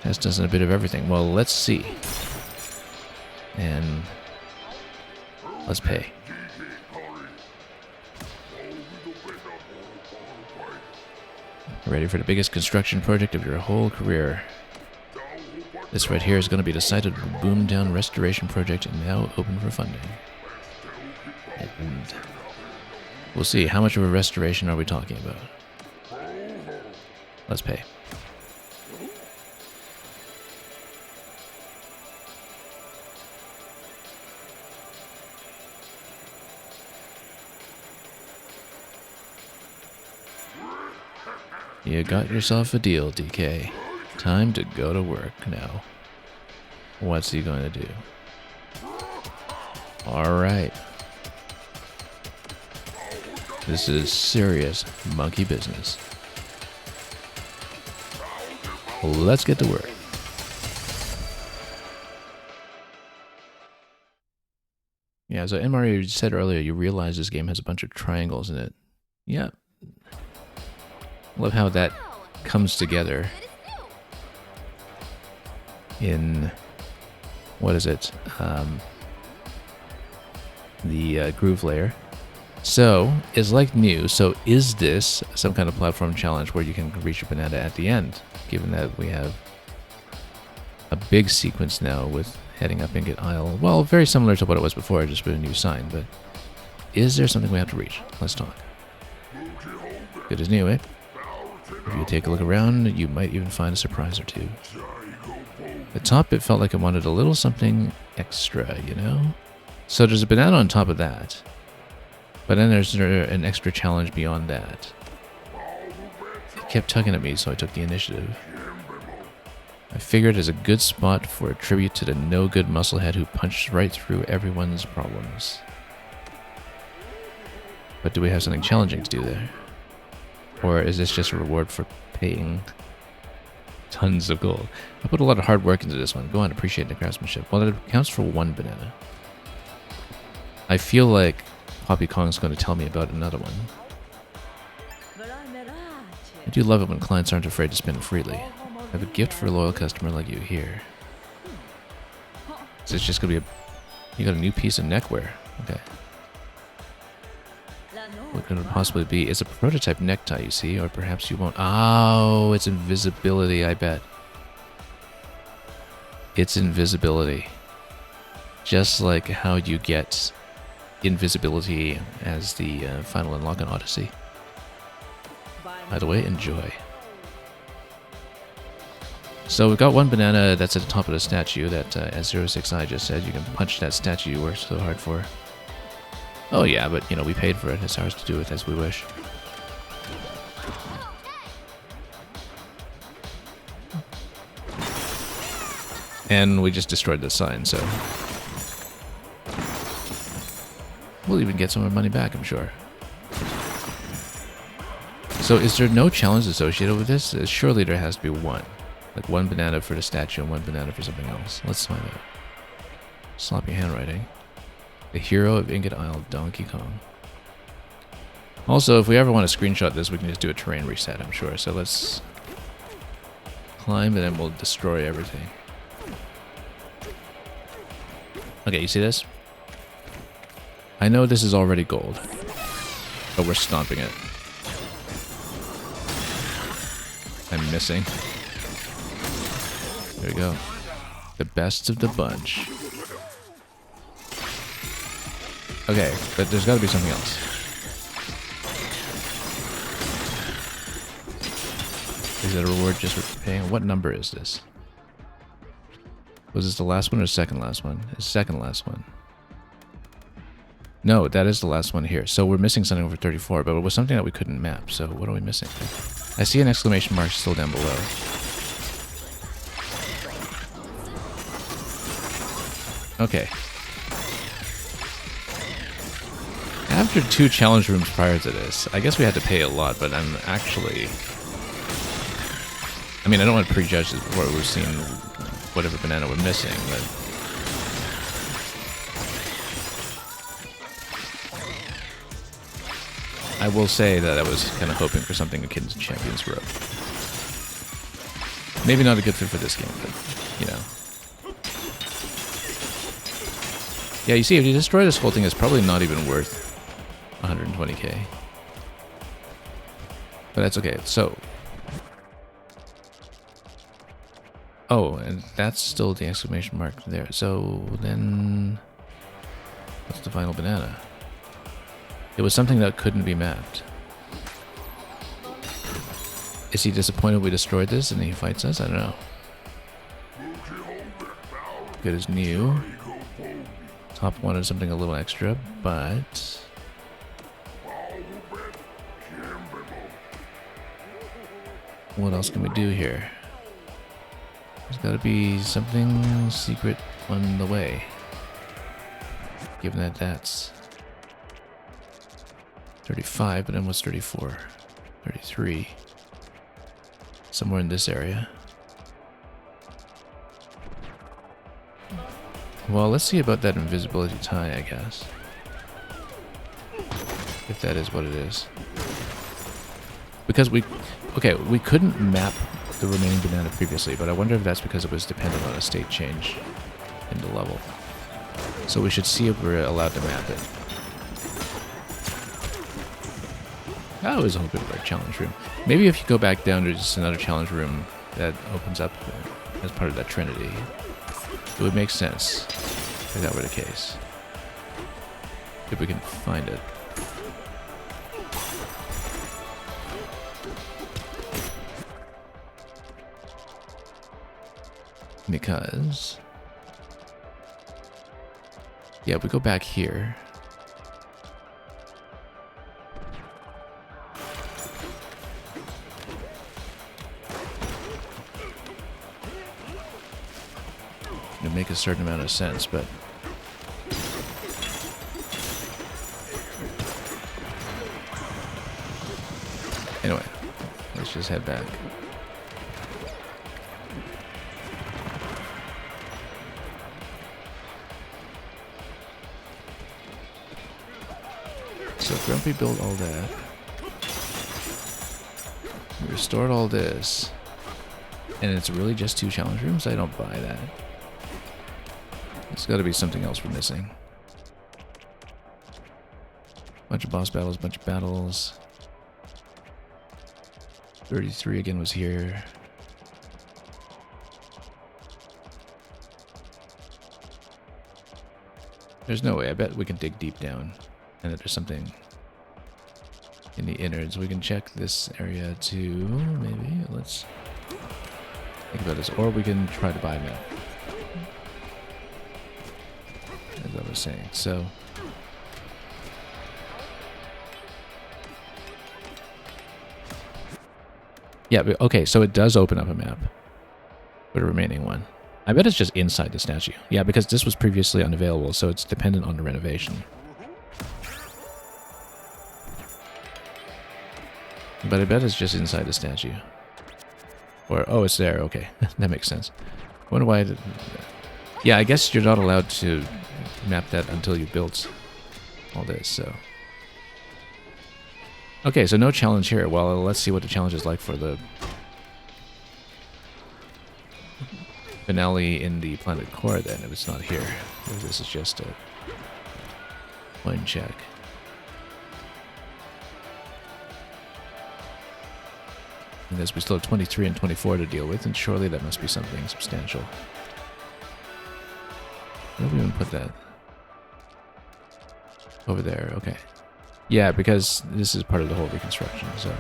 test us in a bit of everything? Well, let's see. And let's pay. Ready for the biggest construction project of your whole career. This right here is going to be the site of the Boomtown Restoration Project, and now open for funding. And we'll see, how much of a restoration are we talking about? Let's pay. You got yourself a deal, DK. Time to go to work now. What's he going to do? Alright. This is serious monkey business. Let's get to work. Yeah, so Mario, you said earlier, you realize this game has a bunch of triangles in it. Yeah. Love how that comes together in, what is it, the groove layer. So, it's like new, so is this some kind of platform challenge where you can reach a banana at the end, given that we have a big sequence now with heading up Ingot Isle? Well, very similar to what it was before, just with a new sign, but is there something we have to reach? Let's talk. Good as new, eh? If you take a look around, you might even find a surprise or two. The top, it felt like it wanted a little something extra, you know? So there's a banana on top of that. But then there's an extra challenge beyond that. It kept tugging at me, so I took the initiative. I figured it's a good spot for a tribute to the no-good musclehead who punched right through everyone's problems. But do we have something challenging to do there? Or is this just a reward for paying tons of gold? I put a lot of hard work into this one. Go on, appreciate the craftsmanship. Well, it counts for one banana. I feel like Poppy Kong's going to tell me about another one. I do love it when clients aren't afraid to spend freely. I have a gift for a loyal customer like you here. So it's just going to be a... You got a new piece of neckwear. Okay. What could it possibly be? It's a prototype necktie, you see, or perhaps you won't... Oh, it's invisibility, I bet. It's invisibility. Just like how you get invisibility as the final unlock in Odyssey. By the way, enjoy. So we've got one banana that's at the top of the statue that, as 06i just said, you can punch that statue you worked so hard for. Oh yeah, but you know, we paid for it. It's ours to do with as we wish. And we just destroyed the sign, so... We'll even get some of our money back, I'm sure. So is there no challenge associated with this? Surely there has to be one. Like one banana for the statue and one banana for something else. Let's find out. Sloppy handwriting. The hero of Ingot Isle, Donkey Kong. Also, if we ever want to screenshot this, we can just do a terrain reset, I'm sure. So let's climb and then we'll destroy everything. Okay, you see this? I know this is already gold, but we're stomping it. I'm missing. There we go. The best of the bunch. Okay, but there's got to be something else. Is that a reward just for paying? What number is this? Was this the last one or second last one? It's second last one. No, that is the last one here. So we're missing something over 34, but it was something that we couldn't map. So what are we missing? I see an exclamation mark still down below. Okay. After 2 challenge rooms prior to this, I guess we had to pay a lot, but I'm actually... I mean, I don't want to prejudge this before we've seen whatever banana we're missing, but... I will say that I was kind of hoping for something akin to Champions Row. Maybe not a good fit for this game, but, you know. Yeah, you see, if you destroy this whole thing, it's probably not even worth 120k. But that's okay. So... Oh, and that's still the exclamation mark there. So then... What's the final banana? It was something that couldn't be mapped. Is he disappointed we destroyed this and he fights us? I don't know. Good as new. Top one is something a little extra, but... What else can we do here? There's gotta be something secret on the way. Given that that's 35, but then what's 34? 33. Somewhere in this area. Well, let's see about that invisibility tie, I guess. If that is what it is. Because we couldn't map the remaining banana previously, but I wonder if that's because it was dependent on a state change in the level. So we should see if we're allowed to map it. I was hoping for a challenge room. Maybe if you go back down to just another challenge room that opens up as part of that trinity, it would make sense if that were the case. If we can find it. Because... yeah, if we go back here... it'll make a certain amount of sense, but... anyway, let's just head back. So Grumpy built all that. We restored all this. And it's really just 2 challenge rooms? I don't buy that. There's got to be something else we're missing. Bunch of boss battles, bunch of battles. 33 again was here. There's no way. I bet we can dig deep down. And that there's something in the innards. We can check this area too, maybe. Let's think about this. Or we can try to buy a map. As I was saying. So... yeah, but, okay, so it does open up a map for the remaining one. I bet it's just inside the statue. Yeah, because this was previously unavailable, so it's dependent on the renovation. But I bet it's just inside the statue. Or, oh, it's there. Okay, that makes sense. I wonder why I did... yeah, I guess you're not allowed to map that until you built all this, so... okay, so no challenge here. Well, let's see what the challenge is like for the finale in the planet core then, if it's not here. This is just a plain check. And as we still have 23 and 24 to deal with, and surely that must be something substantial. Where do we even put that? Over there, okay. Yeah, because this is part of the whole reconstruction, so...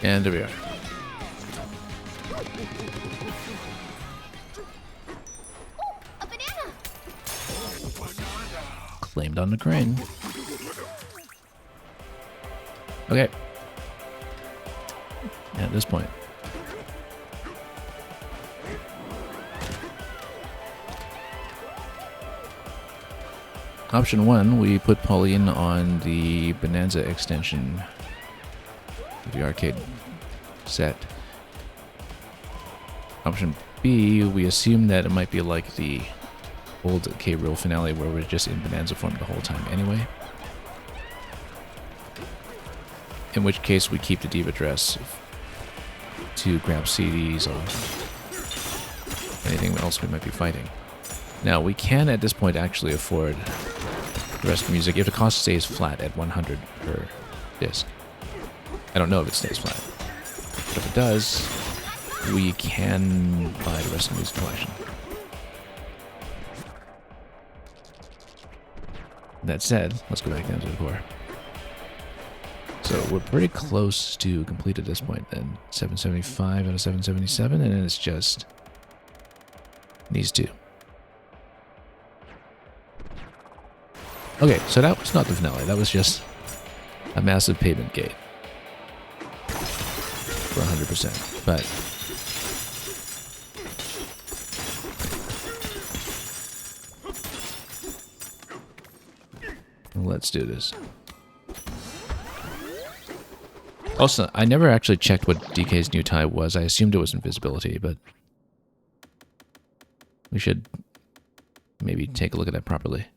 And there we are. A banana! Claimed on the crane. Okay. At this point. Option 1, we put Pauline on the Bananza extension of the arcade set. Option B, we assume that it might be like the old K-Reel finale where we're just in Bananza form the whole time anyway. In which case we keep the Diva dress to grab CDs or anything else we might be fighting. Now, we can at this point actually afford the rest of the music if the cost stays flat at 100 per disc. I don't know if it stays flat, but if it does, we can buy the rest of the music collection. That said, let's go back down to the core. So we're pretty close to complete at this point then. 775 out of 777, and then it's just these two. Okay, so that was not the finale. That was just a massive pavement gate. For 100%. But let's do this. Also, I never actually checked what DK's new tie was. I assumed it was invisibility, but we should maybe take a look at that properly.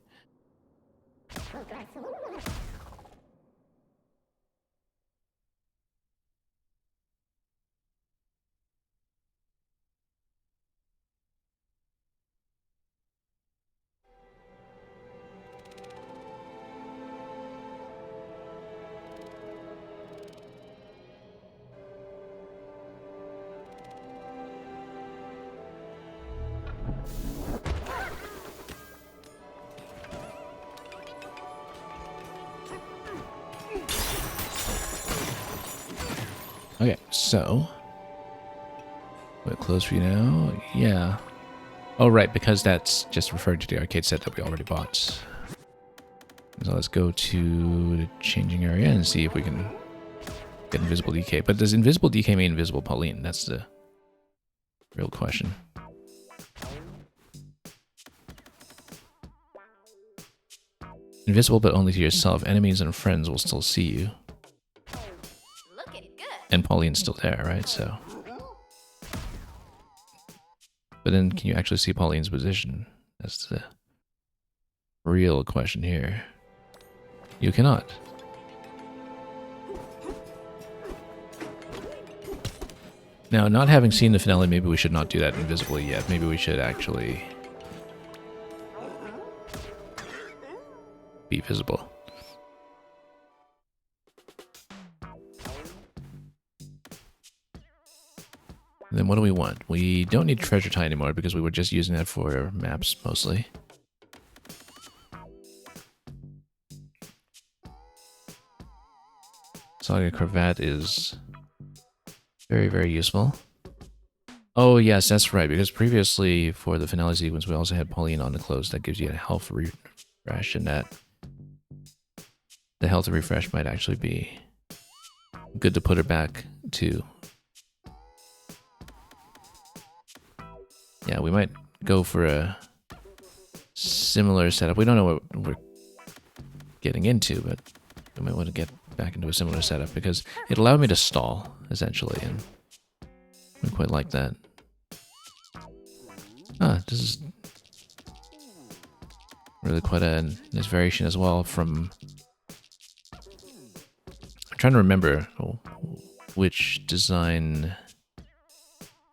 Okay, so will it close for you now? Yeah. Oh, right, because that's just referring to the arcade set that we already bought. So let's go to the changing area and see if we can get invisible DK. But does invisible DK mean invisible Pauline? That's the real question. Invisible, but only to yourself. Enemies and friends will still see you. Looking good. And Pauline's still there, right? So, but then can you actually see Pauline's position? That's the real question here. You cannot. Now, not having seen the finale, maybe we should not do that invisibly yet. Maybe we should actually be visible. And then what do we want? We don't need treasure tie anymore because we were just using that for maps mostly. Saga cravat is very, very useful. Oh yes, that's right, because previously for the finale sequence we also had Pauline on the clothes that gives you a health refresh, and that the health refresh might actually be good to put her back to. Yeah, we might go for a similar setup. We don't know what we're getting into, but we might want to get back into a similar setup because it allowed me to stall, essentially, and I quite like that. Ah, this is really quite a nice variation as well from... I'm trying to remember which design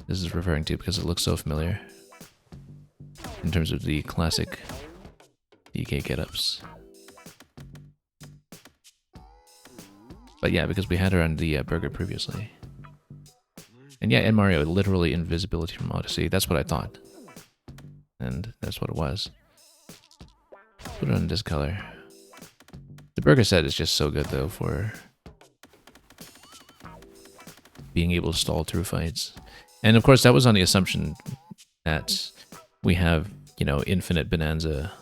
this is referring to because it looks so familiar in terms of the classic DK get-ups. But yeah, because we had her on the burger previously. And yeah, and Mario, literally invisibility from Odyssey. That's what I thought. And that's what it was. Put it on this color. The burger set is just so good though for being able to stall through fights. And of course, that was on the assumption that we have, you know, infinite Bonanza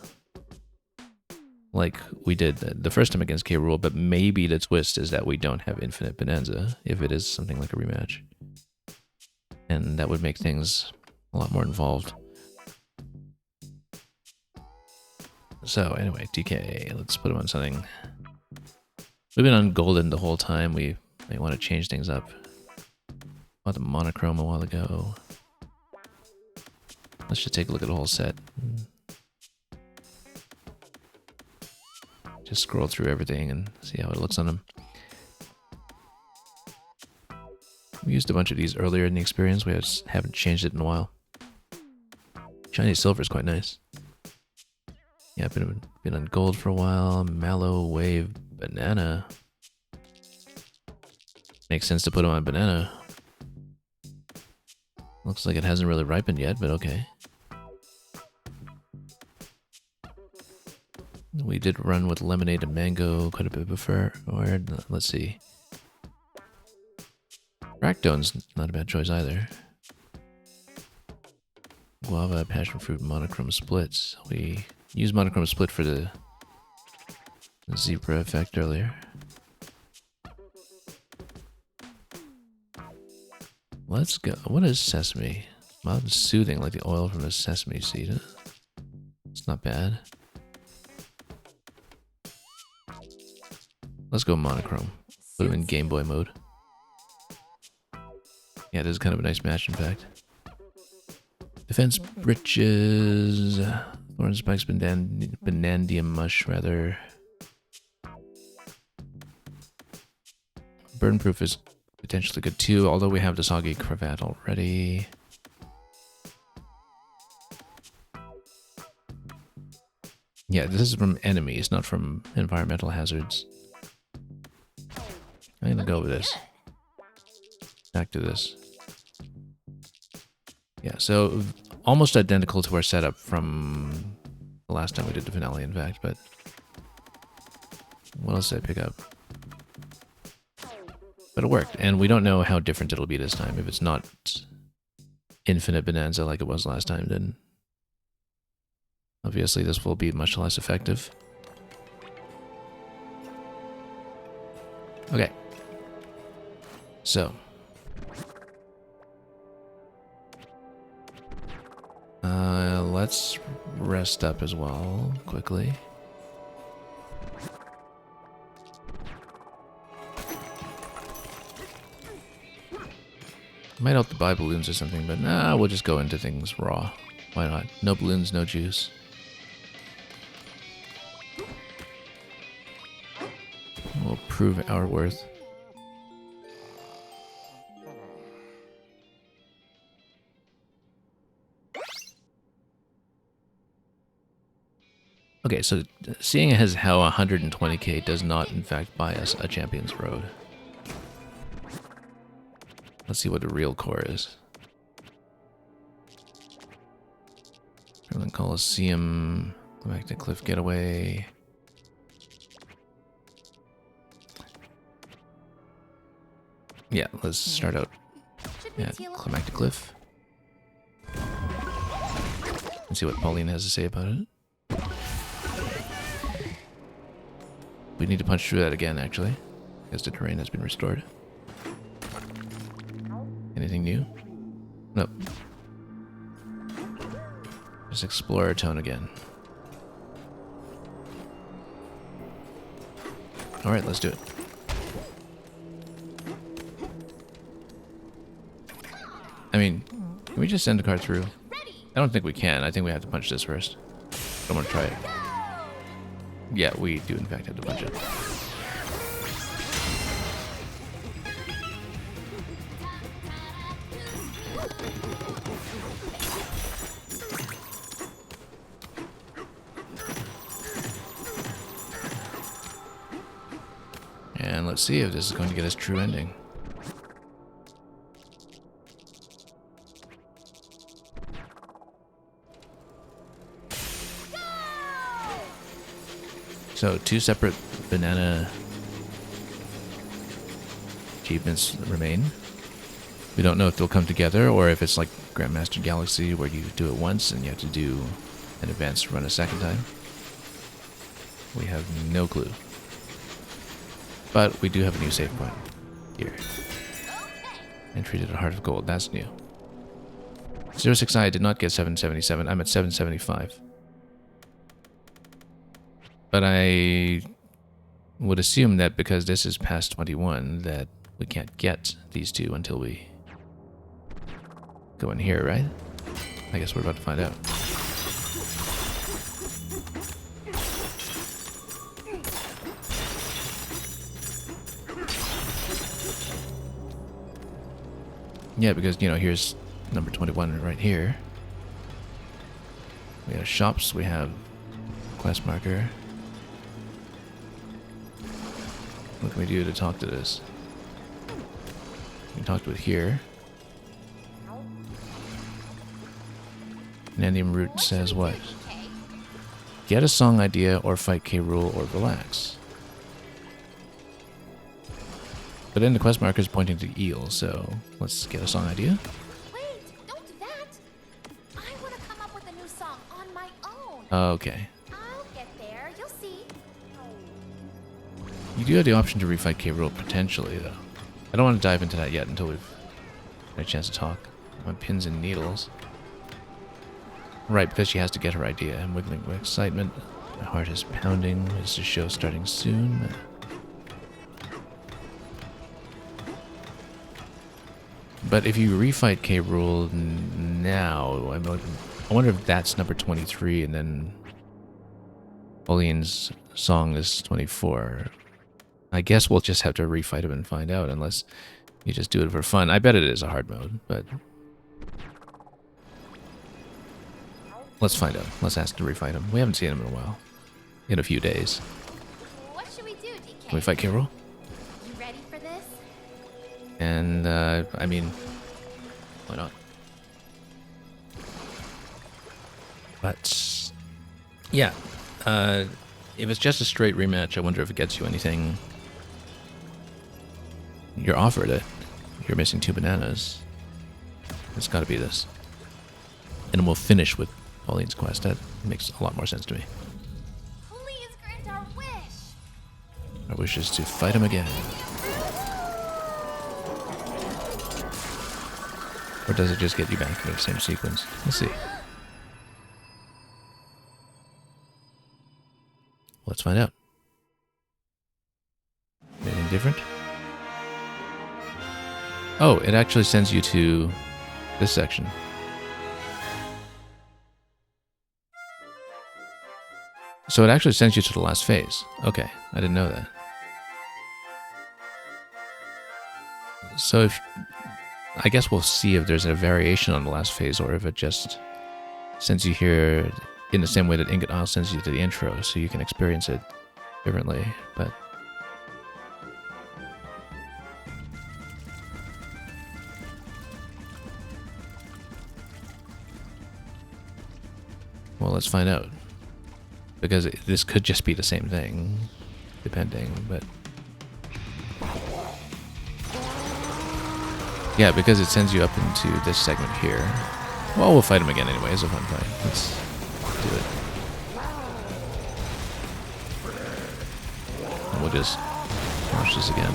like we did the first time against K. Rool, but maybe the twist is that we don't have infinite Bonanza if it is something like a rematch. And that would make things a lot more involved. So anyway, DK, let's put him on something. We've been on Golden the whole time. We might want to change things up. Bought the monochrome a while ago. Let's just take a look at the whole set. Just scroll through everything and see how it looks on them. We used a bunch of these earlier in the experience. We just haven't changed it in a while. Shiny silver is quite nice. Yeah, I've been on gold for a while. Mallow Wave Banana. Makes sense to put them on banana. Looks like it hasn't really ripened yet, but okay. We did run with lemonade and mango quite a bit before. Or let's see. Ractone's not a bad choice either. Guava, passion fruit, monochrome splits. We used monochrome split for the zebra effect earlier. Let's go. What is sesame? Mild and soothing, like the oil from the sesame seed. It's not bad. Let's go monochrome. Put him in Game Boy mode. Yeah, this is kind of a nice match, in fact. Defense Breeches. Thorn Spikes, Banandium Mush, rather. Burn Proof is potentially good too, although we have the Soggy Cravat already. Yeah, this is from enemies, not from environmental hazards. I'm gonna go with this. Back to this. Yeah, so almost identical to our setup from the last time we did the finale, in fact, but what else did I pick up? But it worked, and we don't know how different it'll be this time. If it's not infinite Bonanza like it was last time, then obviously this will be much less effective. Okay. So. Let's rest up as well, quickly. Might help to buy balloons or something, but nah, we'll just go into things raw. Why not? No balloons, no juice. We'll prove our worth. Okay, so seeing as how 120k does not in fact buy us a Champion's Road. Let's see what the real core is. Berlin Coliseum, go back to Cliff Getaway. Yeah, let's start out at Climactic Cliff. And see what Pauline has to say about it. We need to punch through that again, actually, because the terrain has been restored. Anything new? Nope. Just explore our tone again. Alright, let's do it. I mean, can we just send a card through? I don't think we can. I think we have to punch this first. I'm gonna try it. Yeah, we do in fact have to punch it. And let's see if this is going to get us true ending. So, 2 separate banana achievements remain. We don't know if they'll come together or if it's like Grandmaster Galaxy where you do it once and you have to do an advanced run a second time. We have no clue. But we do have a new save point here. Entry to the Heart of Gold. That's new. 06i, I did not get 777. I'm at 775. But I would assume that because this is past 21 that we can't get these two until we go in here, right? I guess we're about to find out. Yeah, because, you know, here's number 21 right here. We have shops, we have quest marker. What can we do to talk to this? We can talk to it here. Nandium Root says what? Get a song idea or fight K. Rool or relax. But then the quest marker is pointing to Eel, so let's get a song idea. Wait, don't do that. I want to come up with a new song on my own. Okay. I'll get there. You'll see. You do have the option to refight K. Rool potentially, though. I don't want to dive into that yet until we've had a chance to talk. I'm on pins and needles. Right, because she has to get her idea. I'm wiggling with excitement. My heart is pounding. Is the show starting soon? But if you refight K. Rool now, I wonder if that's number 23 and then Pauline's song is 24. I guess we'll just have to refight him and find out, unless you just do it for fun. I bet it is a hard mode, but let's find out. Let's ask to refight him. We haven't seen him in a while. In a few days. What should we do, DK? Can we fight K. Rool? You ready for this? And, I mean, why not? But, yeah. If it's just a straight rematch, I wonder if it gets you anything. You're offered it. You're missing 2 bananas. It's gotta be this. And we'll finish with Pauline's quest. That makes a lot more sense to me. Please grant our wish. Our wish is to fight him again. Or does it just get you back into the same sequence? Let's see. Let's find out. Anything different? Oh, it actually sends you to this section. So it actually sends you to the last phase. Okay, I didn't know that. So if... I guess we'll see if there's a variation on the last phase or if it just sends you here in the same way that Ingot Isle sends you to the intro, so you can experience it differently, but... Well, let's find out. Because this could just be the same thing, depending, but... Yeah, because it sends you up into this segment here. Well, we'll fight him again anyway. It's a fun fight. Let's do it. And we'll just watch this again.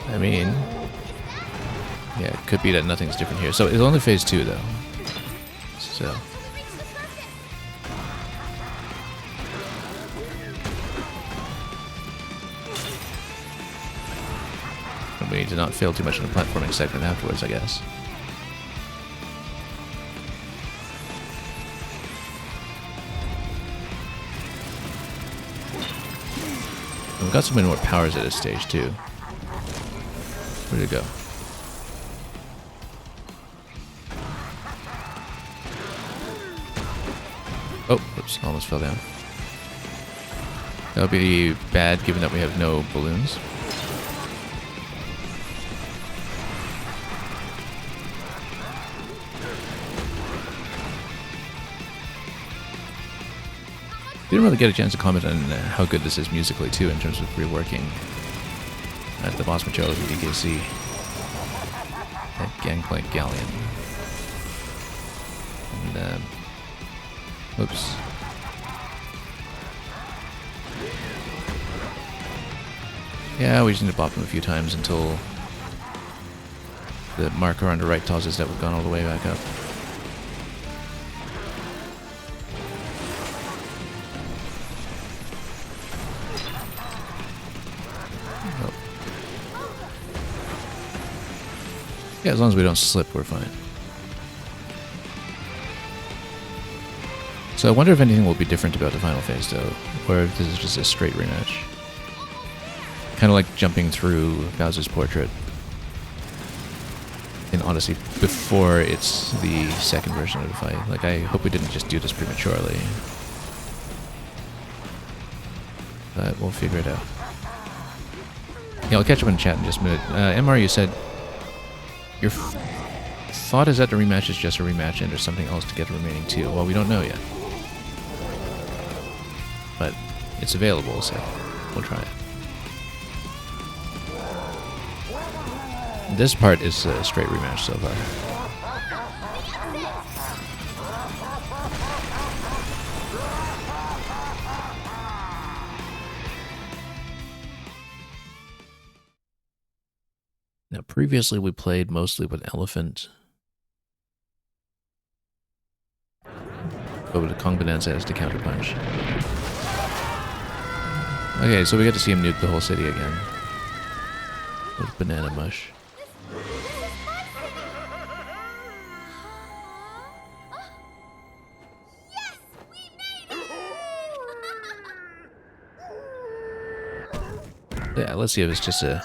I mean... Yeah, it could be that nothing's different here. So it's only phase 2, though. So... We need to not fail too much in the platforming segment afterwards, I guess. And we've got so many more powers at this stage, too. Where'd it go? Oh, oops, almost fell down. That would be bad, given that we have no balloons. Didn't really get a chance to comment on how good this is musically, too, in terms of reworking at the boss material of the DKC. That Gangplank Galleon. And, oops. Yeah, we just need to bop them a few times until the marker on the right tells us that we've gone all the way back up. Oh. Yeah, as long as we don't slip, we're fine. So I wonder if anything will be different about the final phase, though, or if this is just a straight rematch. Kind of like jumping through Bowser's portrait in Odyssey before it's the second version of the fight. Like, I hope we didn't just do this prematurely. But we'll figure it out. Yeah, I'll catch up in chat in just a minute. MR, you said your thought is that the rematch is just a rematch and there's something else to get the remaining two. Well, we don't know yet. But it's available, so we'll try it. This part is a straight rematch so far. Now, previously we played mostly with Elephant. But with Kong Bananza as the counterpunch. Okay, so we get to see him nuke the whole city again. With banana mush. Yeah, let's see if it's just a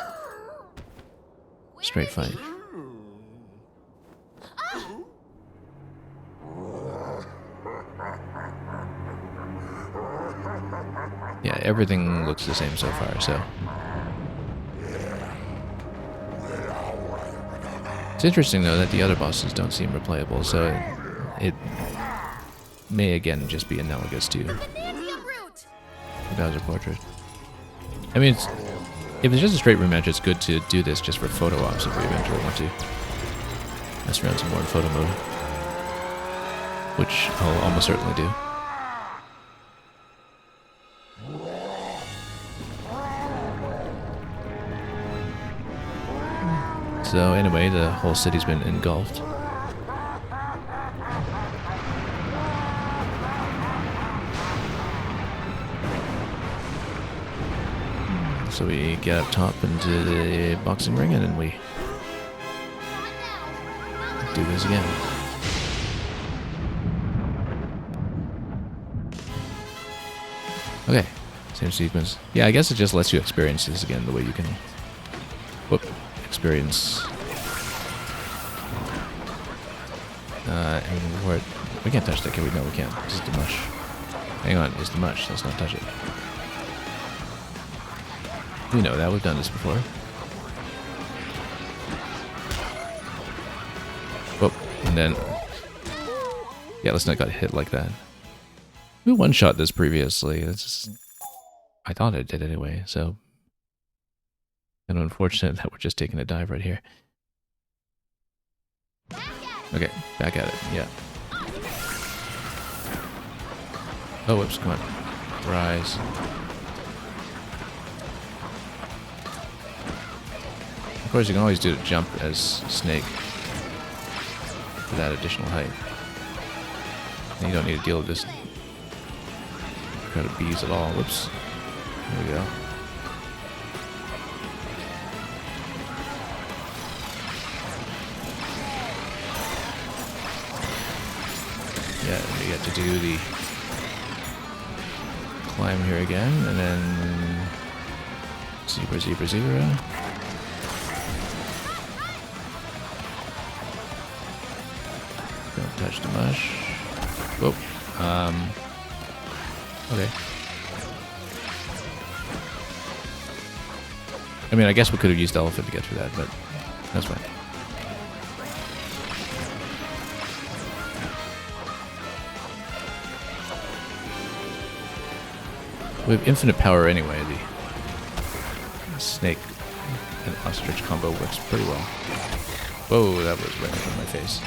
straight fight. Yeah, everything looks the same so far, so. It's interesting, though, that the other bosses don't seem replayable, so it may again just be analogous to the Bowser portrait. I mean, if it's just a straight rematch, it's good to do this just for photo ops if we eventually want to mess around some more in photo mode. Which I'll almost certainly do. So anyway, the whole city's been engulfed. So we get up top into the boxing ring and then we do this again. Okay, same sequence. Yeah, I guess it just lets you experience this again the way you can experience. And we can't touch that, can we? No, we can't. This is the mush. Hang on, it's the mush. Let's not touch it. We know that. We've done this before. Whoop. And then... yeah, let's not get hit like that. We one-shot this previously. It's just, I thought it did anyway, so... kind of unfortunate that we're just taking a dive right here. Okay, back at it. Yeah. Oh, whoops, come on. Rise. Of course, you can always do a jump as Snake for that additional height. And you don't need to deal with this crowd of bees at all. Whoops. There we go. Yeah, we get to do the climb here again, and then zebra, zebra, zebra. Don't touch the mush. Whoa. Okay. I mean, I guess we could have used elephant to get through that, but that's fine. We have infinite power anyway. The snake an ostrich combo works pretty well. Whoa, that was right in front of my face.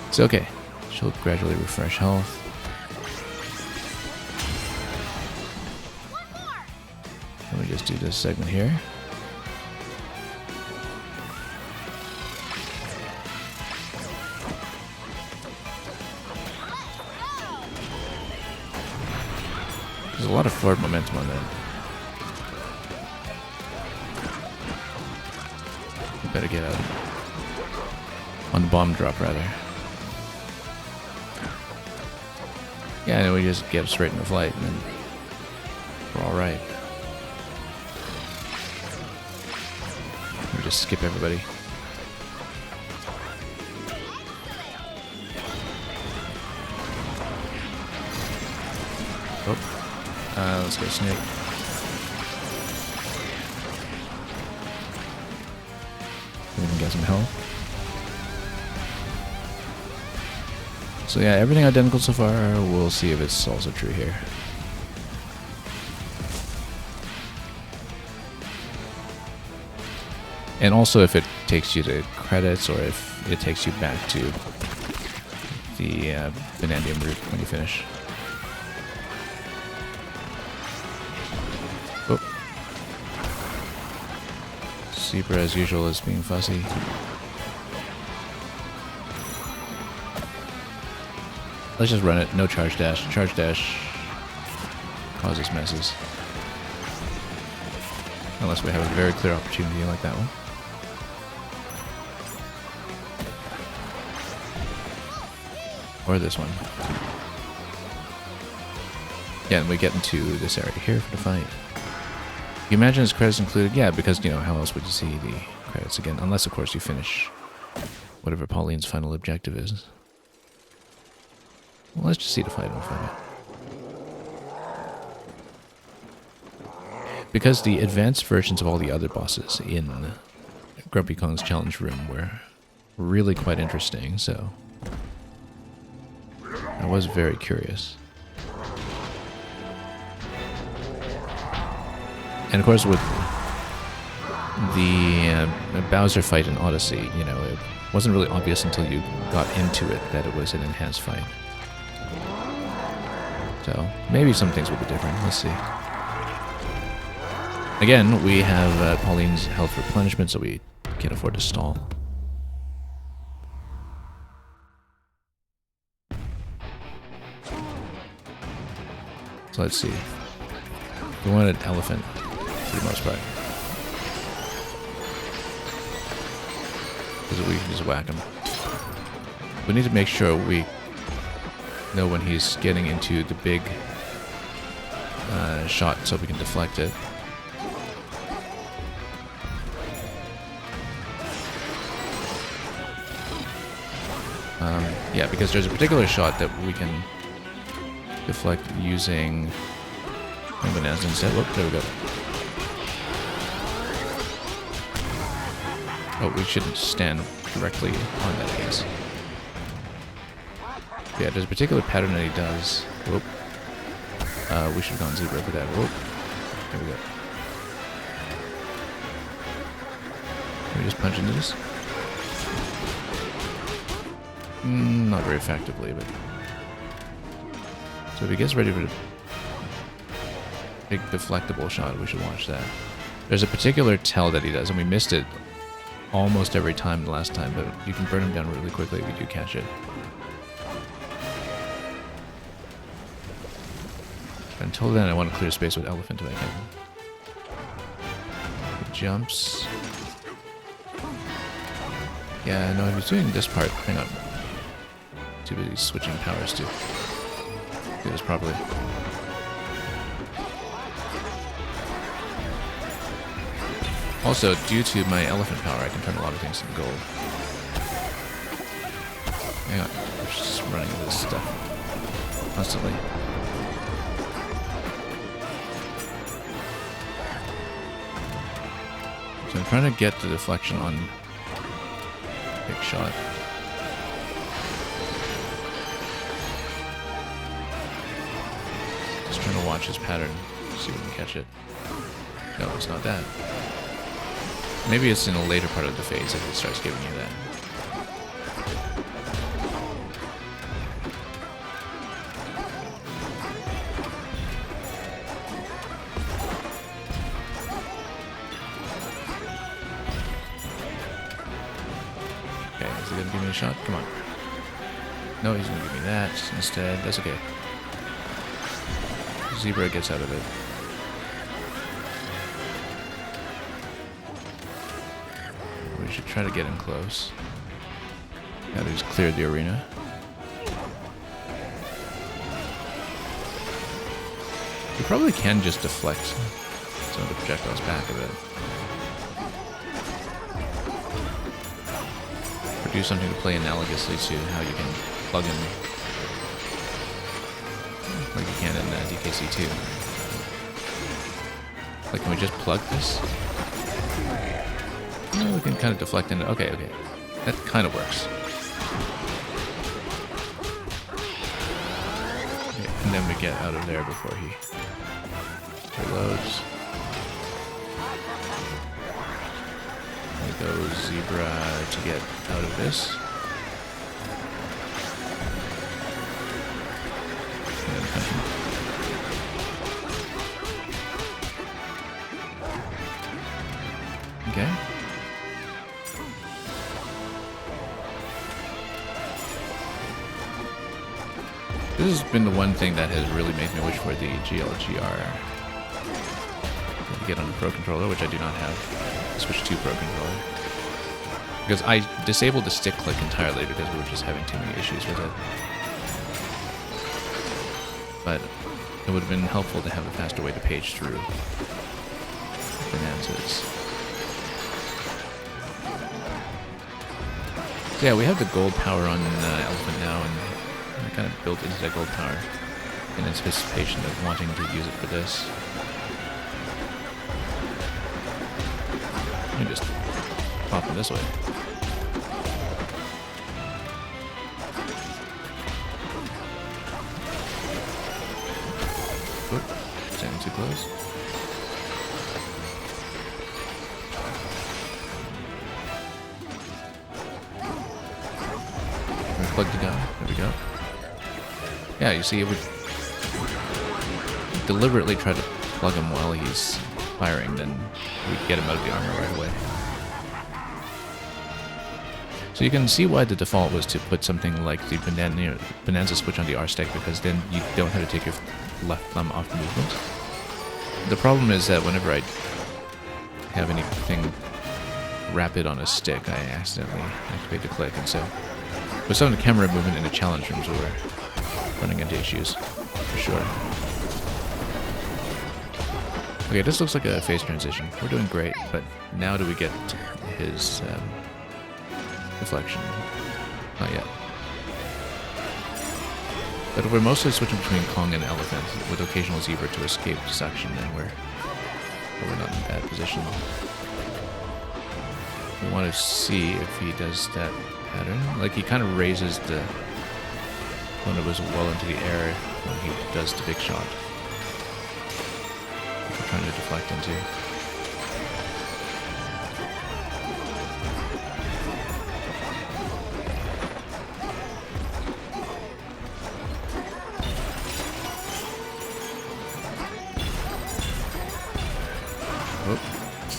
It's okay. She'll gradually refresh health. Let me just do this segment here. There's a lot of forward momentum on that. We better get out. On the bomb drop, rather. Yeah, and we just get straight into flight, and then we're alright. We just skip everybody. Oh. Let's go snake. We can get some health. So yeah, everything identical so far. We'll see if it's also true here. And also if it takes you to credits or if it takes you back to the Bananza route when you finish. Oh. Zebra as usual is being fussy. Let's just run it. No charge dash. Charge dash causes messes. Unless we have a very clear opportunity like that one. Or this one. Yeah, and we get into this area here for the fight. You imagine his credits included? Yeah, because, you know, how else would you see the credits again? Unless, of course, you finish whatever Pauline's final objective is. Well, let's just see the fight and we'll find out. Because the advanced versions of all the other bosses in Grumpy Kong's challenge room were really quite interesting, so I was very curious. And of course with the Bowser fight in Odyssey, you know, it wasn't really obvious until you got into it that it was an enhanced fight. So maybe some things will be different. Let's see. Again, we have Pauline's health replenishment, so we can't afford to stall. So let's see. We want an elephant for the most part. Because we can just whack him. We need to make sure we know when he's getting into the big shot so we can deflect it. Yeah, because there's a particular shot that we can deflect using Kong Bananza instead. Whoop, there we go. Oh, we shouldn't stand directly on that, I guess. Yeah, there's a particular pattern that he does. Whoop. We should have gone zebra for that. Whoop. There we go. Can we just punch into this? Not very effectively, but... So if he gets ready for the big deflectable shot, we should watch that. There's a particular tell that he does, and we missed it almost every time the last time, but you can burn him down really quickly if you do catch it. Until then, I want to clear space with elephant if I can. He jumps. Yeah, no, if he's doing this part, hang on. Too busy switching powers to do this properly. Also, due to my elephant power, I can turn a lot of things into gold. Hang on, I'm just running into this stuff constantly. So I'm trying to get the deflection on big shot. Just gonna watch his pattern, see if we can catch it. No, it's not that. Maybe it's in a later part of the phase that it starts giving you that. Okay, is he gonna give me a shot? Come on. No, he's gonna give me that instead. That's okay. Zebra gets out of it. We should try to get him close. Now that he's cleared the arena. We probably can just deflect some of the projectiles back a bit. Or do something to play analogously to how you can plug in like you can in DKC2. Like, can we just plug this? No, we can kind of deflect into... Okay, okay. That kind of works. Okay, and then we get out of there before he reloads. There goes Zebra to get out of this. And then punch him. Okay. This has been the one thing that has really made me wish for the GLGR. To get on the Pro Controller, which I do not have. Switch to Pro Controller. Because I disabled the stick click entirely because we were just having too many issues with it. But it would have been helpful to have a faster way to page through Bananzas. So yeah, we have the gold power on Elephant now, and I kind of built into that gold power in anticipation of wanting to use it for this. Let me just pop him this way. Oop, standing too close. Plugged it down. There we go. Yeah, you see, it would deliberately try to plug him while he's firing, then we get him out of the armor right away. So you can see why the default was to put something like the Bananza switch on the R stick, because then you don't have to take your left thumb off the movement. The problem is that whenever I have anything rapid on a stick, I accidentally activate the click, and so with some of the camera movement in the challenge rooms, we're running into issues, for sure. Okay, this looks like a phase transition. We're doing great, but now do we get his deflection? Not yet. But if we're mostly switching between Kong and Elephant, with occasional Zebra to escape suction, then we're not in a bad position. We want to see if he does that pattern. Like, he kind of raises the one that was well into the air when he does the big shot. Which we're trying to deflect into. Oh,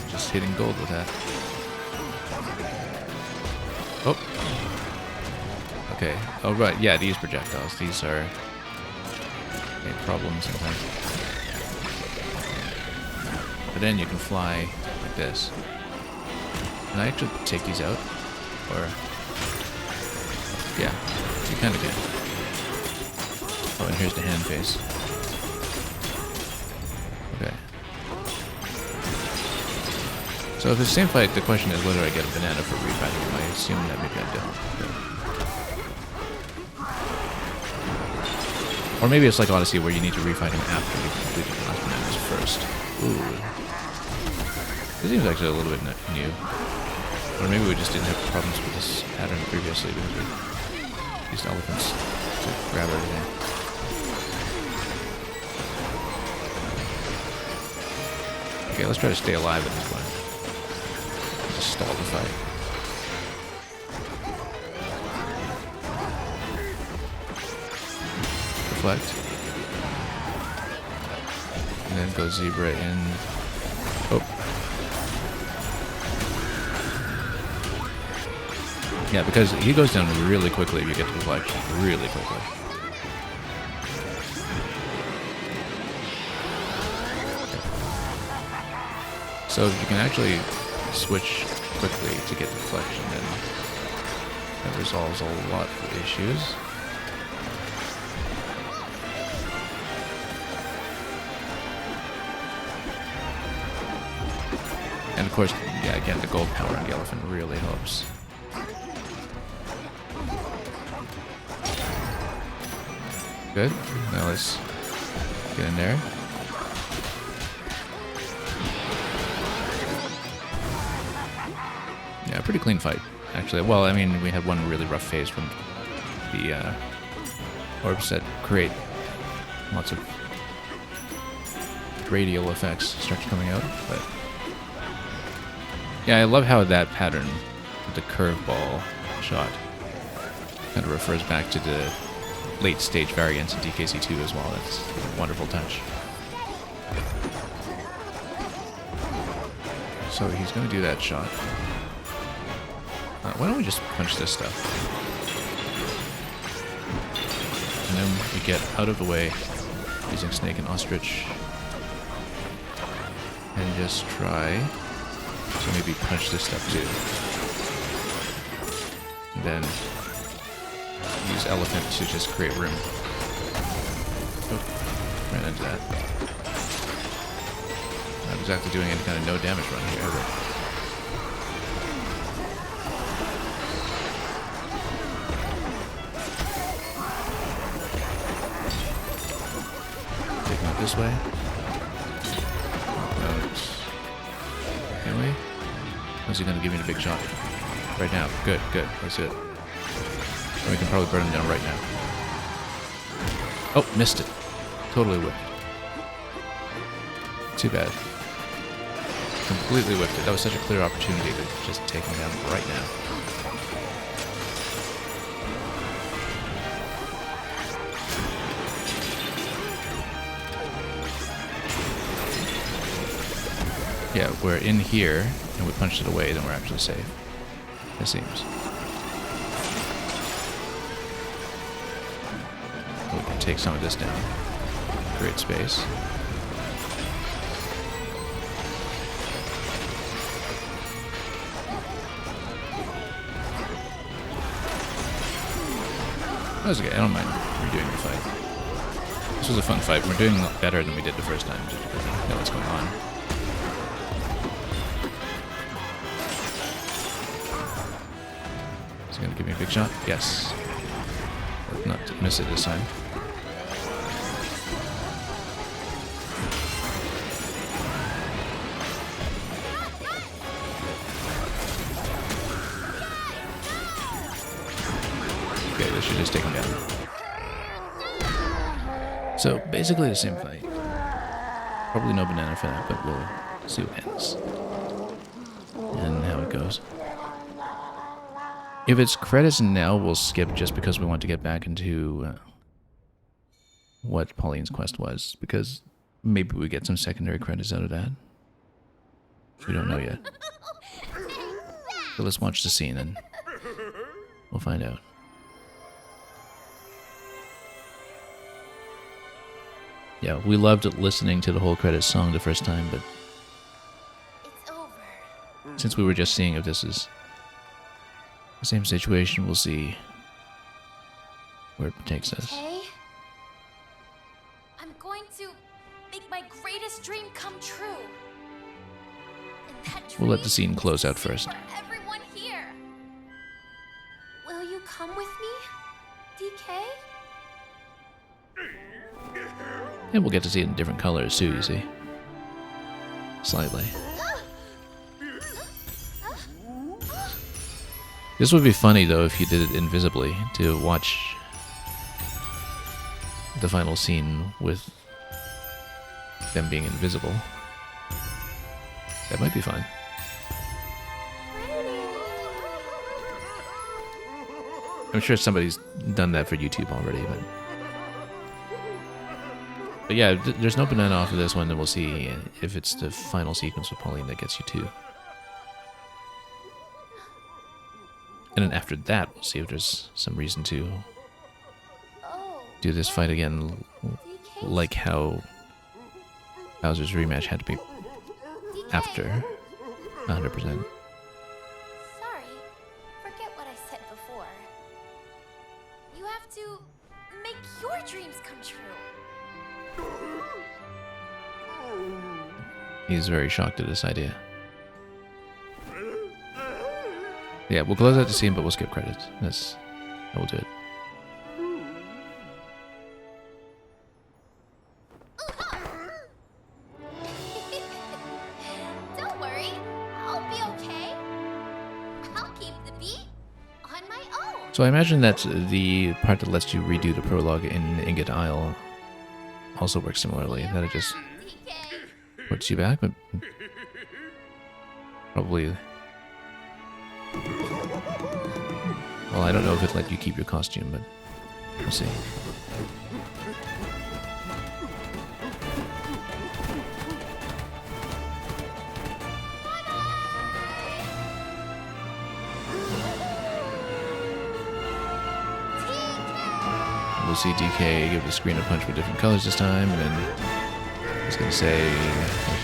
just hitting gold with that. Oh. Okay. Oh, right. Yeah, these projectiles. These are a problem sometimes. But then you can fly like this. Can I actually take these out? Or... yeah, you kind of can. Oh, and here's the hand face. Okay. So if it's the same fight, the question is whether I get a banana for refighting him. I assume that maybe I don't. Or maybe it's like Odyssey where you need to refight him after you complete the last bananas first. Ooh. This seems actually a little bit new. Or maybe we just didn't have problems with this pattern previously because we used elephants to grab everything. Okay, let's try to stay alive at this point. Just stall the fight. Deflect. And then go Zebra in. Oh. Yeah, because he goes down really quickly if you get to deflection. Really quickly. So if you can actually switch quickly to get deflection, then that resolves a lot of issues. And of course, yeah, again, the gold power on the elephant really helps. Good. Now let's get in there. Yeah, pretty clean fight, actually. Well, I mean, we had one really rough phase from the orbs that create lots of radial effects start coming out, but yeah, I love how that pattern, the curveball shot, kind of refers back to the late stage variants in DKC2 as well. That's a wonderful touch. So he's going to do that shot. Why don't we just punch this stuff? And then we get out of the way using Snake and Ostrich. And just try to maybe punch this stuff too. And then use Elephant to just create room. Oh, ran into that. Not exactly doing any kind of no damage run here, but taking it this way. Can we? When's he gonna give me the big shot? Right now. Good, good. Let's do it. We can probably burn him down right now. Oh, missed it. Totally whiffed. Too bad. Completely whiffed it. That was such a clear opportunity to just take him down right now. Yeah, we're in here, and we punched it away, then we're actually safe. It seems. We can take some of this down. Create space. That was okay. I don't mind redoing the fight. This was a fun fight. We're doing a lot better than we did the first time, just because we know what's going on. Is he going to give me a big shot? Yes. Not to miss it this time. Okay, this should just take him down. So, basically the same fight. Probably no banana for that, but we'll see what happens. And how it goes. If it's credits now, we'll skip just because we want to get back into what Pauline's quest was. Because maybe we get some secondary credits out of that. We don't know yet. So let's watch the scene and we'll find out. Yeah, we loved listening to the whole credits song the first time, but It's over. since we were just seeing if this is the same situation, we'll see where it takes us. Okay? I'm going to make my greatest dream come true. And that We'll let dream the scene close out is first. for everyone here. Will you come with me, DK? And we'll get to see it in different colors too, you see. Slightly. This would be funny though if you did it invisibly, to watch the final scene with them being invisible. That might be fun. I'm sure somebody's done that for YouTube already, but yeah, there's no banana off of this one, and we'll see if it's the final sequence with Pauline that gets you too. And then after that, we'll see if there's some reason to do this fight again, like how Bowser's rematch had to be after 100%. Sorry. Forget what I said before. You have to make your dreams come true. He's very shocked at this idea. Yeah, we'll close out the scene, but we'll skip credits. That will do it. Don't worry, I'll be okay. I'll keep the beat on my own. So I imagine that the part that lets you redo the prologue in Ingot Isle also works similarly. That it just puts you back, but probably. Well, I don't know if it let you keep your costume, but we'll see. We'll see DK give the screen a punch with different colors this time, and then he's going to say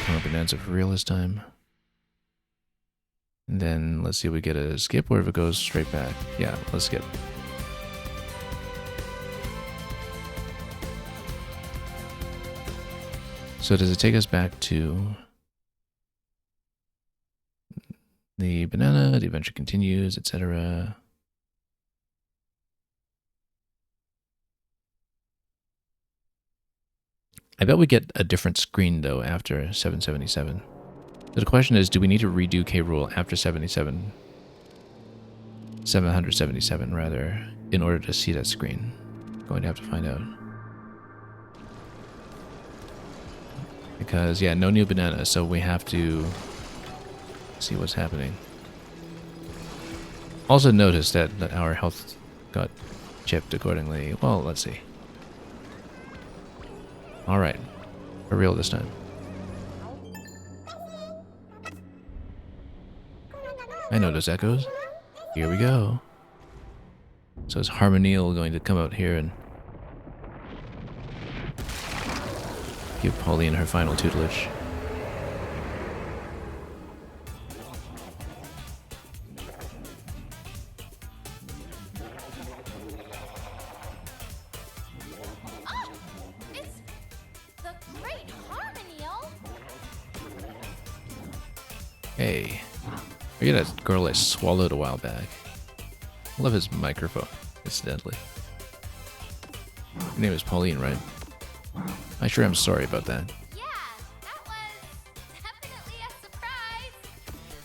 Kong Bananza for real this time. And then let's see if we get a skip or if it goes straight back. Yeah, let's skip. So does it take us back to the banana, the adventure continues, etc.? I bet we get a different screen though after 777. So the question is, do we need to redo K. Rool after 777 rather, in order to see that screen? Going to have to find out. Because, yeah, no new banana, so we have to see what's happening. Also notice that our health got chipped accordingly. Well, let's see. Alright. For real this time. I know those echoes. Here we go. So is Harmonial going to come out here and give Pauline her final tutelage? Oh, it's the great Harmonial. Hey. Are you that girl I swallowed a while back? I love his microphone, incidentally. Your name is Pauline, right? I sure am sorry about that. Yeah, that was definitely a surprise.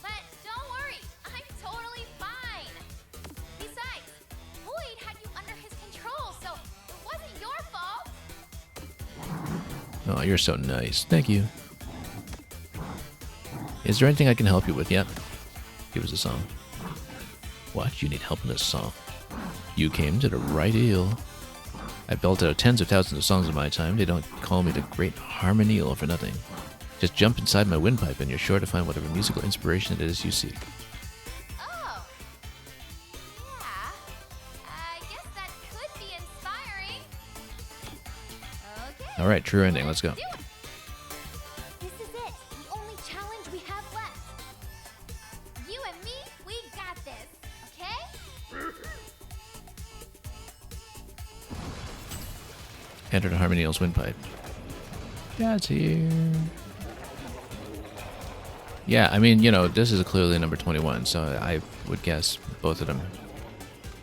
But don't worry, I'm totally fine. Besides, Boyd had you under his control, so it wasn't your fault. Oh, you're so nice. Thank you. Is there anything I can help you with yet? Give us a song. What? You need help in this song? You came to the right eel. I belted out tens of thousands of songs in my time. They don't call me the great Harmonial for nothing. Just jump inside my windpipe and you're sure to find whatever musical inspiration it is you seek. Oh. Yeah. I guess that could be inspiring. Okay. Alright, true ending. Let's go. Do it. This is it. The only challenge we have left. You and me, we got this. Okay? Enter the Harmonial's windpipe. That's here. Yeah, I mean, you know, this is clearly number 21, so I would guess both of them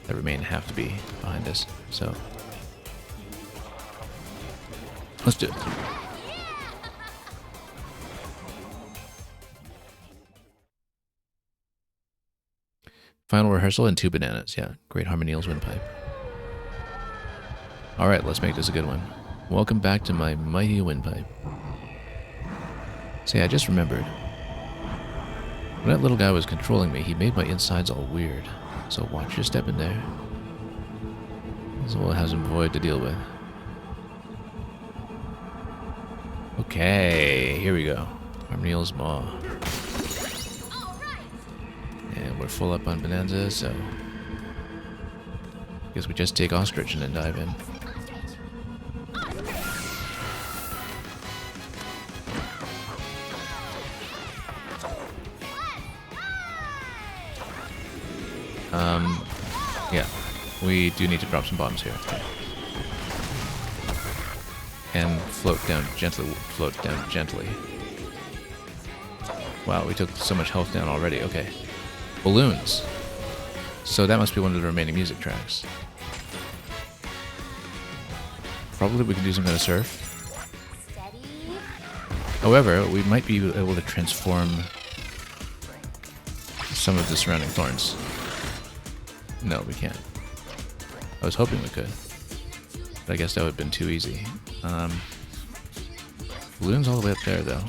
that remain have to be behind this. So let's do it. Final rehearsal and 2 bananas. Yeah, great Harmonial's windpipe. Alright, let's make this a good one. Welcome back to my mighty windpipe. Say, I just remembered. When that little guy was controlling me, he made my insides all weird. So watch your step in there. This all has some void to deal with. Okay, here we go. Armneal's Maw. And we're full up on Bananza, so... guess we just take Ostrich and then dive in. Yeah, we do need to drop some bombs here. And float down gently. Wow, we took so much health down already. Okay. Balloons. So that must be one of the remaining music tracks. Probably we can do some kind of surf. Steady. However, we might be able to transform some of the surrounding thorns. No, we can't. I was hoping we could. But I guess that would have been too easy. Balloons all the way up there, though.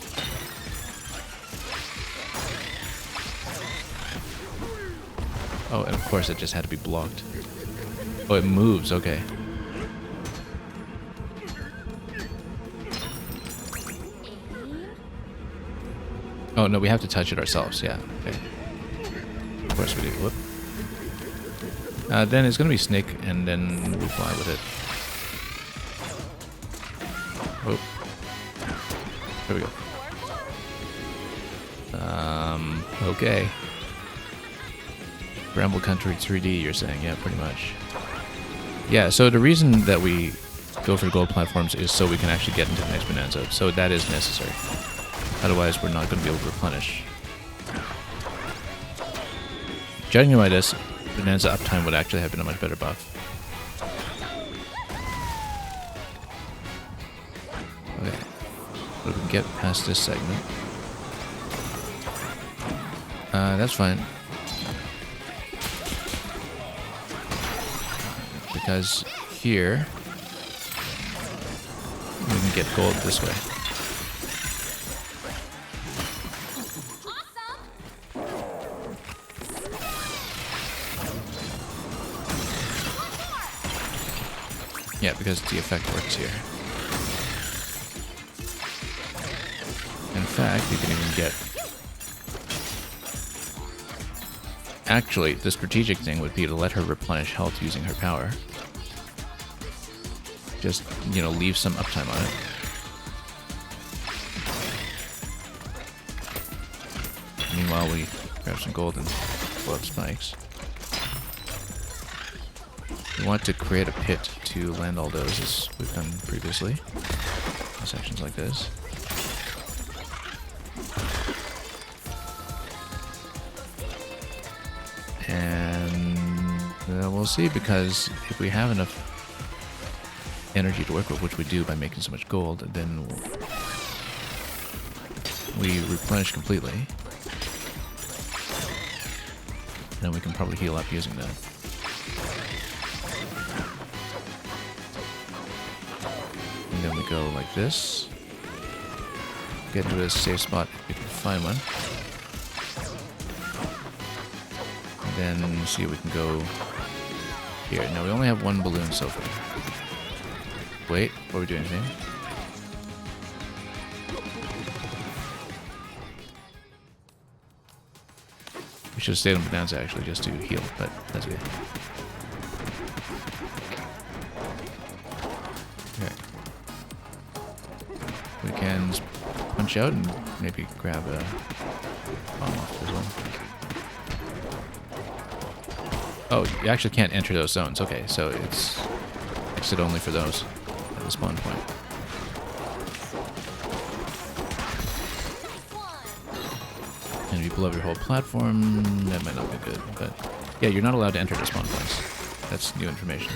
Oh, and of course it just had to be blocked. Oh, it moves, okay. Oh, no, we have to touch it ourselves, yeah. Okay. Of course we do. Whoop. Then it's going to be Snake, and then we fly with it. Oh. There we go. Okay. Bramble Country 3D, you're saying? Yeah, pretty much. Yeah, so the reason that we go for gold platforms is so we can actually get into the next Bananza. So that is necessary. Otherwise, we're not going to be able to replenish. Judging by this, Bananza uptime would actually have been a much better buff. Okay. But we can get past this segment. That's fine. Because here, we can get gold this way. Yeah, because the effect works here. In fact, you can even get... Actually, the strategic thing would be to let her replenish health using her power. Just, you know, leave some uptime on it. Meanwhile, we grab some gold and blow up spikes. We want to create a pit to land all those, as we've done previously. In sections like this. And we'll see, because if we have enough energy to work with, which we do by making so much gold, then we replenish completely. And we can probably heal up using that. And then we go like this. Get into a safe spot if we can find one. And then see if we can go here. Now we only have one balloon so far. Wait, before we do anything. We should have stayed on Bananza actually just to heal, but that's okay. Okay. We can punch out and maybe grab a bomb off this one. Oh, you actually can't enter those zones. Okay, so it's exit only for those at the spawn point. And if you blow up your whole platform, that might not be good. But yeah, you're not allowed to enter the spawn points. That's new information.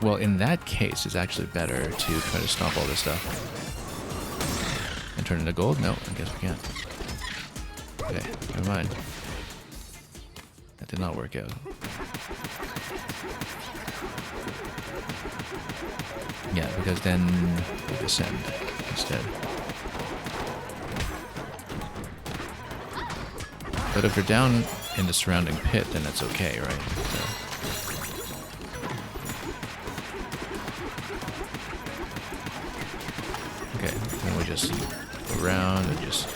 Well, in that case, it's actually better to try to stop all this stuff. And turn into gold? No, I guess we can't. Okay, never mind. That did not work out. Yeah, because then we descend instead. But if you're down in the surrounding pit, then it's okay, right? So. Okay, then we just go around and just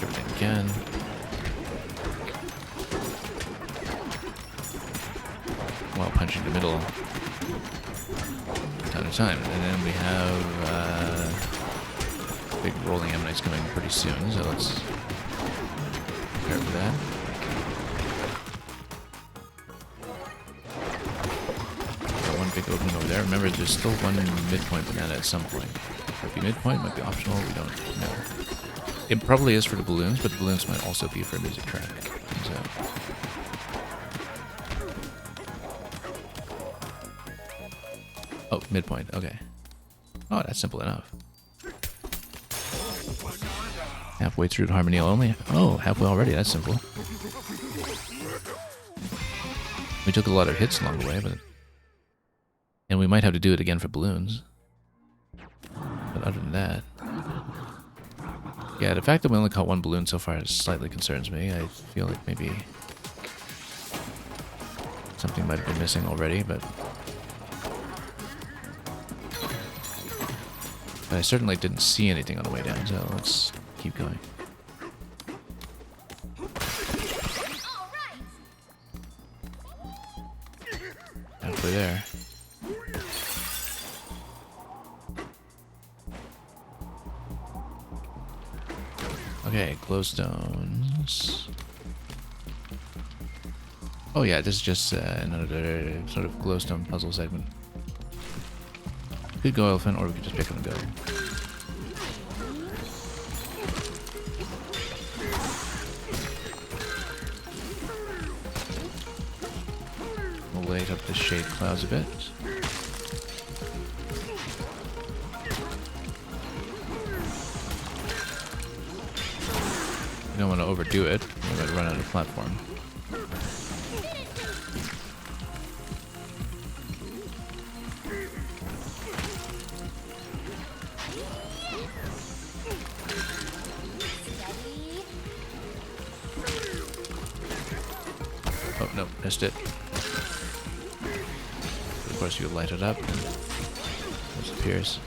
everything again. While punching the middle time to time. And then we have big rolling ammonites coming pretty soon, so let's prepare for that. Got one big opening over there. Remember, there's still one midpoint banana at some point. Might be midpoint, might be optional, we don't know. It probably is for the balloons, but the balloons might also be for a music track. So. Oh, midpoint, okay. Oh, that's simple enough. Halfway through Harmony only? Oh, halfway already, that's simple. We took a lot of hits along the way, but... And we might have to do it again for balloons. But other than that... Yeah, the fact that we only caught one balloon so far slightly concerns me. I feel like maybe... something might have been missing already, but... But I certainly didn't see anything on the way down, so let's keep going. Halfway there. Okay, glowstones. Oh yeah, this is just another sort of glowstone puzzle segment. Could go elephant, or we could just pick up and go. We'll light up the shade clouds a bit. You don't want to overdo it. We're going to run out of platform. Oh, no, missed it. Of course, you light it up and it disappears.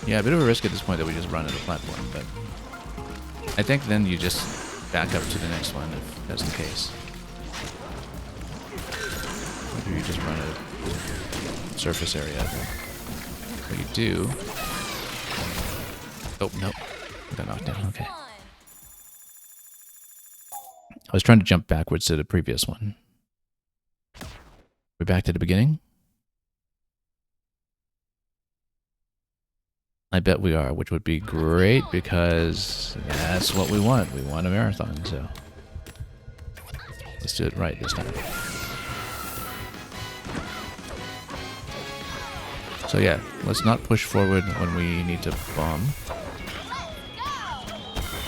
Yeah, a bit of a risk at this point that we just run out of platform, but I think then you just back up to the next one if that's the case. Maybe you just run a surface area. What you do... Oh, nope. Got knocked down, okay. I was trying to jump backwards to the previous one. We're back to the beginning? I bet we are, which would be great because that's what we want. We want a marathon, so let's do it right this time. So yeah, let's not push forward when we need to bomb.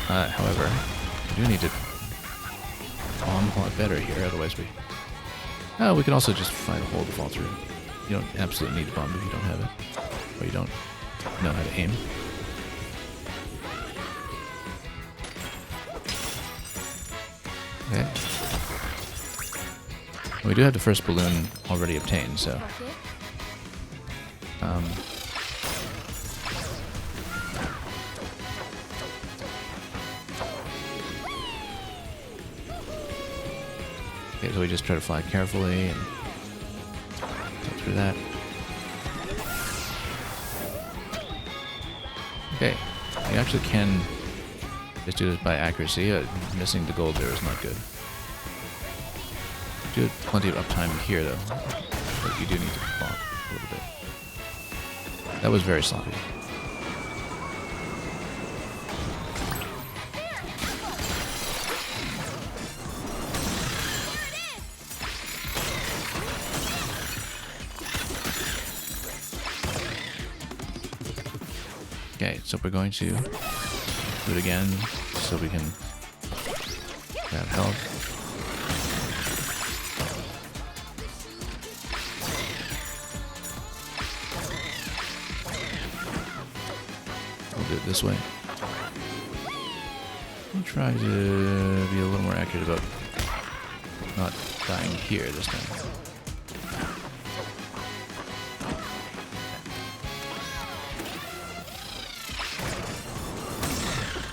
However, we do need to bomb a lot better here, otherwise we... Oh, we can also just find a hole to fall through. You don't absolutely need to bomb if you don't have it. Or you don't know how to aim. Okay. We do have the first balloon already obtained, so... Okay, so we just try to fly carefully and go through that. Okay, you actually can just do this by accuracy. Missing the gold there is not good. Do have plenty of uptime here though, but you do need to block a little bit. That was very sloppy. Okay, so we're going to do it again so we can grab health. We'll do it this way. Let me try to be a little more accurate about not dying here this time.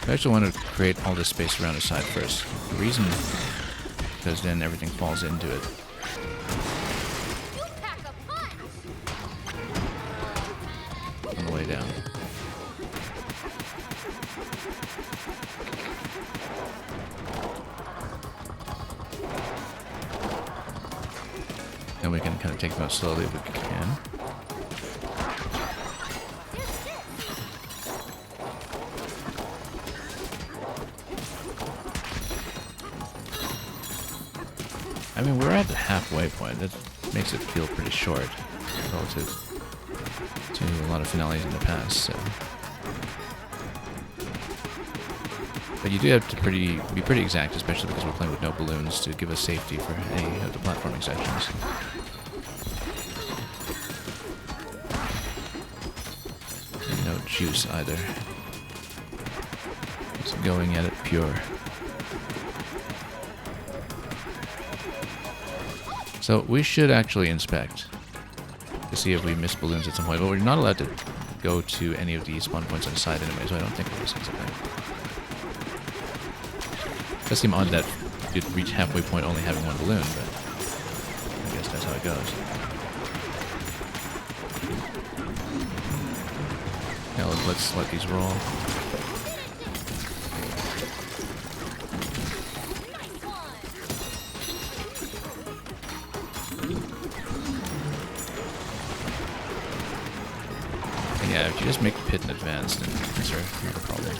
I actually want to create all this space around his side first. The reason, because then everything falls into it. On the way down. Then we can kind of take them out slowly if we can. I mean, we're at the halfway point. That makes it feel pretty short relative to a lot of finales in the past, so. But you do have to be pretty exact, especially because we're playing with no balloons, to give us safety for any of the platforming sections. And no juice either. Just going at it pure. So we should actually inspect to see if we miss balloons at some point, but we're not allowed to go to any of the spawn points on the side anyway, so I don't think we're missing something. It does seem odd that you'd reach halfway point only having one balloon, but I guess that's how it goes. Now let's let these roll. Yeah, if you just make the pit in advance, then these are not a problem.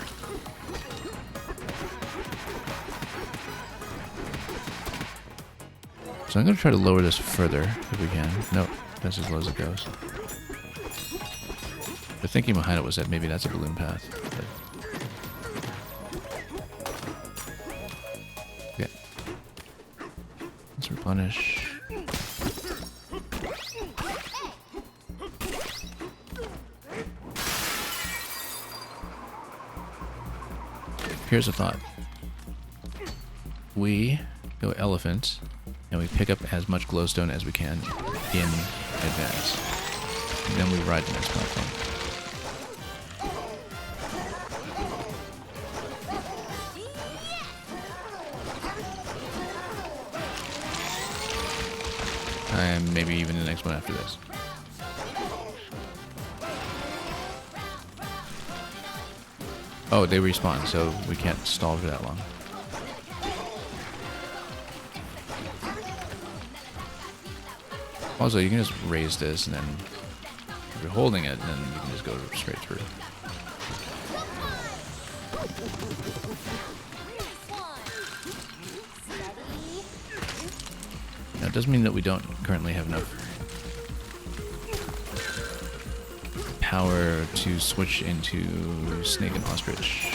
So I'm going to try to lower this further if we can. Nope, that's as low as it goes. The thinking behind it was that maybe that's a balloon path. But... okay. Let's replenish. Here's a thought. We go elephant, and we pick up as much glowstone as we can in advance. And then we ride the next platform. And maybe even the next one after this. Oh, they respawn, so we can't stall for that long. Also, you can just raise this, and then if you're holding it, then you can just go straight through. Now, it doesn't mean that we don't currently have enough power to switch into snake and ostrich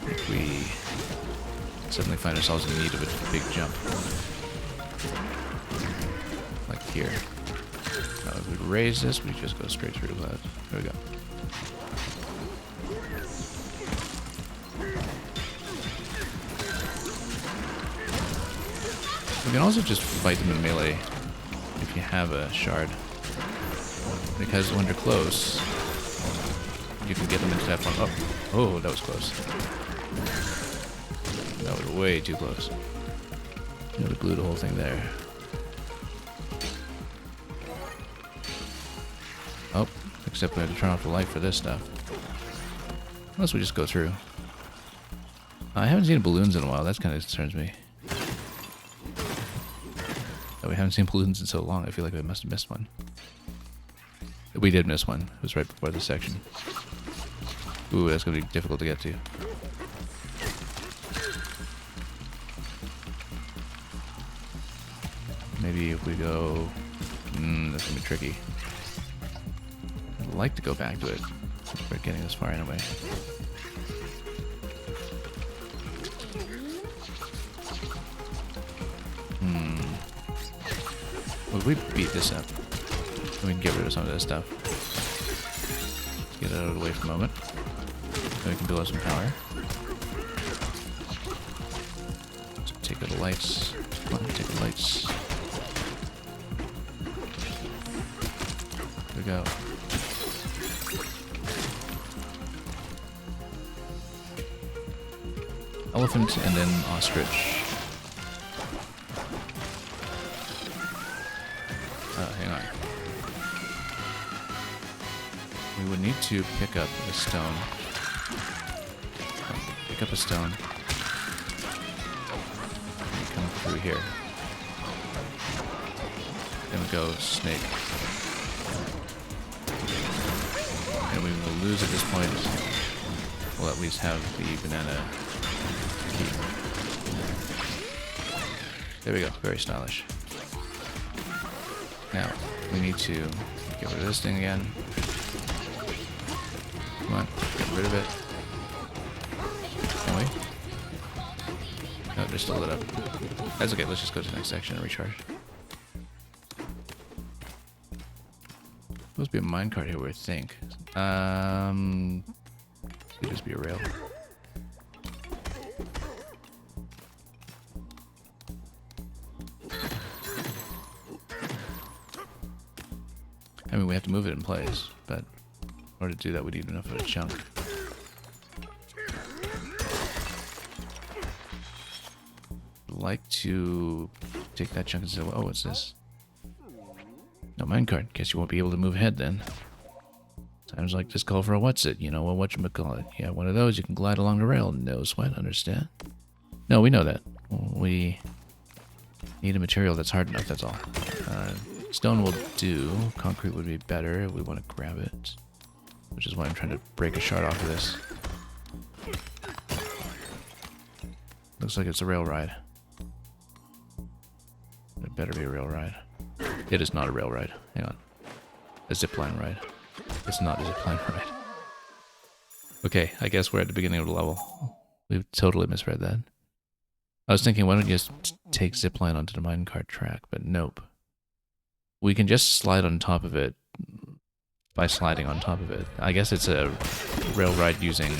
if we suddenly find ourselves in need of a big jump. Like here. Now if we raise this, we just go straight through that. There we go. We can also just fight them in melee if you have a shard. Because when they're close, you can get them into that one. Oh, that was close. That was way too close. You know, to glue the whole thing there. Oh, except we had to turn off the light for this stuff. Unless we just go through. I haven't seen balloons in a while. That kind of concerns me. Oh, we haven't seen balloons in so long. I feel like we must have missed one. We did miss one. It was right before this section. Ooh, that's going to be difficult to get to. Maybe if we go... that's going to be tricky. I'd like to go back to it. Since we're getting this far anyway. Well, we beat this up. We can get rid of some of this stuff. Let's get it out of the way for a moment. Then we can build up some power. take the lights. Come on, take the lights. There we go. Elephant and then ostrich. Hang on. We would need to pick up a stone. Pick up a stone. And come through here. Then we go snake. And we will lose at this point. We'll at least have the banana key. There we go. Very stylish. Now, we need to get rid of this thing again. Come on, get rid of it. Can we? No, they're still lit up. That's okay, let's just go to the next section and recharge. Supposed to be a minecart here, we think. Could just be a rail. I mean, we have to move it in place, but in order to do that, we need enough of a chunk. I'd like to take that chunk and say, oh, what's this? No minecart. Guess you won't be able to move ahead then. Times like this call for a what's it? You know, well, whatchamacallit. Yeah, one of those, you can glide along the rail. No sweat, understand? No, we know that. We need a material that's hard enough, that's all. Stone will do. Concrete would be better if we want to grab it. Which is why I'm trying to break a shard off of this. Looks like it's a rail ride. It better be a rail ride. It is not a rail ride. Hang on. A zipline ride. It's not a zipline ride. Okay, I guess we're at the beginning of the level. We've totally misread that. I was thinking, why don't you just take zipline onto the minecart track, but nope. We can just slide on top of it by sliding on top of it. I guess it's a rail ride using...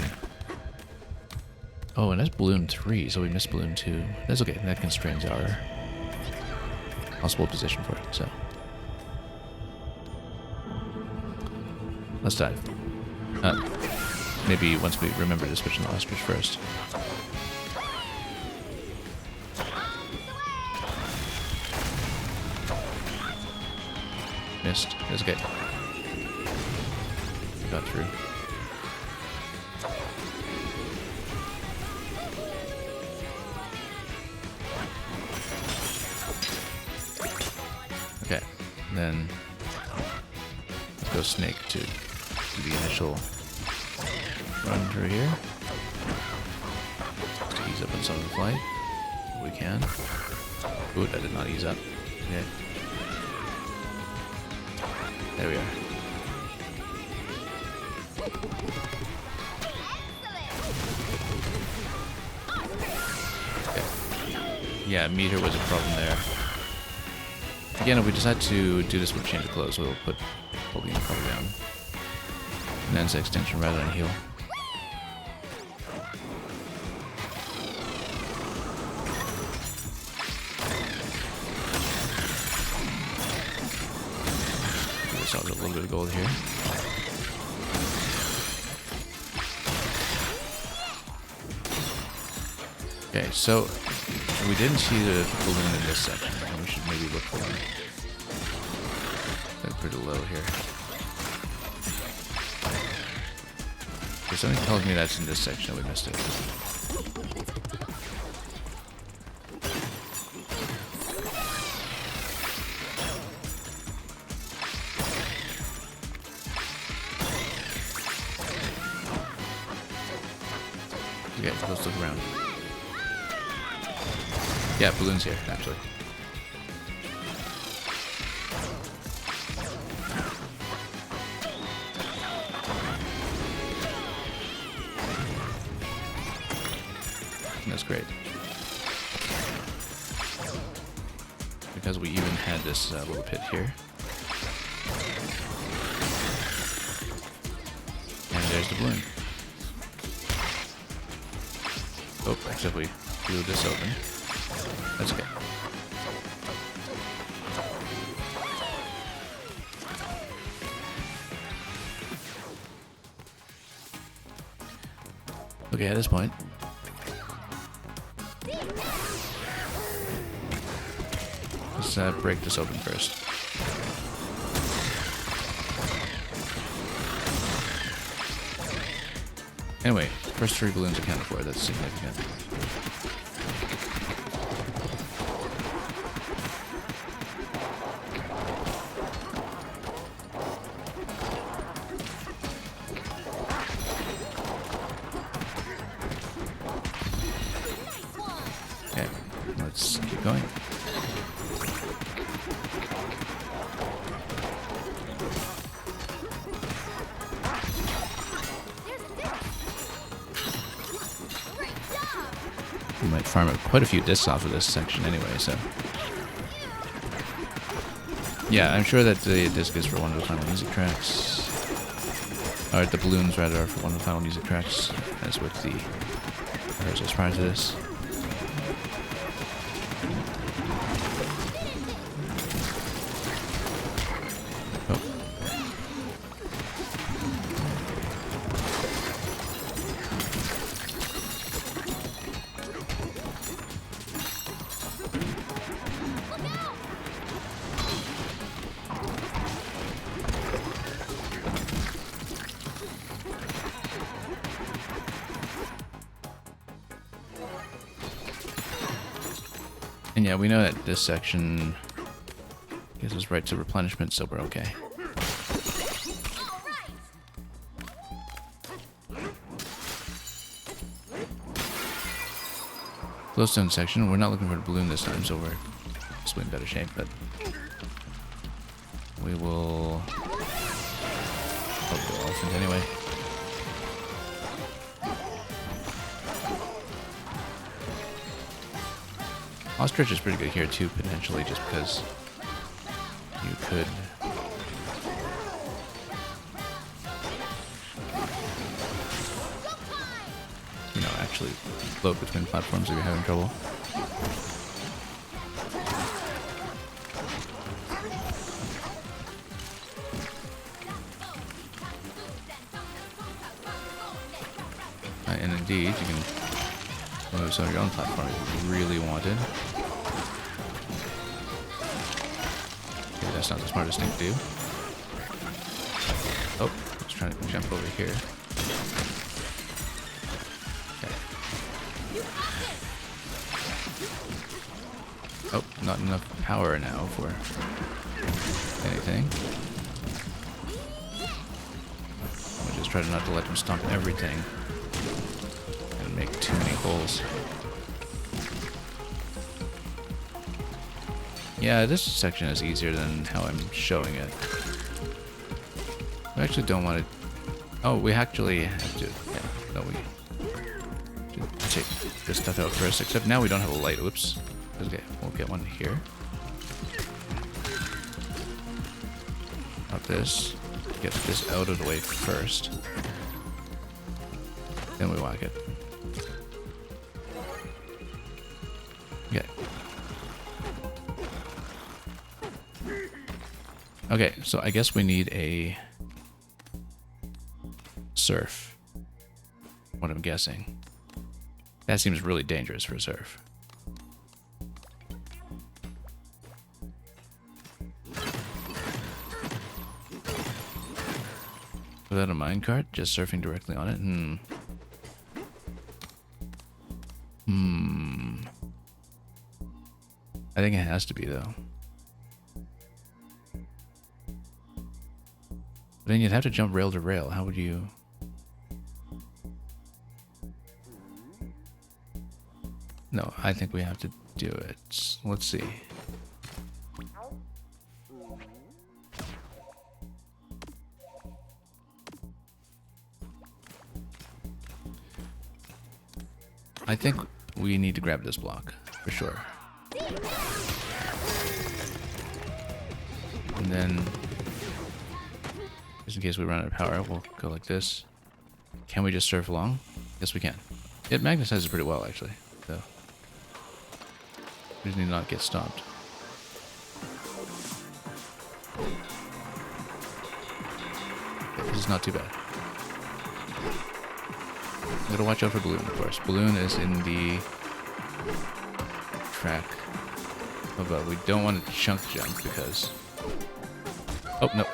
Oh, and that's balloon 3, so we missed balloon 2. That's okay, that constrains our possible position for it, so... Let's dive. Maybe once we remember to switch in the ostrich first. Missed. That's okay. Got through. Okay. Then let's go snake to do the initial run through here. Just to ease up on some of the flight. If we can. Ooh, that did not ease up. Okay. There we are. Okay. Yeah, meter was a problem there. Again, if we decide to do this with change of clothes, we'll put holding the cover down. Bananza extension rather than heal. A little bit of gold here. Okay, so we didn't see the balloon in this section, and we should maybe look for one. That's pretty low here. Okay, something tells me that's in this section that we missed it. Okay, let's look around. Yeah, balloon's here, actually. That's great. Because we even had this little pit here. And there's the balloon. Oh, except we blew this open. That's okay. Okay, at this point, let's break this open first. Anyway, first 3 balloons accounted for. That's significant. Okay, let's keep going. We might farm up quite a few discs off of this section anyway, so... Yeah, I'm sure that the disc is for one of the final music tracks. Or the balloons, rather, are for one of the final music tracks, as with the rehearsals prior to this. And yeah, we know that this section gives us right to replenishment, so we're okay. Glowstone section, we're not looking for a balloon this time, so we're still in better shape, but we will... Oh, the elephant anyway. Ostrich is pretty good here too, potentially, just because you could... You know, actually float between platforms if you're having trouble. And indeed, you can move some of your own platform if you really wanted. Okay, that's not the smartest thing to do. Oh, I was trying to jump over here. Okay. Oh, not enough power now for anything. I'll just try to not to let them stomp everything and make too many holes. Yeah, this section is easier than how I'm showing it. We actually don't want to... Oh, we actually have to... Yeah, no, we should take this stuff out first, except now we don't have a light. Whoops. Okay, we'll get one here. Not this. Get this out of the way first. Then we whack it. Okay. Okay, so I guess we need a surf. What I'm guessing. That seems really dangerous for a surf. Without a minecart, just surfing directly on it? I think it has to be, though. But then you'd have to jump rail to rail. How would you... No, I think we have to do it. Let's see. I think we need to grab this block, for sure. And then, just in case we run out of power, we'll go like this. Can we just surf along? Yes, we can. It magnetizes pretty well, actually. So, We just need to not get stopped. Okay, this is not too bad. Gotta watch out for Balloon, of course. Balloon is in the track. Oh, but we don't want to chunk jump because... Oh, no.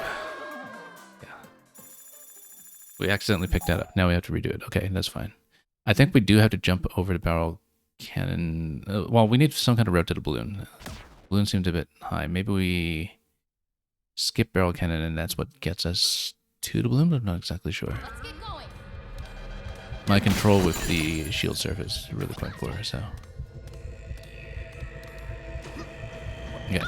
Yeah. We accidentally picked that up. Now we have to redo it. Okay, that's fine. I think we do have to jump over the barrel cannon. Well, we need some kind of route to the balloon. Balloon seems a bit high. Maybe we skip barrel cannon and that's what gets us to the balloon, but I'm not exactly sure. My control with the shield surface is really quite poor, so... Yeah.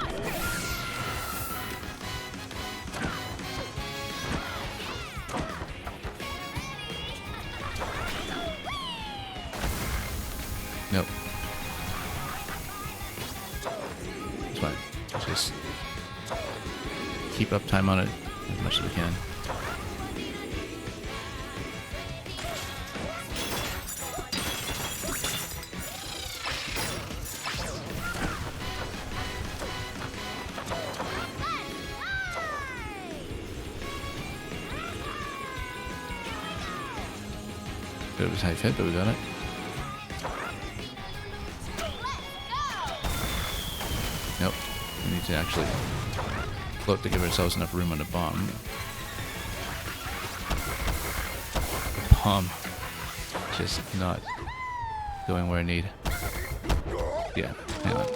Nope. It's fine. Just keep up time on it as much as we can. Bit of a tight fit, but we got it. Nope. We need to actually float to give ourselves enough room on the bomb. The bomb just not going where I need. Yeah, hang on.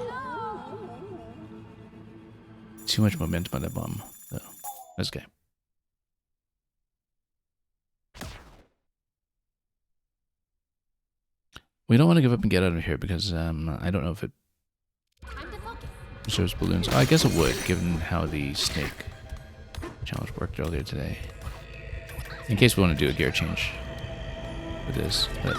Too much momentum on that bomb. So, that's okay. We don't want to give up and get out of here because I don't know if it serves balloons. Oh, I guess it would, given how the snake challenge worked earlier today. In case we want to do a gear change with this, but...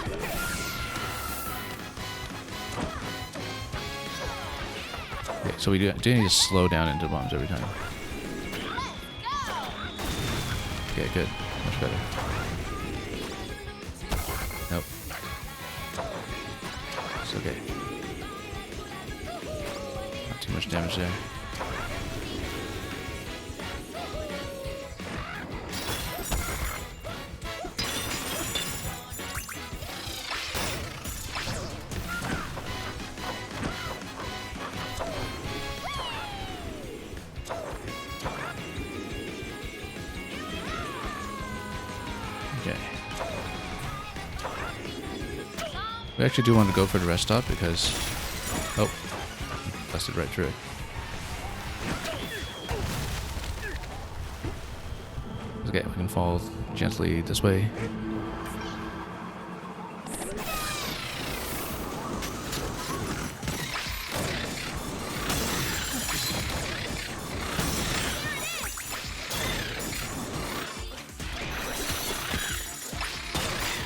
Okay, so we do need to slow down into bombs every time. Okay, good. Much better. Nope. It's okay. Not too much damage there. Okay. We actually do want to go for the rest stop because... Oh. Busted right through it. Okay, we can fall gently this way.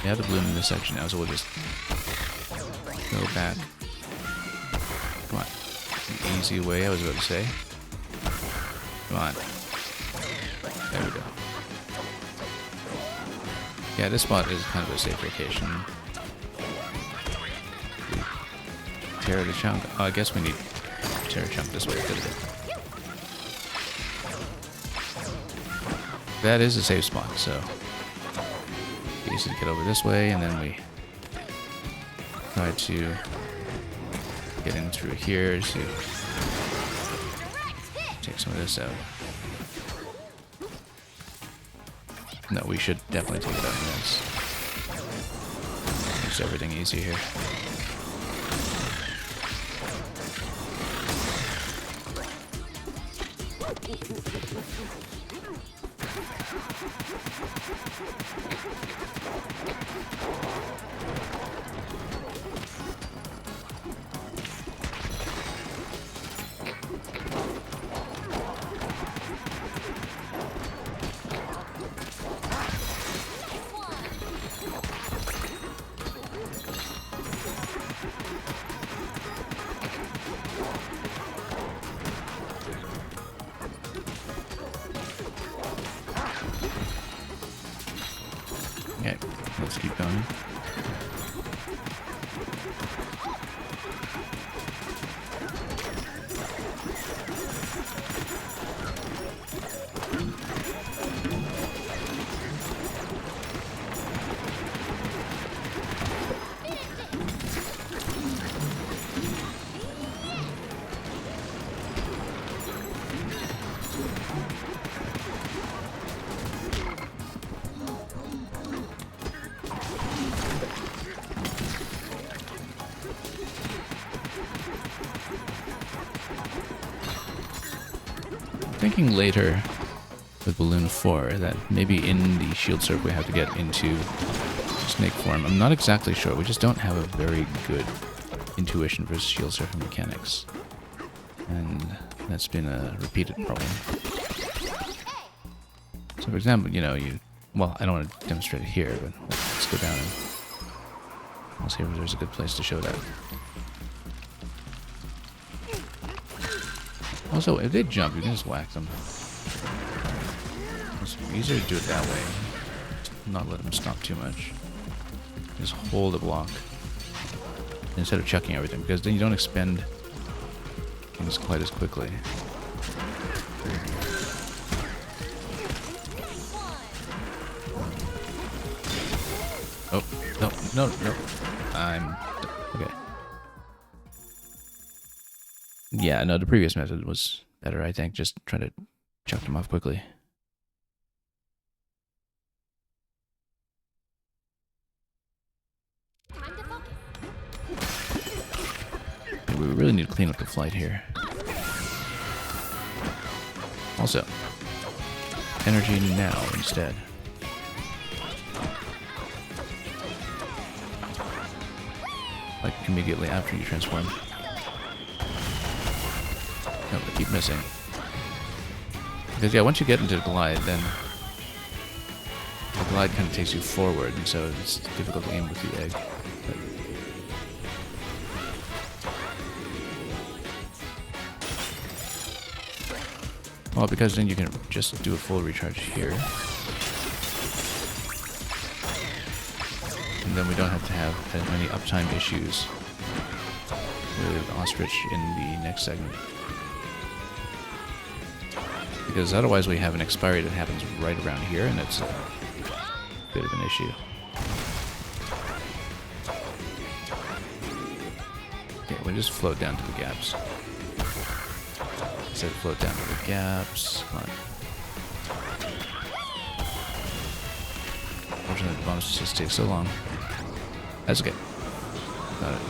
We have the balloon in this section now, so we'll just go back. Come on. An easy way, I was about to say. Come on. There we go. Yeah, this spot is kind of a safe location. Tear the chunk. Oh, I guess we need to tear a chunk this way. That is a safe spot, so easy to get over this way, and then we try to get in through here to take some of this out. No, we should definitely take it out once. Makes everything easier here. Okay, let's keep going. thinking later with Balloon 4 that maybe in the shield surf we have to get into snake form. I'm not exactly sure. We just don't have a very good intuition for shield surfing mechanics. And that's been a repeated problem. So for example, you know, well, I don't want to demonstrate it here, but let's go down and I'll see if there's a good place to show that. Also, if they jump, you can just whack them. It's easier to do it that way. Not let them stop too much. Just hold a block instead of chucking everything, because then you don't expend things quite as quickly. Oh, no. Okay. Yeah, no, the previous method was better, I think. Just try to chuck them off quickly. We really need to clean up the flight here. Also, energy now instead. Like immediately after you transform. No, but keep missing. Because yeah, once you get into the glide, then the glide kind of takes you forward, and so it's difficult to aim with the egg. But well, because then you can just do a full recharge here. And then we don't have to have as many uptime issues with Ostrich in the next segment. Because otherwise we have an expiry that happens right around here, and it's a bit of an issue. Okay, we'll just float down to the gaps. Instead of float down to the gaps. Come on. Unfortunately, the bonus just takes so long. That's okay. Got it.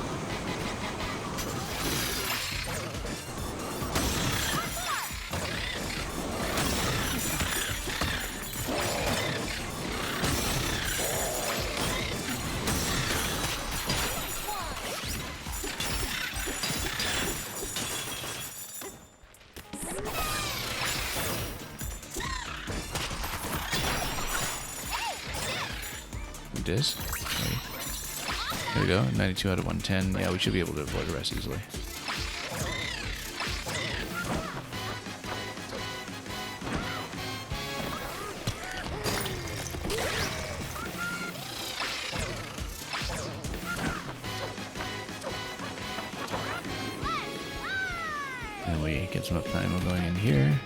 Disc. There we go, 92 out of 110. Yeah, we should be able to avoid the rest easily. And we get some uptime going in here.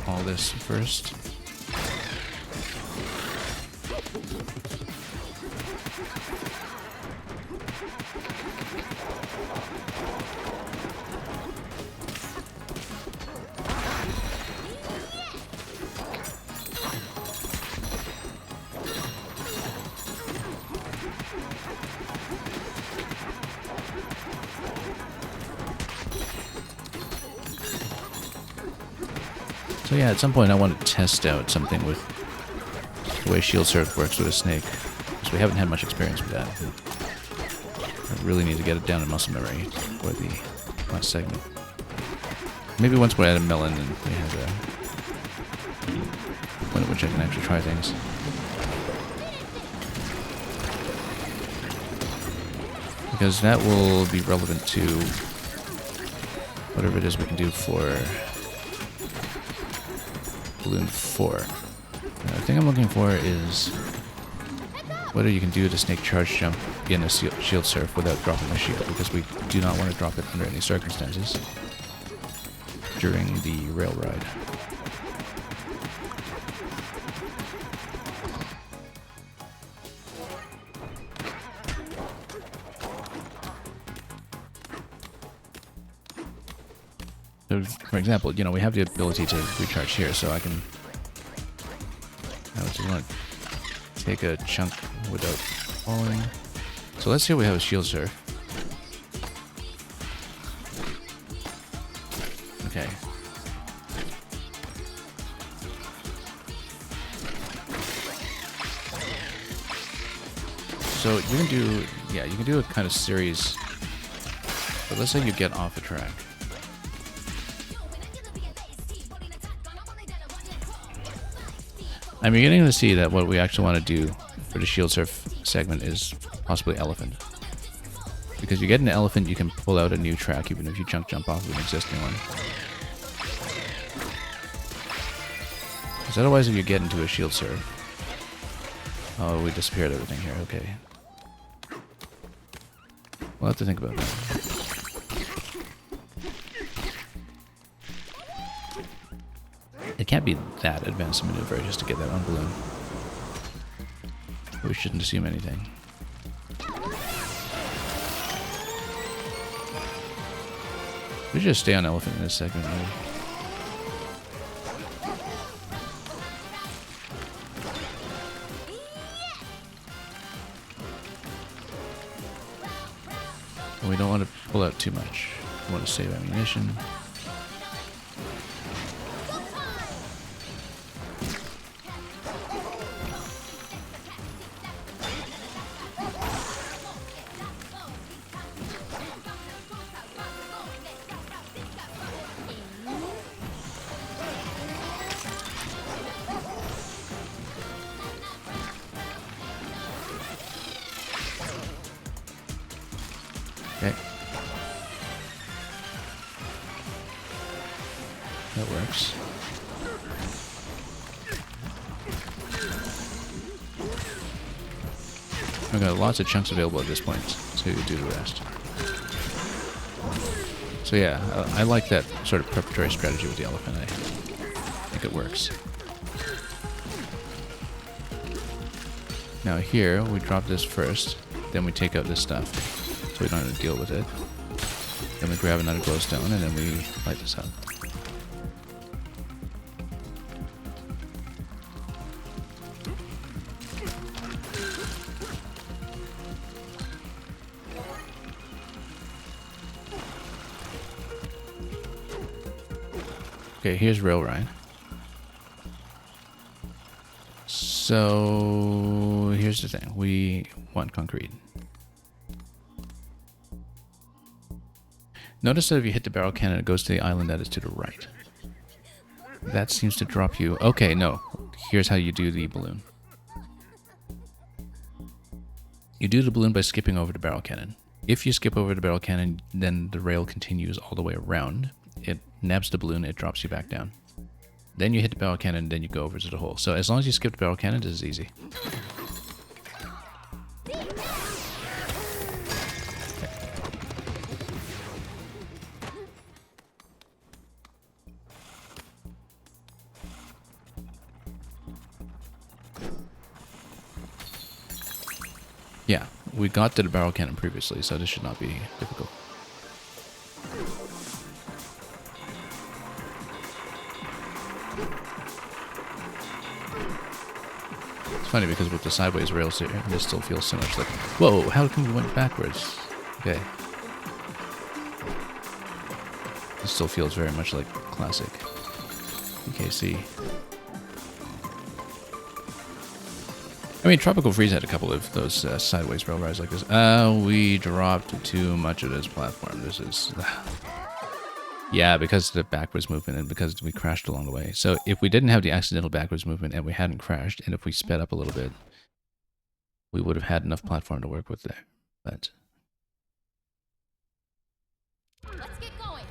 All this first. So yeah, at some point I want to test out something with the way shield surf works with a snake, because we haven't had much experience with that. I really need to get it down in muscle memory for the last segment. Maybe once we add a melon and we have a point at which I can actually try things. Because that will be relevant to whatever it is we can do for Balloon 4. Now, the thing I'm looking for is whether you can do the snake charge jump in a shield surf without dropping the shield, because we do not want to drop it under any circumstances during the rail ride. So, for example, you know, we have the ability to recharge here, so I can... I just want to take a chunk without falling. So let's see what we have with shield surf. Okay. So you can do, yeah, you can do a kind of series, but let's say you get off a track. I'm beginning to see that what we actually want to do for the shield surf segment is possibly elephant. Because you get an elephant, you can pull out a new track even if you jump off of an existing one. Because otherwise if you get into a shield surf... Oh, we disappeared everything here, okay. We'll have to think about that. It can't be that advanced a maneuver just to get that one balloon. We shouldn't assume anything. We should just stay on elephant in this segment, maybe. And we don't want to pull out too much. We want to save ammunition. Okay. That works. We've got lots of chunks available at this point to do the rest. So yeah, I like that sort of preparatory strategy with the elephant. I think it works. Now here, we drop this first, then we take out this stuff. So we don't have to deal with it. Then we grab another glowstone and then we light this up. Okay, here's rail ride. So here's the thing. We want concrete. Notice that if you hit the barrel cannon, it goes to the island that is to the right. That seems to drop you... Okay, no. Here's how you do the balloon. You do the balloon by skipping over the barrel cannon. If you skip over the barrel cannon, then the rail continues all the way around. It nabs the balloon, it drops you back down. Then you hit the barrel cannon, then you go over to the hole. So as long as you skip the barrel cannon, this is easy. Yeah, we got to the barrel cannon previously, so this should not be difficult. It's funny because with the sideways rails here, this still feels so much like... Whoa, how come we went backwards? Okay. This still feels very much like classic UKC. I mean, Tropical Freeze had a couple of those sideways rail rides like this. We dropped too much of this platform. This is... Yeah, because of the backwards movement and because we crashed along the way. So if we didn't have the accidental backwards movement and we hadn't crashed, and if we sped up a little bit, we would have had enough platform to work with there. But... Let's get going.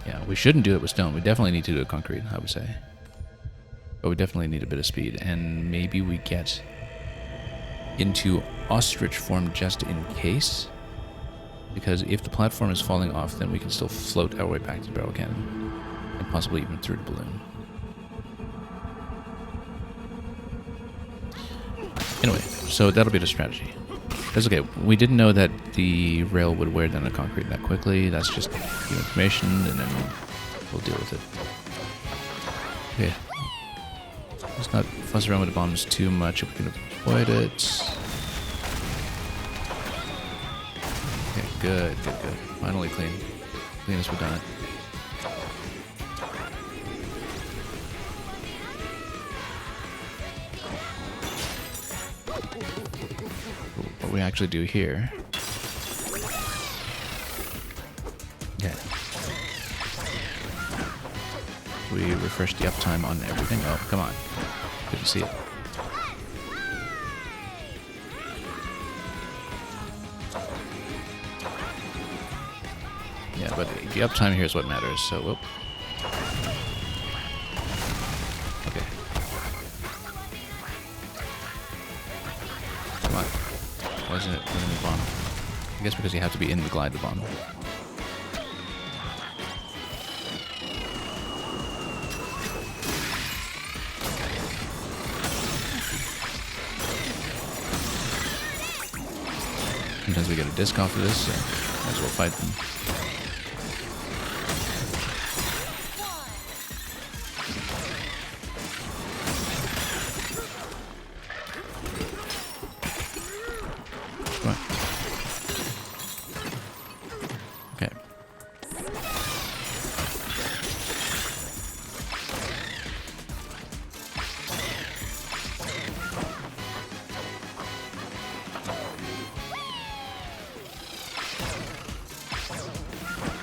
Yeah, we shouldn't do it with stone. We definitely need to do it concrete, I would say. But we definitely need a bit of speed. And maybe we get... into ostrich form just in case, because if the platform is falling off, then we can still float our way back to the barrel cannon and possibly even through the balloon. Anyway, so that'll be the strategy. That's okay. We didn't know that the rail would wear down the concrete that quickly. That's just new information, and then we'll deal with it. Okay. Let's not fuss around with the bombs too much. We're gonna Avoid it. Okay, good, good, good. Finally clean. Clean as we've done it. What we actually do here. Okay. We refresh the uptime on everything. Oh, come on. Good to see it. Yeah, but the uptime here is what matters, so whoop. Okay. Come on. Why isn't it in the bomb? I guess because you have to be in the glide to bomb. Sometimes we get a disc off of this, so might as well fight them. Come on. Okay.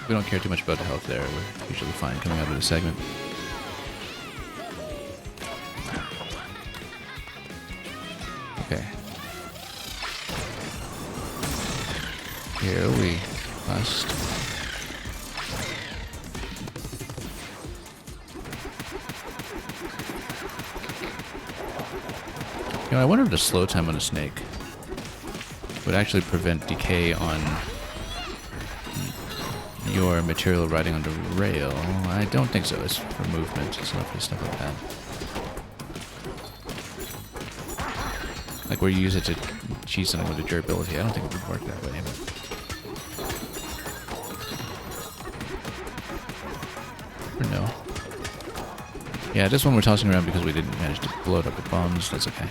We don't care too much about the health there. We're usually fine coming out of the segment. Okay. Here we must. You know, I wonder if the slow time on a snake would actually prevent decay on your material riding on the rail. I don't think so. It's for movement and stuff like that. Like where you use it to cheat something with the durability. I don't think it would work that way. But... or no. Yeah, this one we're tossing around because we didn't manage to blow it up with bombs. That's okay.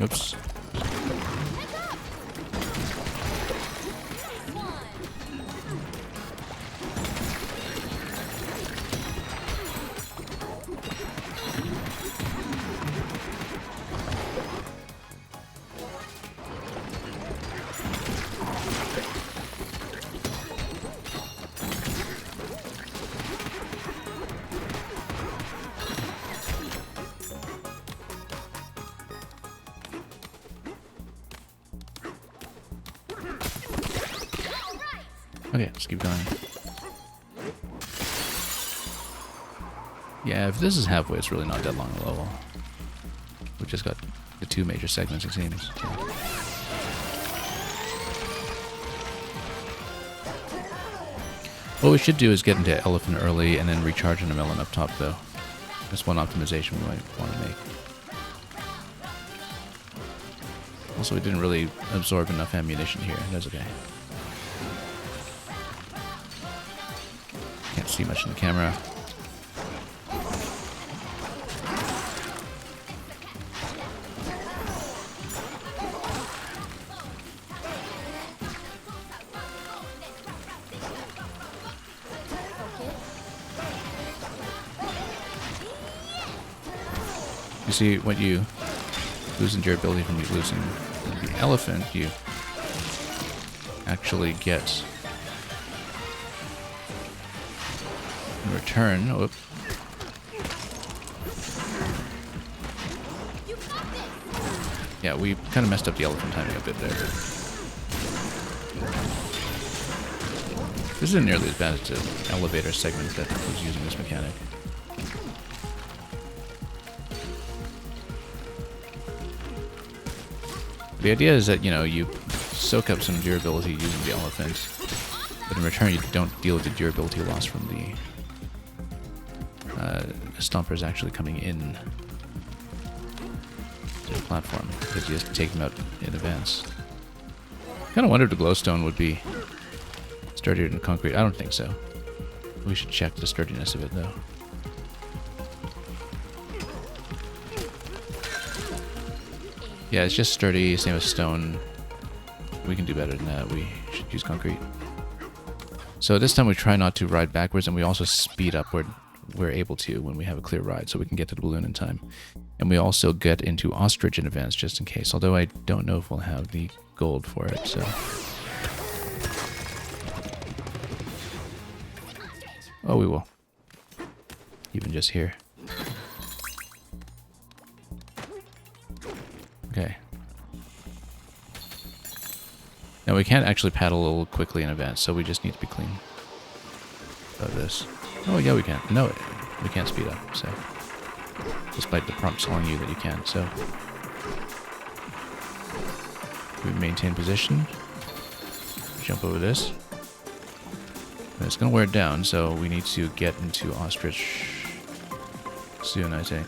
Oops. Okay, let's keep going. Yeah, if this is halfway, it's really not that long a level. We just got the two major segments, it seems. So. What we should do is get into Elephant early and then recharge on a melon up top, though. That's one optimization we might want to make. Also, we didn't really absorb enough ammunition here. That's okay. Can't see much in the camera. You see, what you lose in durability from you losing the elephant, you actually get in return. Whoop. Yeah, we kind of messed up the elephant timing a bit there. This isn't nearly as bad as the elevator segment that was using this mechanic. The idea is that, you know, you soak up some durability using the elephant, But in return, you don't deal with the durability loss from the stompers actually coming in to the platform, because you just take them out in advance. Kind of wondered if the glowstone would be sturdier than concrete. I don't think so. We should check the sturdiness of it, though. Yeah, it's just sturdy, same as stone. We can do better than that. We should use concrete. So this time we try not to ride backwards, and we also speed up where we're able to when we have a clear ride, so we can get to the balloon in time. And we also get into ostrich in advance, just in case, although I don't know if we'll have the gold for it, so... Oh, we will. Even just here. Okay. Now we can't actually paddle a little quickly in advance, so we just need to be clean about this. Oh yeah, we can. No, we can't speed up, so... Despite the prompt telling you that you can, so... We maintain position. Jump over this. And it's gonna wear it down, so we need to get into ostrich soon, I think.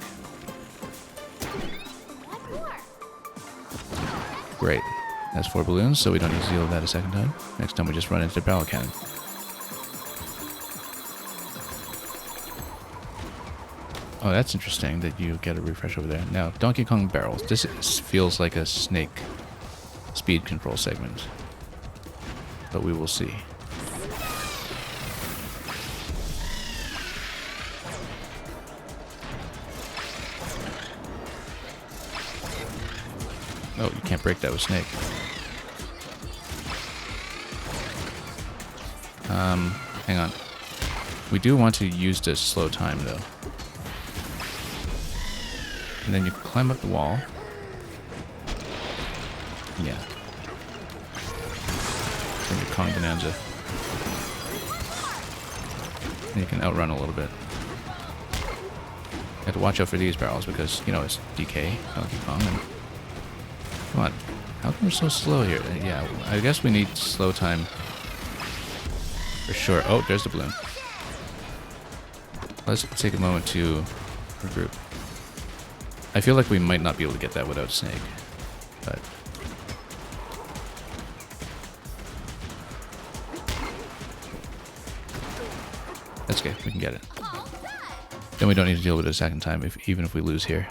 Great. That's 4 balloons, so we don't need to deal with that a second time. Next time we just run into the barrel cannon. Oh, that's interesting that you get a refresh over there. Now, Donkey Kong barrels. This feels like a Snake speed control segment. But we will see. Oh, you can't break that with Snake. Hang on. We do want to use this slow time, though. And then you climb up the wall. Yeah. Then you Kong Bananza. And you can outrun a little bit. You have to watch out for these barrels because, you know, it's DK, Donkey Kong, and... Come on. How come we're so slow here? Yeah, I guess we need slow time. For sure. Oh, there's the balloon. Let's take a moment to regroup. I feel like we might not be able to get that without Snake. But... That's okay. We can get it. Then we don't need to deal with it a second time, even if we lose here.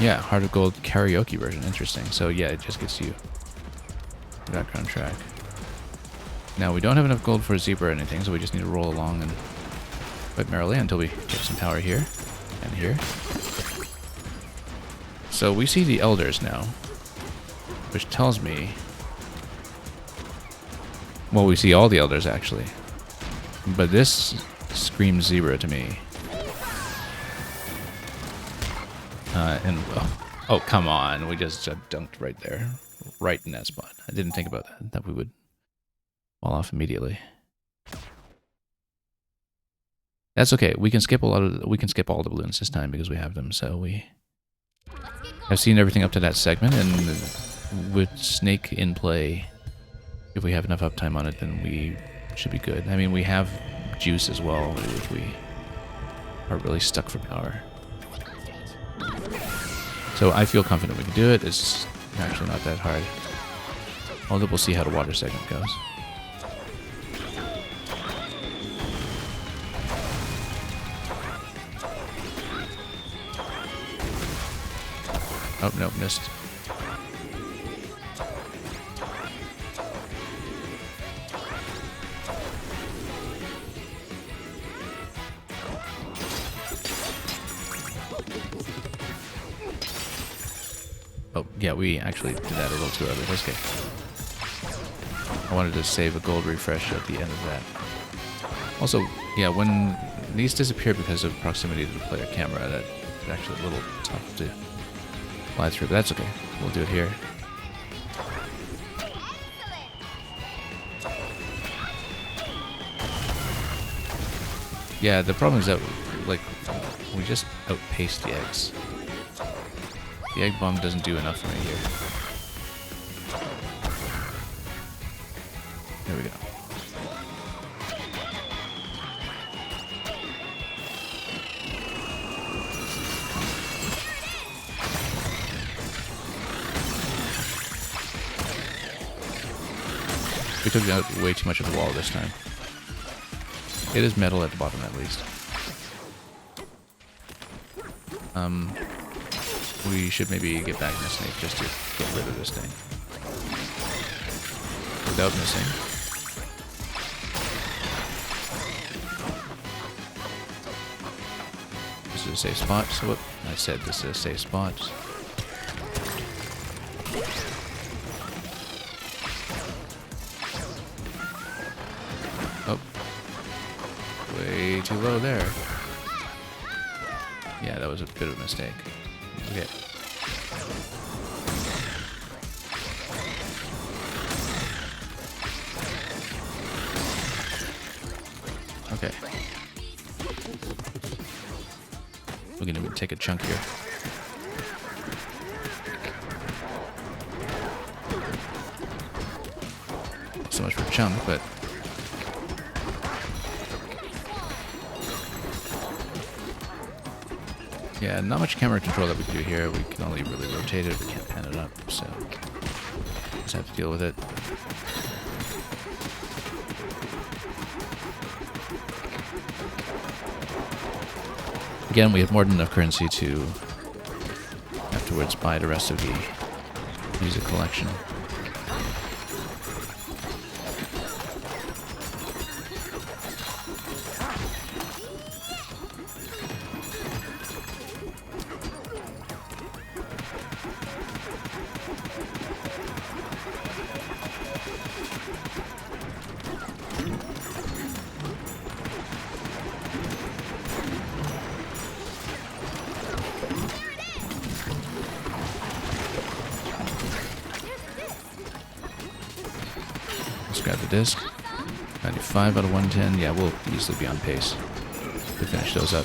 Yeah, Heart of Gold karaoke version. Interesting. So yeah, it just gets you the background track. Now we don't have enough gold for a zebra or anything, so we just need to roll along and quite merrily until we get some power here and here. So we see the elders now, which tells me... Well, we see all the elders actually, but this screams zebra to me. Oh, come on. We just dunked right there. Right in that spot. I didn't think about that we would fall off immediately. That's okay. We can skip all the balloons this time because we have them, so we have seen everything up to that segment, and with Snake in play, if we have enough uptime on it, then we should be good. I mean, we have juice as well if we are really stuck for power. So I feel confident we can do it. It's actually not that hard. Although we'll see how the water segment goes. Oh, no, missed. Oh, yeah, we actually did that a little too early. That's okay. I wanted to save a gold refresh at the end of that. Also, yeah, when these disappear because of proximity to the player camera, that's actually a little tough to fly through, but that's okay. We'll do it here. Yeah, the problem is that, like, we just outpaced the eggs. The egg bomb doesn't do enough for me here. we go. We took out way too much of the wall this time. It is metal at the bottom, at least. We should maybe get back in the snake just to get rid of this thing. Without missing. This is a safe spot. So what I said, this is a safe spot. Oh. Way too low there. Yeah, that was a bit of a mistake. Okay. Okay. We're gonna take a chunk here. Not so much for a chunk, but yeah, not much camera control that we can do here. We can only really rotate it. We can't pan it up, so just have to deal with it. Again, we have more than enough currency to afterwards buy the rest of the music collection. Let's grab the disc. 95 out of 110. Yeah, we'll easily be on pace to finish those up.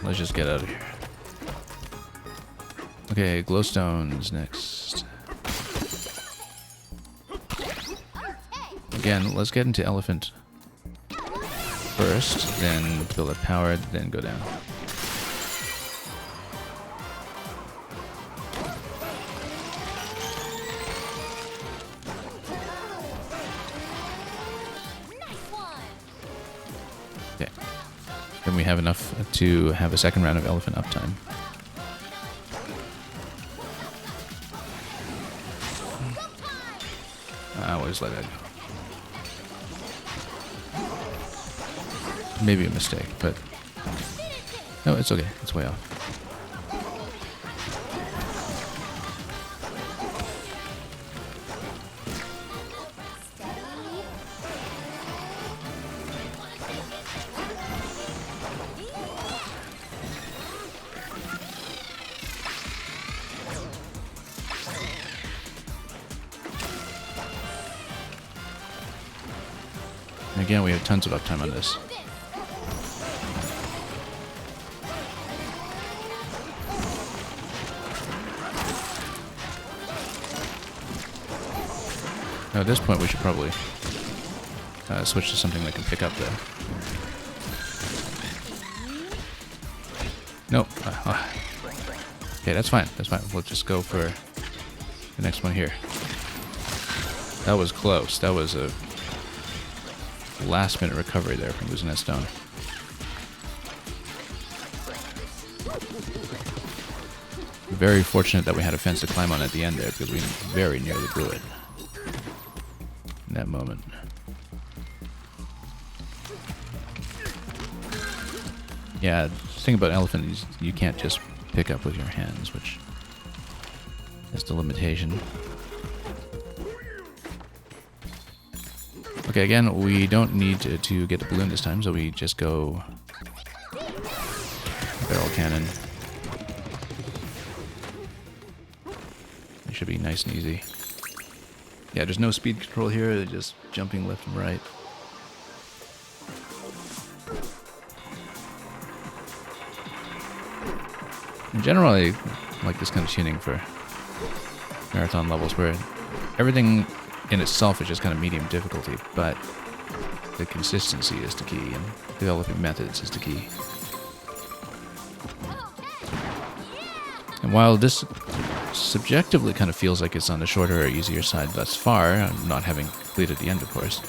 Let's just get out of here. Okay, glowstones next. Again, let's get into elephant first, then fill it powered, then go down. Okay. Then we have enough to have a second round of elephant uptime. I'll always let that go. Maybe a mistake, but no, it's okay. It's way off. And again, we have tons of uptime on this. Now at this point, we should probably switch to something that can pick up the... Nope. Okay, that's fine. That's fine. We'll just go for the next one here. That was close. That was a last-minute recovery there from losing that stone. Very fortunate that we had a fence to climb on at the end there, because we very nearly blew it in that moment. Yeah, the thing about elephant is you can't just pick up with your hands, which is the limitation. Okay, again, we don't need to get the balloon this time, so we just go barrel cannon. It should be nice and easy. Yeah, there's no speed control here, they're just jumping left and right. In general, I like this kind of tuning for marathon levels where everything in itself is just kind of medium difficulty, but the consistency is the key, and developing methods is the key. And while this subjectively kind of feels like it's on the shorter or easier side thus far, not having completed the end, of course.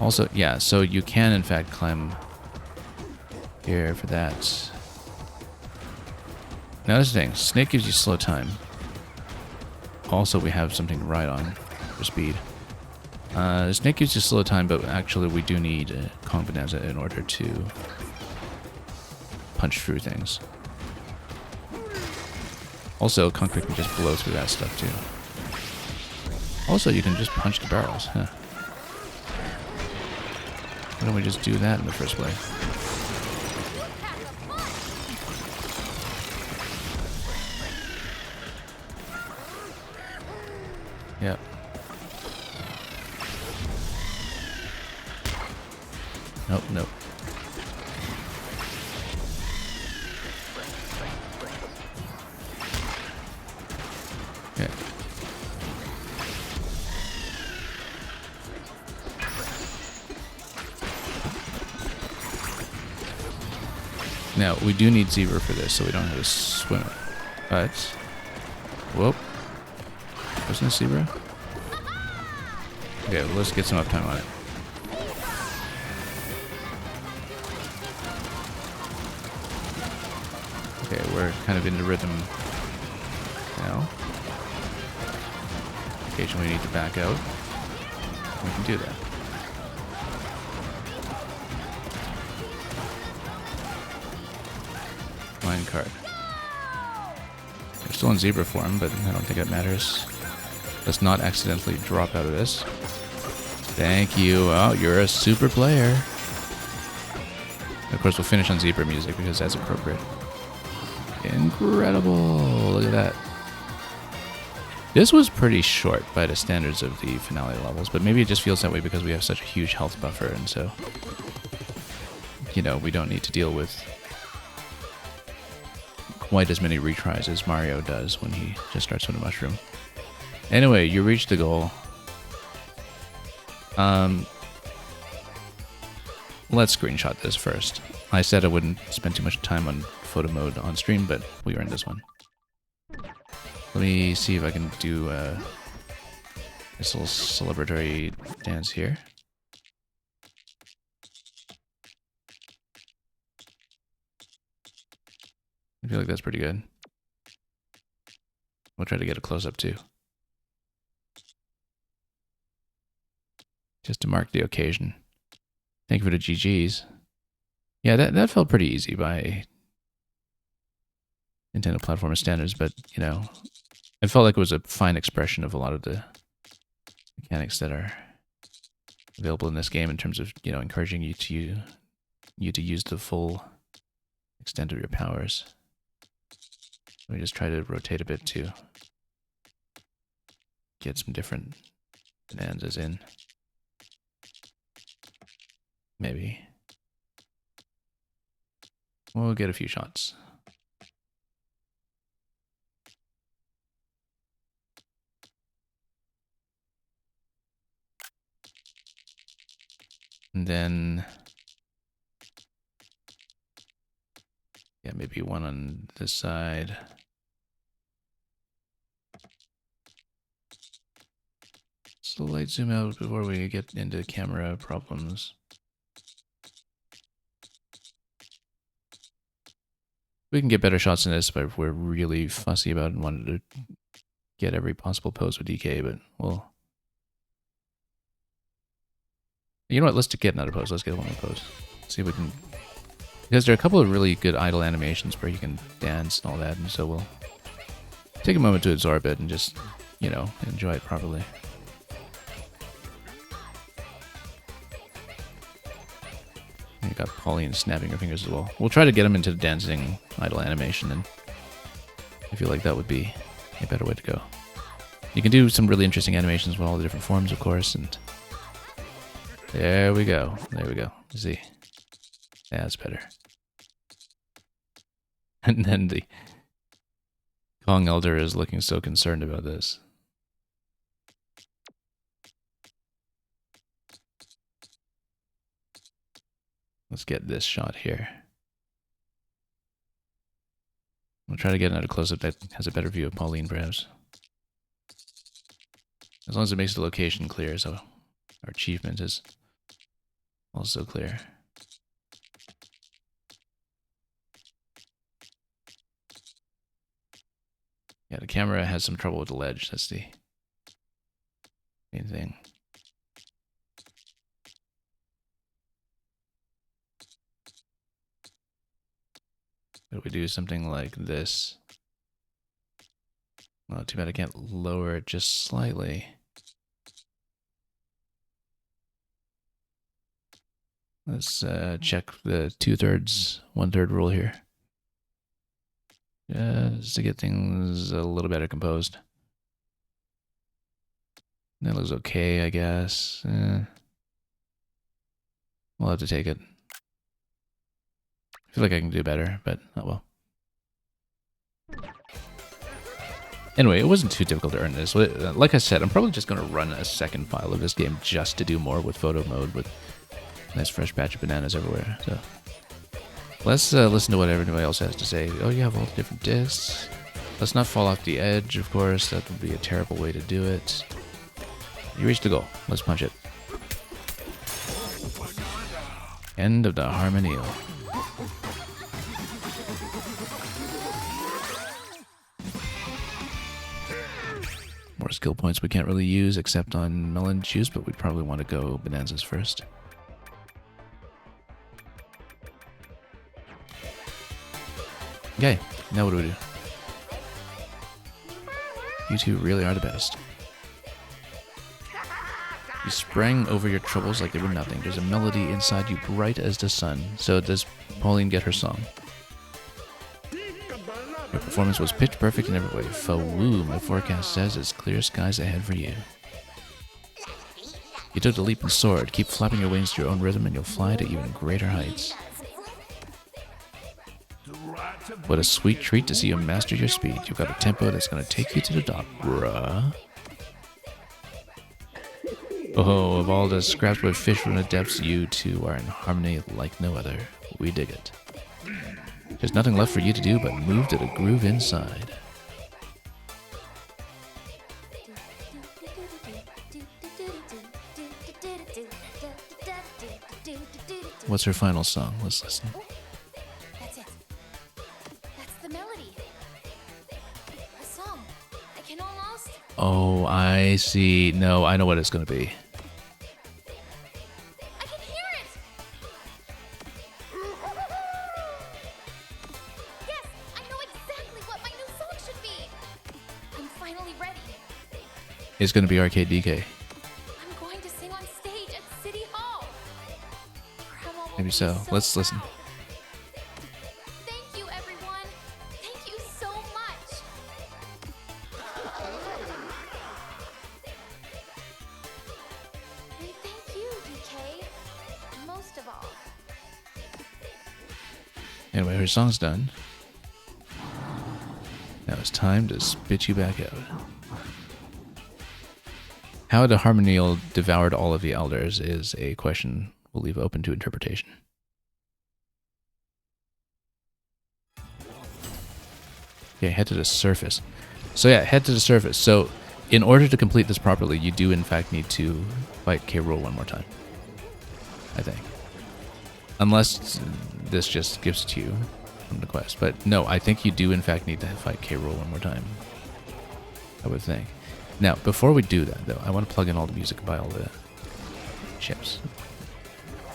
Also, yeah, so you can in fact climb here for that. Now this thing, Snake gives you slow time. Also, we have something to ride on for speed. Snake gives you slow time, but actually we do need Kong Bananza in order to punch through things. Also, Concrete can just blow through that stuff too. Also, you can just punch the barrels, huh? Why don't we just do that in the first place? Yep. Nope, nope. Okay. Now, we do need Zebra for this, so we don't have to swim it. But... Whoop. Wasn't it Zebra? Okay, well, let's get some uptime on it. Okay, we're kind of in the rhythm now. Occasionally we need to back out. We can do that. Minecart. We're still in zebra form, but I don't think it matters. Let's not accidentally drop out of this. Thank you. Oh, you're a super player. Of course, we'll finish on zebra music because that's appropriate. Incredible. Look at that. This was pretty short by the standards of the finale levels, but maybe it just feels that way because we have such a huge health buffer, and so, you know, we don't need to deal with quite as many retries as Mario does when he just starts with a mushroom. Anyway, you reached the goal. Let's screenshot this first. I said I wouldn't spend too much time on photo mode on stream, but we are in this one. Let me see if I can do this little celebratory dance here. I feel like that's pretty good. We'll try to get a close-up too. Just to mark the occasion. Thank you for the GGs. Yeah, that felt pretty easy by Nintendo platformer standards, but, you know, it felt like it was a fine expression of a lot of the mechanics that are available in this game in terms of, you know, encouraging you to use the full extent of your powers. Let me just try to rotate a bit to get some different bonanzas in. Maybe. We'll get a few shots. And then, yeah, maybe one on this side. Slight zoom out before we get into camera problems. We can get better shots in this, but if we're really fussy about it and wanted to get every possible pose with DK, but we'll... You know what, let's get another pose. Let's get one more pose. See if we can... Because there are a couple of really good idle animations where you can dance and all that, and so we'll take a moment to absorb it and just, you know, enjoy it properly. You got Pauline snapping her fingers as well. We'll try to get him into the dancing idle animation, and I feel like that would be a better way to go. You can do some really interesting animations with all the different forms, of course, and there we go. There we go. See, that's better. And then the Kong Elder is looking so concerned about this. Let's get this shot here. We'll try to get another close-up that has a better view of Pauline, perhaps. As long as it makes the location clear, so our achievement is also clear. Yeah, the camera has some trouble with the ledge. That's the main thing. If we do something like this. Well, too bad I can't lower it just slightly. Let's check the 2/3, 1/3 rule here. Just to get things a little better composed. That looks okay, I guess. We'll have to take it. I feel like I can do better, but oh well. Anyway, it wasn't too difficult to earn this. Like I said, I'm probably just going to run a second file of this game just to do more with photo mode with nice fresh batch of bananas everywhere. So let's listen to what everybody else has to say. Oh, you have all the different discs. Let's not fall off the edge, of course. That would be a terrible way to do it. You reached the goal. Let's punch it. End of the harmonial. More skill points we can't really use except on melon juice, but we'd probably want to go Bananzas first. Okay, now what do we do? You two really are the best. You sprang over your troubles like they were nothing. There's a melody inside you bright as the sun. So does Pauline get her song? Your performance was pitch perfect in every way. Fa-woo, my forecast says it's clear skies ahead for you. You took the leap and soared. Keep flapping your wings to your own rhythm and you'll fly to even greater heights. What a sweet treat to see you master your speed. You've got a tempo that's going to take you to the top, bruh. Oh, of all the scraps with fish from the depths, you two are in harmony like no other. We dig it. There's nothing left for you to do but move to the groove inside. What's her final song? Let's listen. That's it. That's the melody. A song. I can almost... Oh, I see. No, I know what it's going to be. I can hear it! Yes, I know exactly what my new song should be. I'm finally ready. It's going to be Arcade DK. I'm going to sing on stage at City Hall. Grandma will Maybe be so. Let's listen. proud. Thank you, everyone. Thank you so much. And thank you, DK. Most of all. Anyway, her song's done. Now it's time to spit you back out. How the Harmonial devoured all of the elders is a question we'll leave open to interpretation. Okay, head to the surface. So yeah, head to the surface. So in order to complete this properly, you do in fact need to fight K. Rool one more time. I think. Unless this just gives it to you from the quest. But no, I think you do in fact need to fight K. Rool one more time. I would think. Now, before we do that though, I want to plug in all the music and buy all the chips.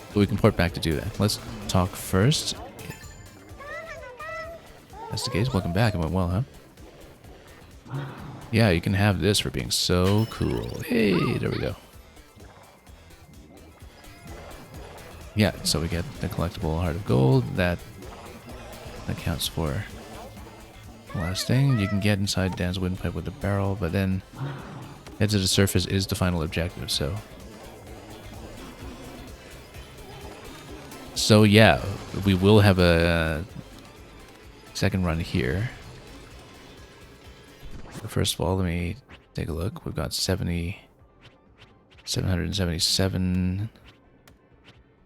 But we can port back to do that. Let's talk first. That's the case. Welcome back. It went well, huh? Yeah, you can have this for being so cool. Hey, there we go. Yeah, so we get the collectible Heart of Gold. That counts for the last thing. You can get inside Dan's windpipe with the barrel, but then head to the surface is the final objective, so... So yeah, we will have a second run here. But first of all, let me take a look. We've got 777.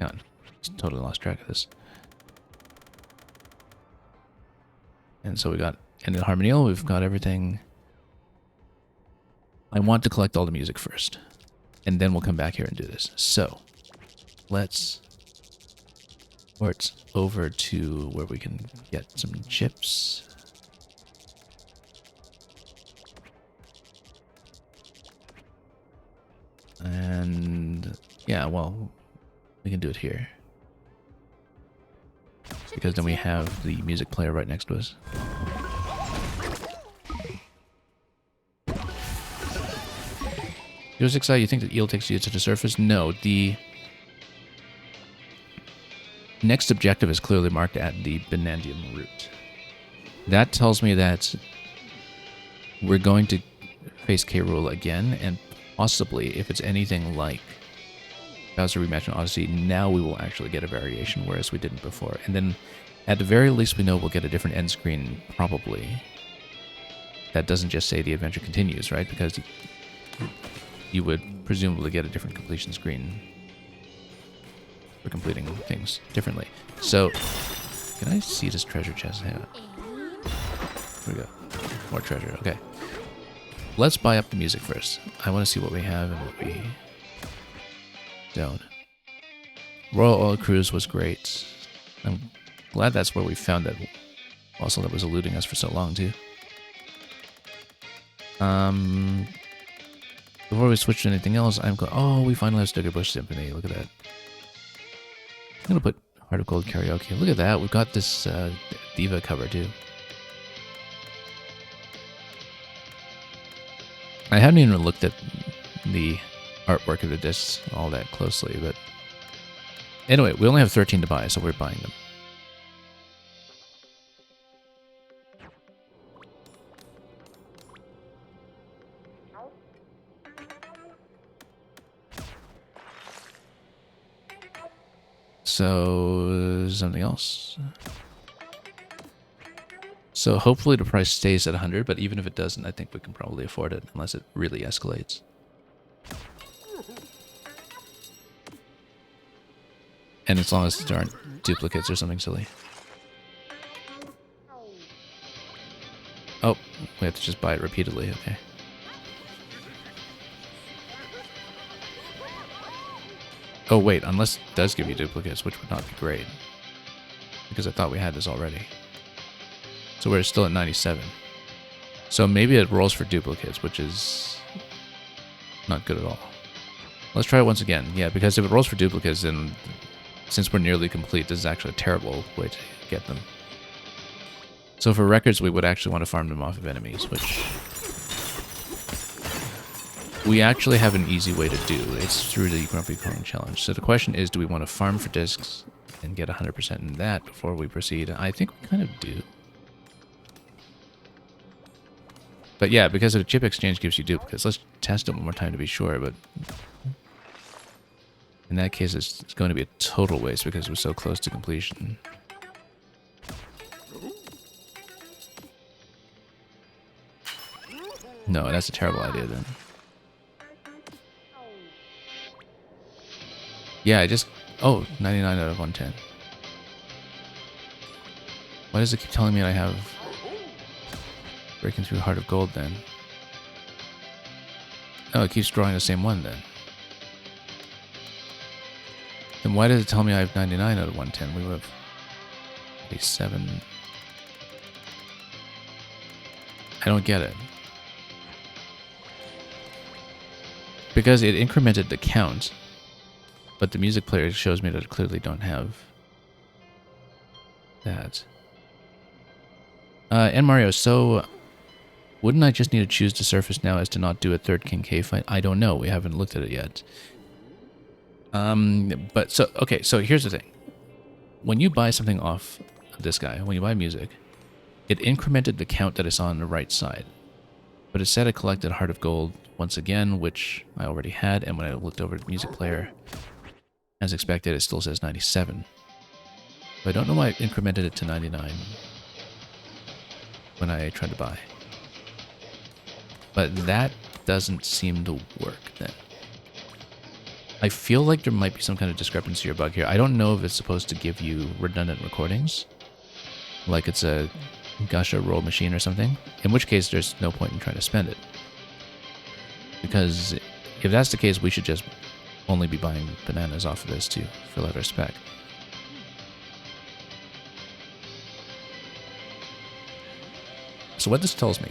Hang on. Just totally lost track of this. And so we got ended harmonial. We've got everything. I want to collect all the music first. And then we'll come back here and do this. So let's port over to where we can get some chips. And yeah, well, we can do it here. Because then we have the music player right next to us. You're 6 you think that eel takes you to the surface? No, the next objective is clearly marked at the Banandium root. That tells me that we're going to face K. Rool again, and possibly, if it's anything like Bowser Rematch and Odyssey, now we will actually get a variation, whereas we didn't before. And then, at the very least, we know we'll get a different end screen, probably. That doesn't just say the adventure continues, right? Because you would presumably get a different completion screen for completing things differently. So, can I see this treasure chest? Hang on. Here we go. More treasure. Okay. Let's buy up the music first. I want to see what we have and what we don't. Royal Oil Cruise was great. I'm glad that's where we found that. Also, that was eluding us for so long, too. Before we switch to anything else, I'm going. Oh, we finally have Sticker Bush Symphony. Look at that. I'm gonna put Heart of Gold Karaoke. Look at that. We've got this Diva cover too. I haven't even looked at the artwork of the discs all that closely, but anyway, we only have 13 to buy, so we're buying them. So, something else. So hopefully the price stays at 100, but even if it doesn't, I think we can probably afford it, unless it really escalates. And as long as there aren't duplicates or something silly. Oh, we have to just buy it repeatedly, okay. Oh wait, unless it does give you duplicates, which would not be great. Because I thought we had this already. So we're still at 97. So maybe it rolls for duplicates, which is not good at all. Let's try it once again. Yeah, because if it rolls for duplicates, then since we're nearly complete, this is actually a terrible way to get them. So for records, we would actually want to farm them off of enemies, which we actually have an easy way to do. It's through the Grumpy Kong challenge. So the question is, do we want to farm for discs and get 100% in that before we proceed? I think we kind of do. But yeah, because the chip exchange gives you duplicates. Let's test it one more time to be sure, but in that case, it's going to be a total waste because we're so close to completion. No, that's a terrible idea then. Yeah, I just... Oh, 99 out of 110. Why does it keep telling me I have... Breaking through Heart of Gold then? Oh, it keeps drawing the same one then. Then why does it tell me I have 99 out of 110? We would have... 87... I don't get it. Because it incremented the count, but the music player shows me that I clearly don't have that. And Mario, so wouldn't I just need to choose the surface now as to not do a third King K fight? I don't know. We haven't looked at it yet. But so, okay, so here's the thing. When you buy something off this guy, when you buy music, it incremented the count that I saw on the right side. But it said I collected Heart of Gold once again, which I already had, and when I looked over at the music player, as expected, it still says 97. But I don't know why I incremented it to 99. when I tried to buy. But that doesn't seem to work then. I feel like there might be some kind of discrepancy or bug here. I don't know if it's supposed to give you redundant recordings, like it's a gacha roll machine or something, in which case there's no point in trying to spend it. Because if that's the case, we should just only be buying bananas off of this to fill out our spec. So what this tells me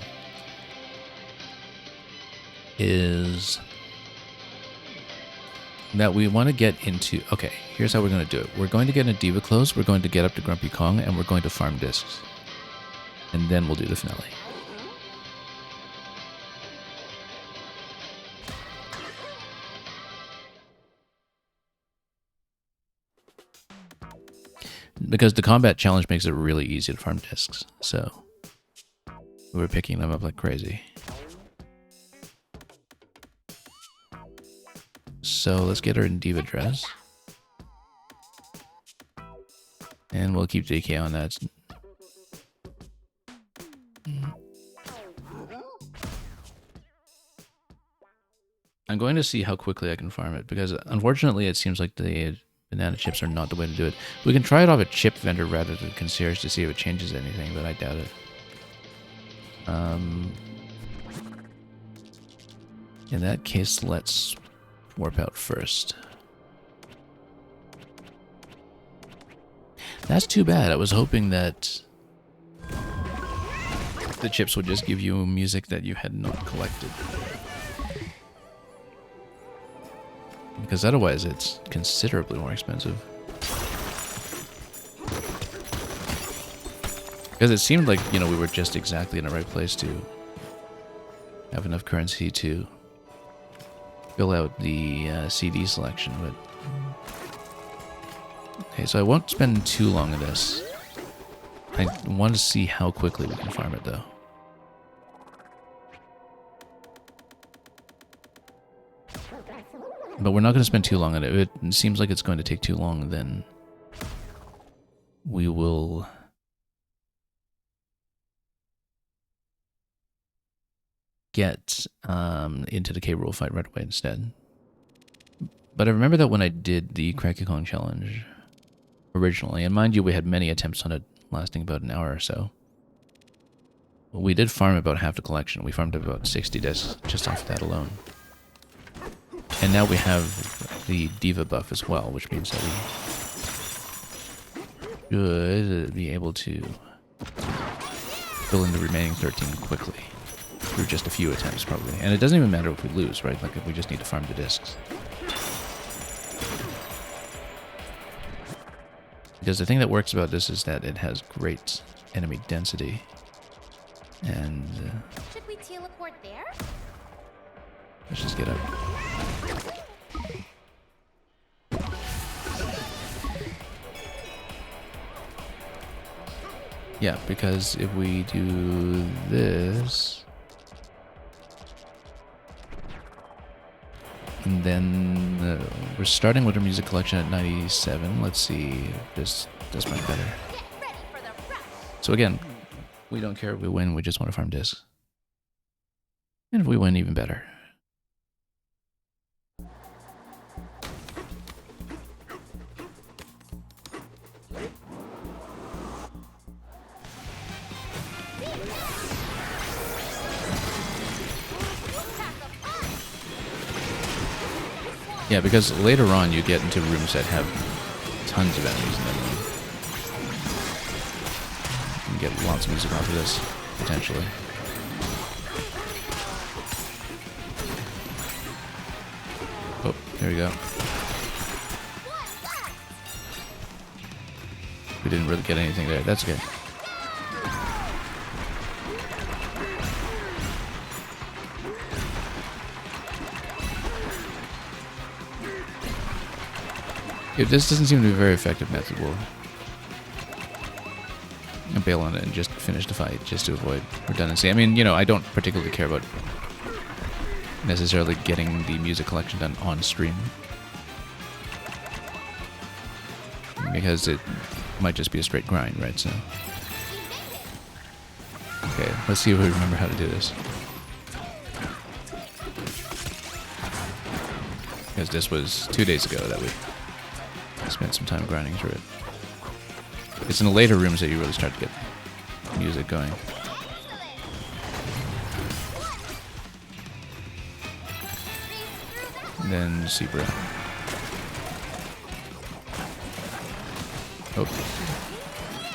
is that we want to get into... Okay, here's how we're going to do it. We're going to get into Diva Clothes, we're going to get up to Grumpy Kong, and we're going to farm discs. And then we'll do the finale. Because the combat challenge makes it really easy to farm discs, so we're picking them up like crazy. So let's get her in Diva dress. And we'll keep DK on that. I'm going to see how quickly I can farm it, because unfortunately it seems like the banana chips are not the way to do it. We can try it off a chip vendor rather than concierge to see if it changes anything, but I doubt it. In that case, let's warp out first. That's too bad. I was hoping that the chips would just give you music that you had not collected. Because otherwise it's considerably more expensive. Because it seemed like, you know, we were just exactly in the right place to have enough currency to fill out the CD selection, but... Okay, so I won't spend too long on this. I want to see how quickly we can farm it, though. But we're not going to spend too long on it. If it seems like it's going to take too long, then we will get into the K-Rool fight right away instead. But I remember that when I did the Cranky Kong challenge originally, and mind you, we had many attempts on it lasting about an hour or so. We did farm about half the collection. We farmed about 60 discs just off of that alone. And now we have the Diva buff as well, which means that we should be able to fill in the remaining 13 quickly. Through just a few attempts, probably. And it doesn't even matter if we lose, right? Like, if we just need to farm the discs. Because the thing that works about this is that it has great enemy density. And... should we teleport there? let's just get up. Yeah, because if we do this... and then we're starting with our music collection at 97. Let's see if this does much better. So again, we don't care if we win, we just want to farm discs. And if we win, even better. Yeah, because later on you get into rooms that have tons of enemies in them. You can get lots of music off of this, potentially. Oh, there we go. We didn't really get anything there. That's good. If this doesn't seem to be a very effective method, we'll bail on it and just finish the fight, just to avoid redundancy. I mean, you know, I don't particularly care about necessarily getting the music collection done on stream, because it might just be a straight grind, right? So Okay, let's see if we remember how to do this. Because this was 2 days ago that we spent some time grinding through it. It's in the later rooms that you really start to get music going. And then Zebra. Oh.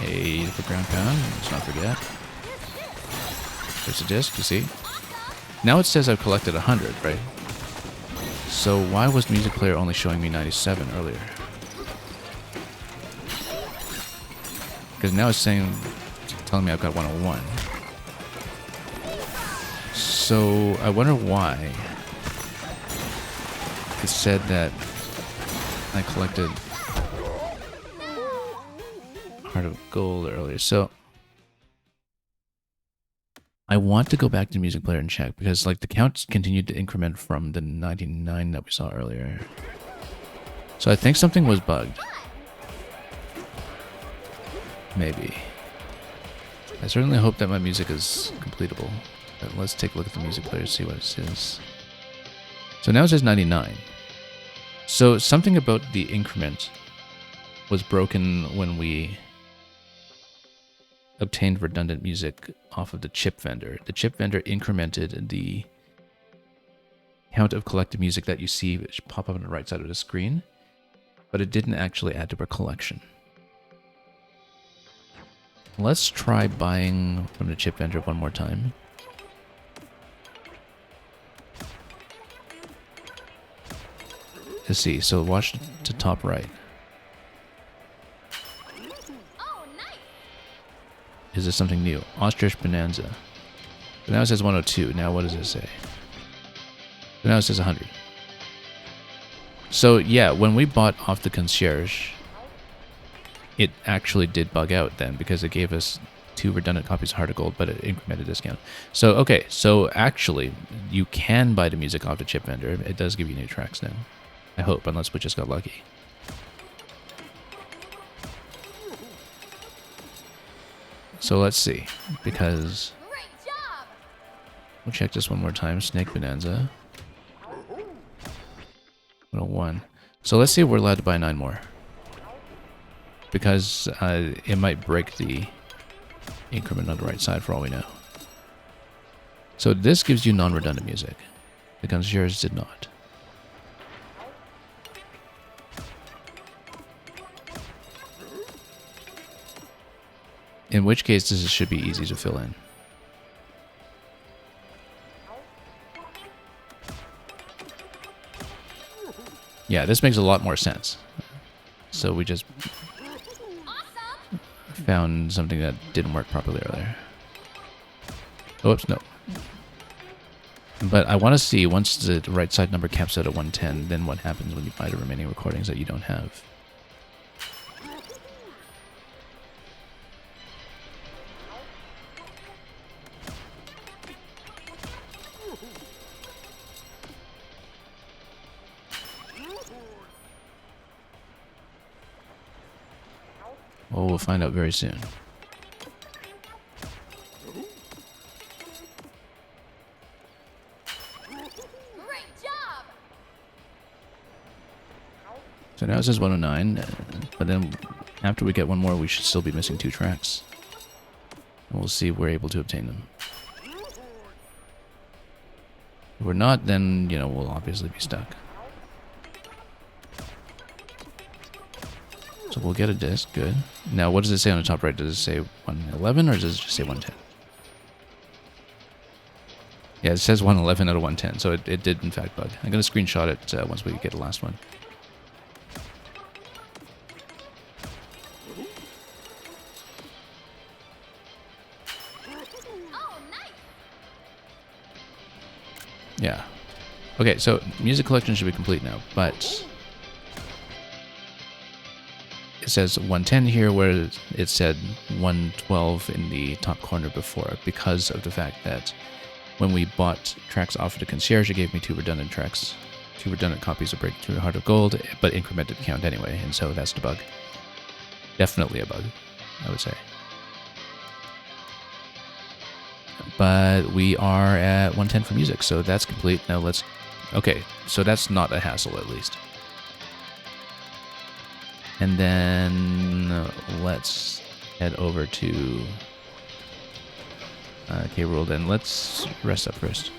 A for ground pound, let's not forget. There's a disc, you see? Now it says I've collected 100, right? So why was the music player only showing me 97 earlier? Because now it's telling me I've got 101. So I wonder why it said that I collected Heart of Gold earlier. So I want to go back to the music player and check, because like the count continued to increment from the 99 that we saw earlier. So I think something was bugged. Maybe. I certainly hope that my music is completable. But let's take a look at the music player, see what it says. So now it says 99. So something about the increment was broken when we obtained redundant music off of the chip vendor. The chip vendor incremented the count of collected music that you see pop up on the right side of the screen, but it didn't actually add to our collection. Let's try buying from the chip vendor one more time. Let's see, so watch to top right. Is this something new? Ostrich Bananza. But now it says 102. Now what does it say? But now it says 100. So yeah, when we bought off the concierge, it actually did bug out then, because it gave us 2 redundant copies of Heart of Gold, but it incremented discount. So okay, so actually you can buy the music off the chip vendor. It does give you new tracks now. I hope, unless we just got lucky. So let's see, because we'll check this one more time. Snake Bonanza. 101. So let's see if we're allowed to buy 9 more, because it might break the increment on the right side for all we know. So this gives you non-redundant music. The concierge did not. In which case, this should be easy to fill in. Yeah, this makes a lot more sense. So we just found something that didn't work properly earlier. Oops, no. But I want to see, once the right side number caps out at 110, then what happens when you buy the remaining recordings that you don't have. Well, we'll find out very soon. Great job. So now it says 109, but then after we get one more, we should still be missing 2 tracks. And we'll see if we're able to obtain them. If we're not, then, you know, we'll obviously be stuck. So we'll get a disc, good. Now, what does it say on the top right? Does it say 111 or does it just say 110? Yeah, it says 111 out of 110, so it did in fact bug. I'm going to screenshot it once we get the last one. Oh, nice. Yeah. Okay, so music collection should be complete now, but it says 110 here, where it said 112 in the top corner before, because of the fact that when we bought tracks off of the concierge, it gave me 2 redundant tracks, 2 redundant copies of Breakthrough Heart of Gold, but incremented the count anyway, and so that's the bug. Definitely a bug, I would say. But we are at 110 for music, so that's complete. Now let's... Okay, so that's not a hassle, at least. And then let's head over to K-World, and let's rest up first.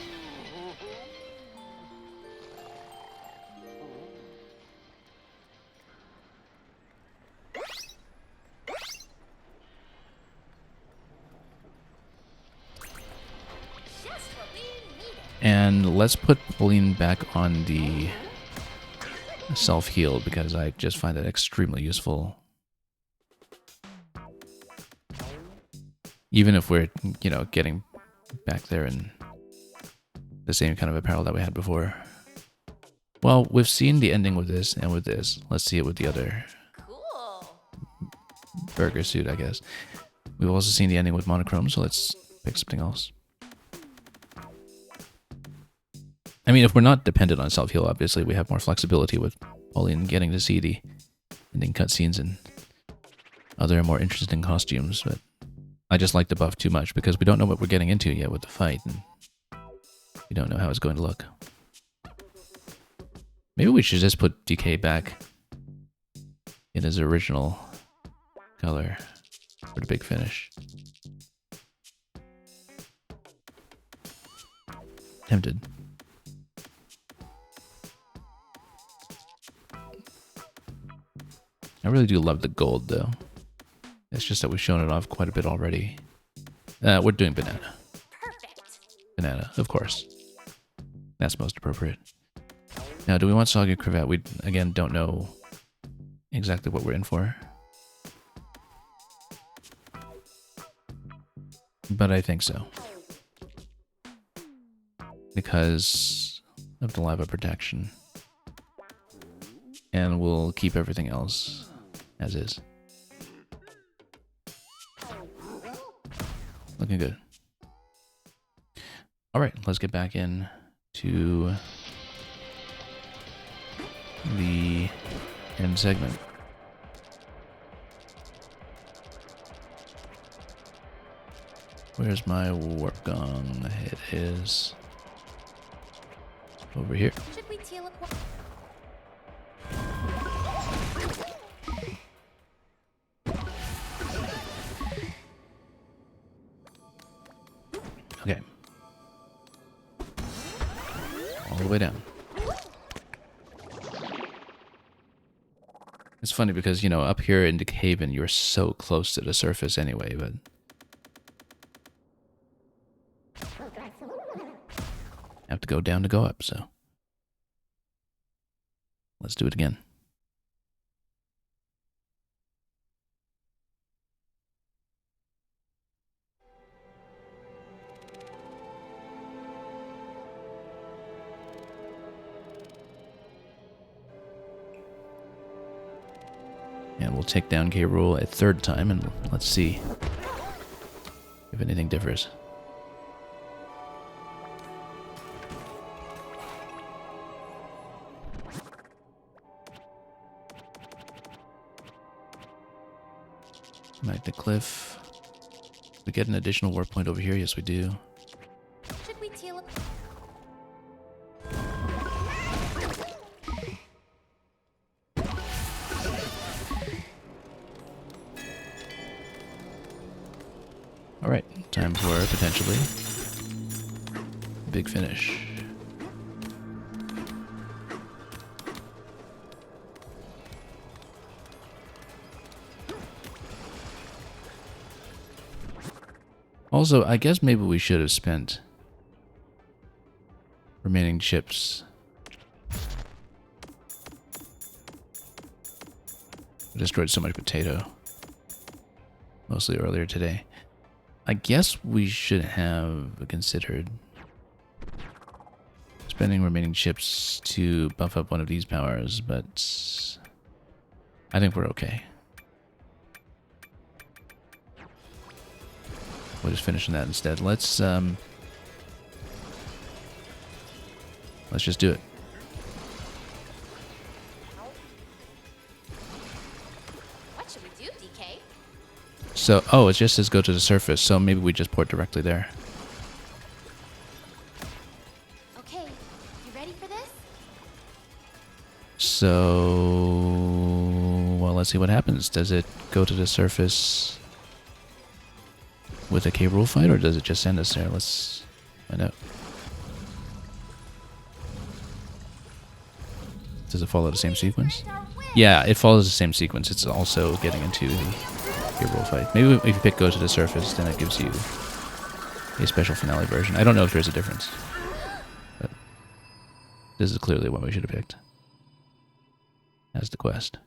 And let's put Pauline back on the self-heal, because I just find that extremely useful. Even if we're, you know, getting back there in the same kind of apparel that we had before. Well, we've seen the ending with this and with this. Let's see it with the other burger suit, I guess. We've also seen the ending with monochrome, so let's pick something else. I mean, if we're not dependent on self-heal, obviously, we have more flexibility with Pauline getting to see the ending cutscenes and other more interesting costumes, but I just like the buff too much because we don't know what we're getting into yet with the fight, and we don't know how it's going to look. Maybe we should just put DK back in his original color for the big finish. Tempted. I really do love the gold, though. It's just that we've shown it off quite a bit already. We're doing banana. Perfect. Banana, of course. That's most appropriate. Now, do we want soggy cravat? We, again, don't know exactly what we're in for. But I think so. Because of the lava protection. And we'll keep everything else as is. Looking good. Alright, let's get back in to the end segment. Where's my warp gong? It is over here. Should we teleport? Okay. All the way down. It's funny because, you know, up here in the Haven, you're so close to the surface anyway, but... have to go down to go up, so... let's do it again. And we'll take down K. Rool a third time, and let's see if anything differs. Back to cliff. We get an additional warp point over here. Yes, we do. Should we teleport? All right, time for potentially big finish. Also, I guess maybe we should have spent remaining chips. I destroyed so much potato, mostly earlier today. I guess we should have considered spending remaining chips to buff up one of these powers, but I think we're okay. We'll just finish on that instead. Let's just do it. What should we do, DK? So, oh, it just says go to the surface, so maybe we just port directly there. So, well, let's see what happens. Does it go to the surface with a K. Rool fight, or does it just send us there? Let's find out. Does it follow the same sequence? Yeah, it follows the same sequence. It's also getting into the K. Rool fight. Maybe if you pick go to the surface, then it gives you a special finale version. I don't know if there's a difference. But this is clearly what we should have picked as the quest.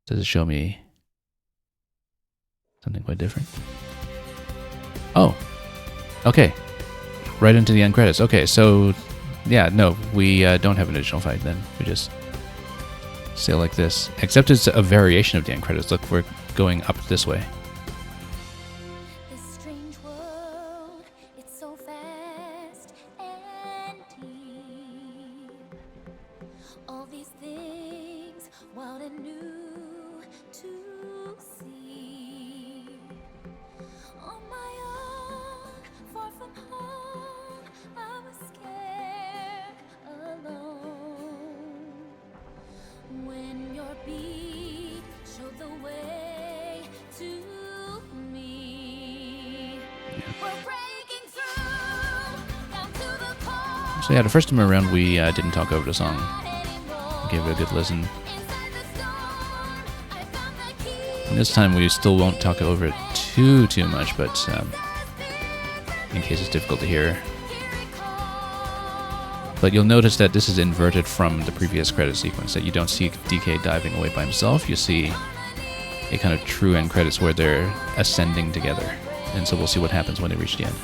Does it show me something quite different? Oh, okay. Right into the end credits. Okay, so yeah, no, we don't have an additional fight then. We just sail like this. Except it's a variation of the end credits. Look, we're going up this way. This strange world, it's so vast and deep. All these things, wild and new to see. On my own, far from home, I was scared alone. When your beat showed the way to me, we're breaking through down to the core. So yeah, the first time around we didn't talk over the song. Gave it a good listen. Inside the storm, I found the key. And this time we still won't talk over it too much, but in case it's difficult to hear. But you'll notice that this is inverted from the previous credit sequence, that you don't see DK diving away by himself, you see a kind of true end credits where they're ascending together. And so we'll see what happens when they reach the end.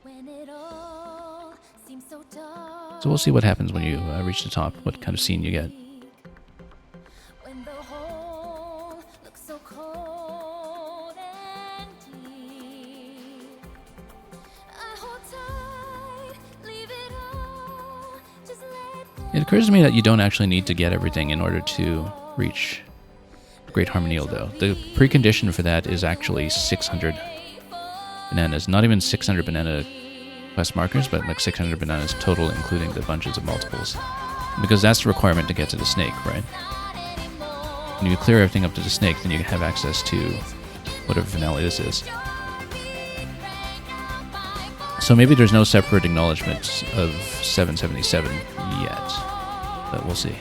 When it all seems so dark. So we'll see what happens when you reach the top, what kind of scene you get. When the hole looks so cold and deep, I hold tight, leave it all, just let go. It occurs to me that you don't actually need to get everything in order to reach Great Harmonial, though. The precondition for that is actually 600 bananas. Not even 600 banana quest markers, but like 600 bananas total, including the bunches of multiples. Because that's the requirement to get to the snake, right? When you clear everything up to the snake, then you have access to whatever finale this is. So maybe there's no separate acknowledgement of 777 yet, but we'll see.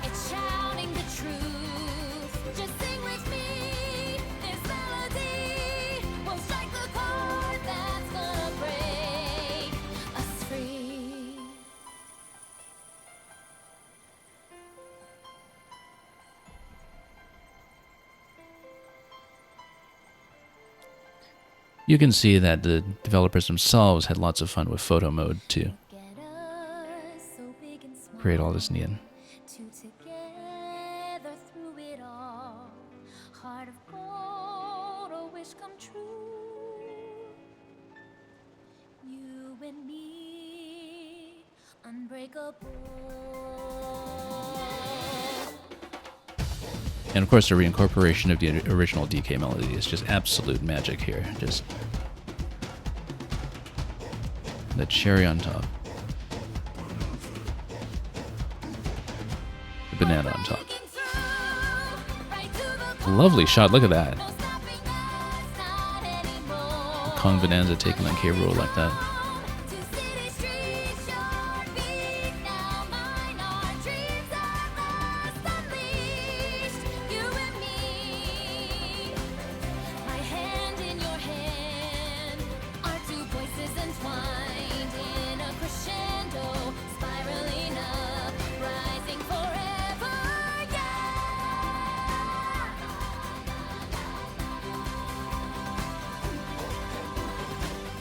It's shouting the truth. Just sing with me. This melody will strike the chord that's gonna break us free. You can see that the developers themselves had lots of fun with photo mode to Get us so big and small. create all this in the end. Two together through it all. Heart of gold, a wish come true. You and me, unbreakable. And of course, the reincorporation of the original DK melody is just absolute magic here. Just the cherry on top. The banana on top. Breaking through, right to the core. Lovely shot, look at that. No stopping us, not anymore. Kong Bananza taking on K. Rool like that. To city streets, your beat now mine. Our dreams are lost, unleashed. You and me, my hand in your hand. Our two voices entwined in a crescendo, spiraling up, rising forever.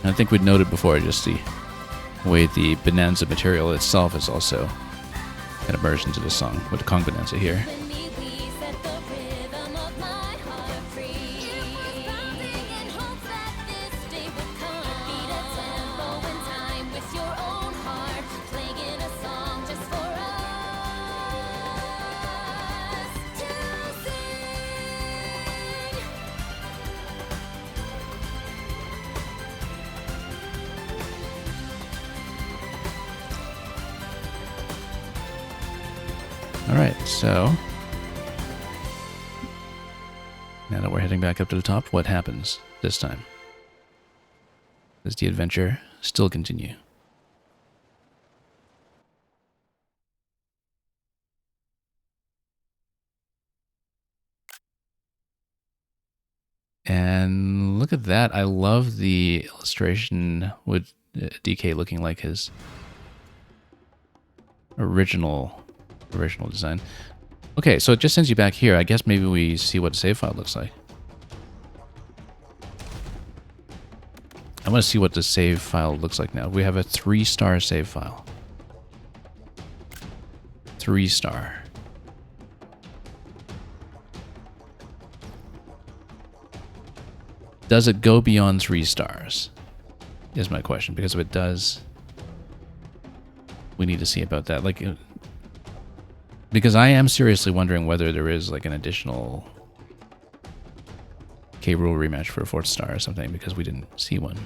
And I think we'd noted before just the way the Bananza material itself is also kind of merged into the song with the Kong Bananza here. Beneath we set the rhythm of my heart free. Pounding in hopes that this day would come. Beat a tempo in time with your own heart, playing a song just for us to sing. Alright, so now that we're heading back up to the top, what happens this time? Does the adventure still continue? And look at that. I love the illustration with DK looking like his original design. Okay, so it just sends you back here. I guess maybe we see what the save file looks like. I want to see what the save file looks like now. We have a 3-star save file. 3-star. Does it go beyond 3 stars? Is my question. Because if it does, we need to see about that. Like, because I am seriously wondering whether there is like an additional K. Rool rematch for a 4th star or something, because we didn't see one.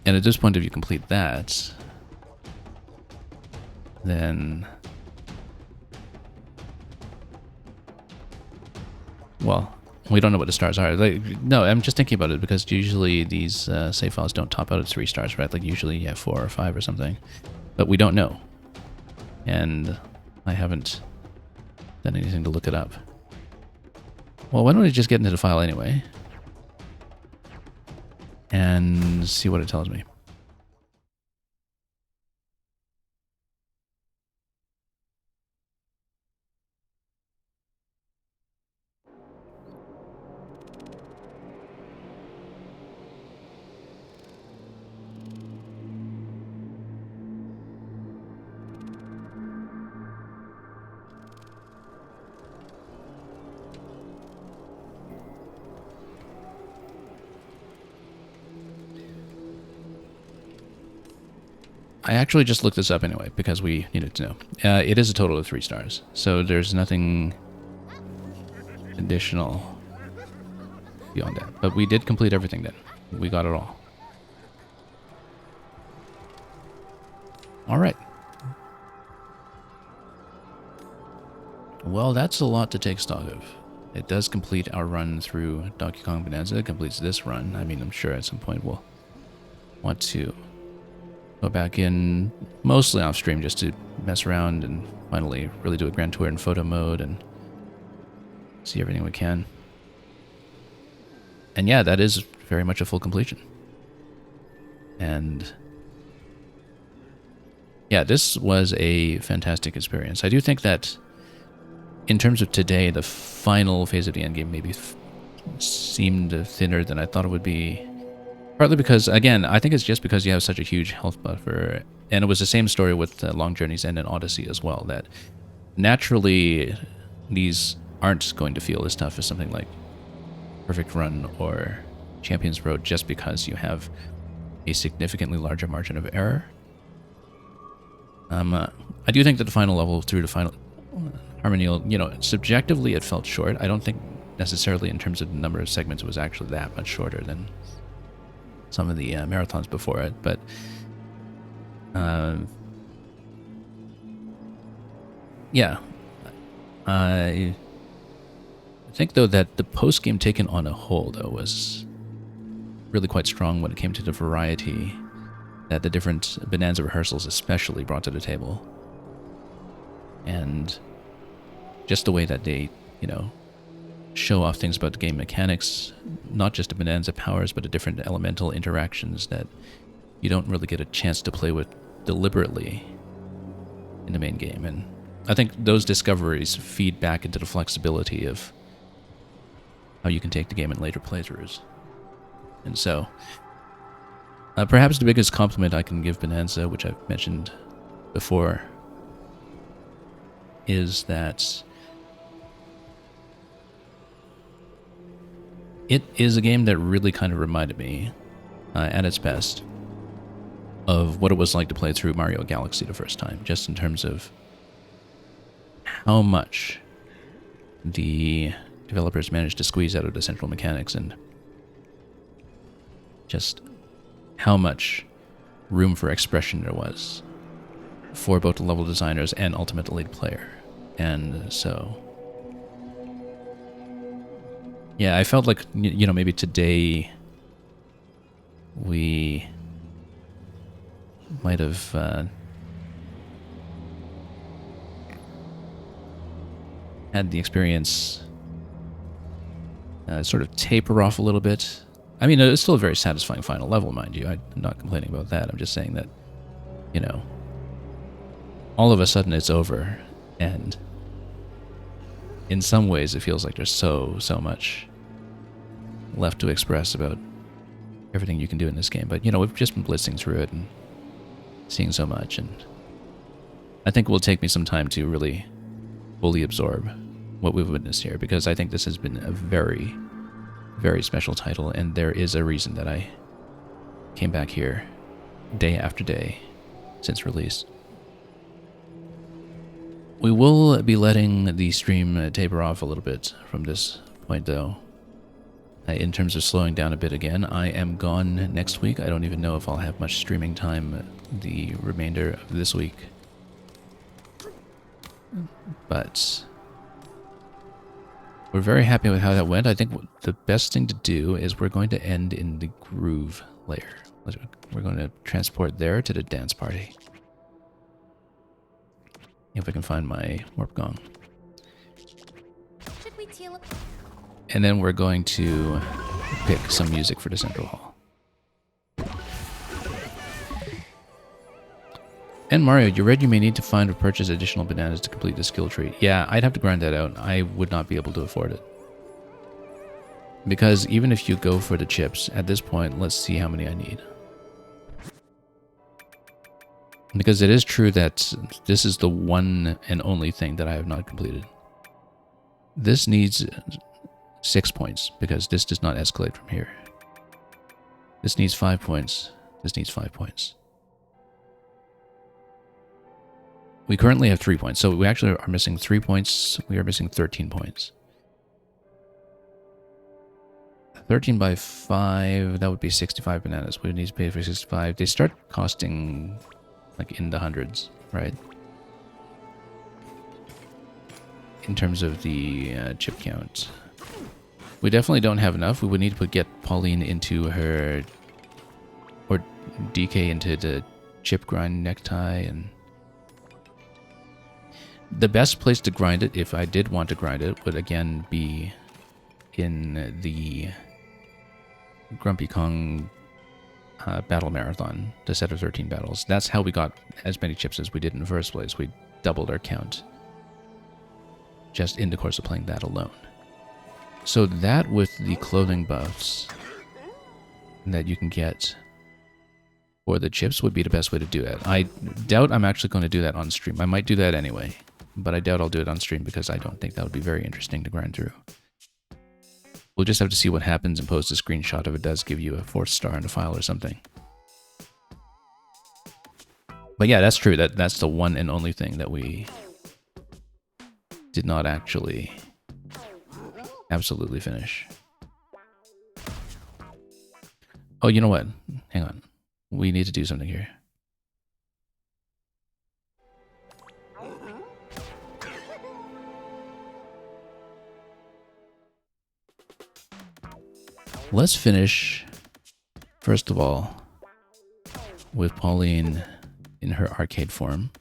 And at this point, if you complete that, then, well, we don't know what the stars are. Like, no, I'm just thinking about it because usually these save files don't top out at 3 stars, right? Like usually you have 4 or 5 or something, but we don't know. And I haven't done anything to look it up. Well, why don't we just get into the file anyway and see what it tells me. I actually just looked this up anyway because we needed to know. It is a total of 3 stars, so there's nothing additional beyond that. But we did complete everything then. We got it all. Alright. Well, that's a lot to take stock of. It does complete our run through Donkey Kong Bonanza. It completes this run. I mean, I'm sure at some point we'll want to go back in, mostly off stream, just to mess around and finally really do a grand tour in photo mode and see everything we can. And yeah, that is very much a full completion. And yeah, this was a fantastic experience. I do think that in terms of today, the final phase of the endgame maybe seemed thinner than I thought it would be. Partly because, again, I think it's just because you have such a huge health buffer. And it was the same story with Long Journey's End and Odyssey as well, that naturally these aren't going to feel as tough as something like Perfect Run or Champion's Road, just because you have a significantly larger margin of error. I do think that the final level through the final Harmonial, you know, subjectively it felt short. I don't think necessarily in terms of the number of segments it was actually that much shorter than some of the marathons before it, but yeah, I think though that the post game taken on a whole though was really quite strong when it came to the variety that the different Bonanza rehearsals especially brought to the table, and just the way that they, you know, show off things about the game mechanics, not just the Bonanza powers, but the different elemental interactions that you don't really get a chance to play with deliberately in the main game. And I think those discoveries feed back into the flexibility of how you can take the game in later playthroughs. And so, perhaps the biggest compliment I can give Bonanza, which I've mentioned before, is that it is a game that really kind of reminded me, at its best, of what it was like to play through Mario Galaxy the first time, just in terms of how much the developers managed to squeeze out of the central mechanics, and just how much room for expression there was for both the level designers and ultimately the player. And so, yeah, I felt like, you know, maybe today we might have had the experience sort of taper off a little bit. I mean, it's still a very satisfying final level, mind you. I'm not complaining about that. I'm just saying that, you know, all of a sudden it's over, and in some ways it feels like there's so much left to express about everything you can do in this game. But, you know, we've just been blitzing through it and seeing so much, and I think it will take me some time to really fully absorb what we've witnessed here, because I think this has been a very, very special title, and there is a reason that I came back here day after day since release. We will be letting the stream taper off a little bit from this point, though. In terms of slowing down a bit again, I am gone next week. I don't even know if I'll have much streaming time the remainder of this week. But we're very happy with how that went. I think the best thing to do is we're going to end in the groove layer. We're going to transport there to the dance party. If I can find my warp gong. Should we teal up? And then we're going to pick some music for the central hall. And Mario, you read you may need to find or purchase additional bananas to complete the skill tree. Yeah, I'd have to grind that out. I would not be able to afford it. Because even if you go for the chips, at this point, let's see how many I need. Because it is true that this is the one and only thing that I have not completed. This needs 6 points, because this does not escalate from here. This needs 5 points. This needs 5 points. We currently have 3 points, so we actually are missing 3 points. We are missing 13 points. 13 by 5, that would be 65 bananas. We would need to pay for 65. They start costing like in the hundreds, right? In terms of the chip count. We definitely don't have enough. We would need to get Pauline into her, or DK into the chip grind necktie, and the best place to grind it, if I did want to grind it, would again be in the Grumpy Kong battle marathon, the set of 13 battles. That's how we got as many chips as we did in the first place. We doubled our count just in the course of playing that alone. So that, with the clothing buffs that you can get for the chips, would be the best way to do it. I doubt I'm actually going to do that on stream. I might do that anyway, but I doubt I'll do it on stream because I don't think that would be very interesting to grind through. We'll just have to see what happens and post a screenshot if it does give you a 4th star in a file or something. But yeah, that's true. That's the one and only thing that we did not actually absolutely finish. Oh, you know what? Hang on. We need to do something here. Let's finish, first of all, with Pauline in her arcade form.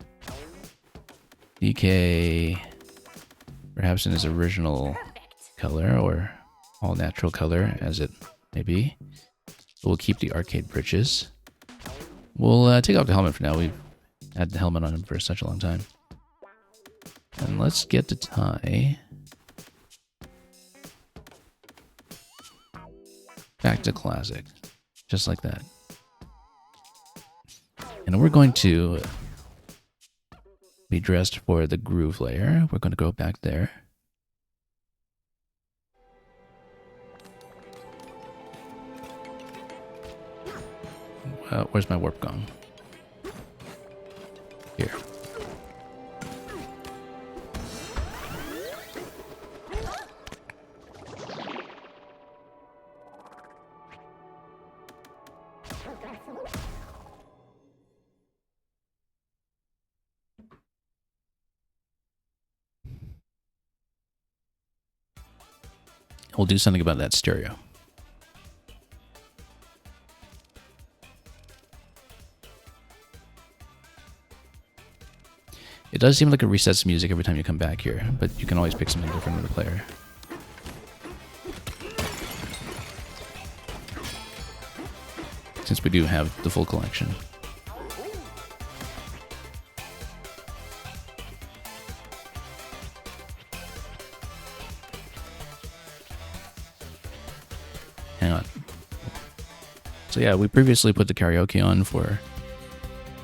DK, perhaps in his original color, or all natural color, as it may be. We'll keep the arcade britches. We'll take off the helmet for now. We've had the helmet on him for such a long time. And let's get the tie back to classic, just like that. And we're going to be dressed for the groove layer. We're going to go back there. Where's my warp gong? Here. we'll do something about that stereo. It does seem like it resets music every time you come back here, but you can always pick something different with the player. Since we do have the full collection. Hang on. So yeah, we previously put the karaoke on for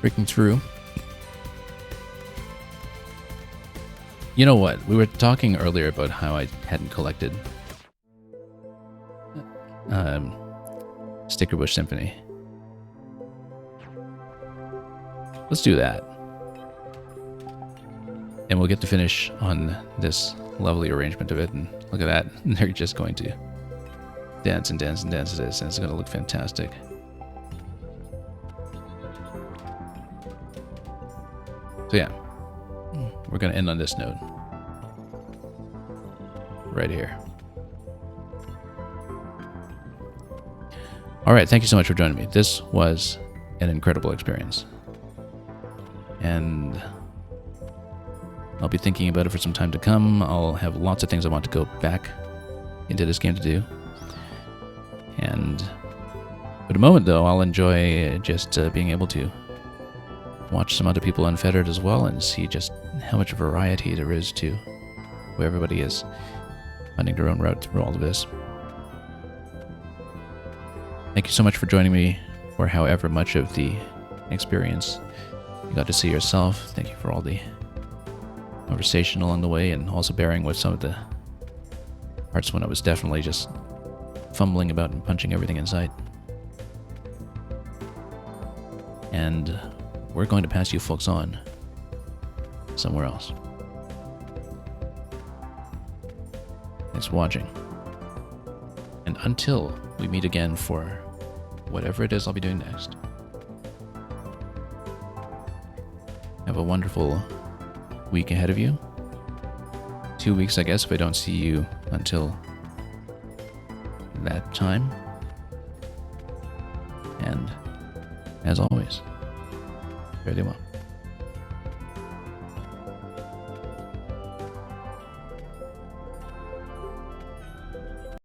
Breaking Through. You know what? We were talking earlier about how I hadn't collected Stickerbush Symphony. Let's do that. And we'll get to finish on this lovely arrangement of it. And look at that. They're just going to dance and dance and dance to this. And it's going to look fantastic. So yeah. We're going to end on this note. Right here. Alright, thank you so much for joining me. This was an incredible experience. And I'll be thinking about it for some time to come. I'll have lots of things I want to go back into this game to do. And for the moment, though, I'll enjoy just being able to watch some other people unfettered as well and see just how much variety there is to where everybody is finding their own route through all of this. Thank you so much for joining me for however much of the experience you got to see yourself. Thank you for all the conversation along the way and also bearing with some of the parts when I was definitely just fumbling about and punching everything in sight. And we're going to pass you folks on somewhere else. Thanks for watching. And until we meet again for whatever it is I'll be doing next, have a wonderful week ahead of you. 2 weeks, I guess, if I don't see you until that time. And as always, fare thee well.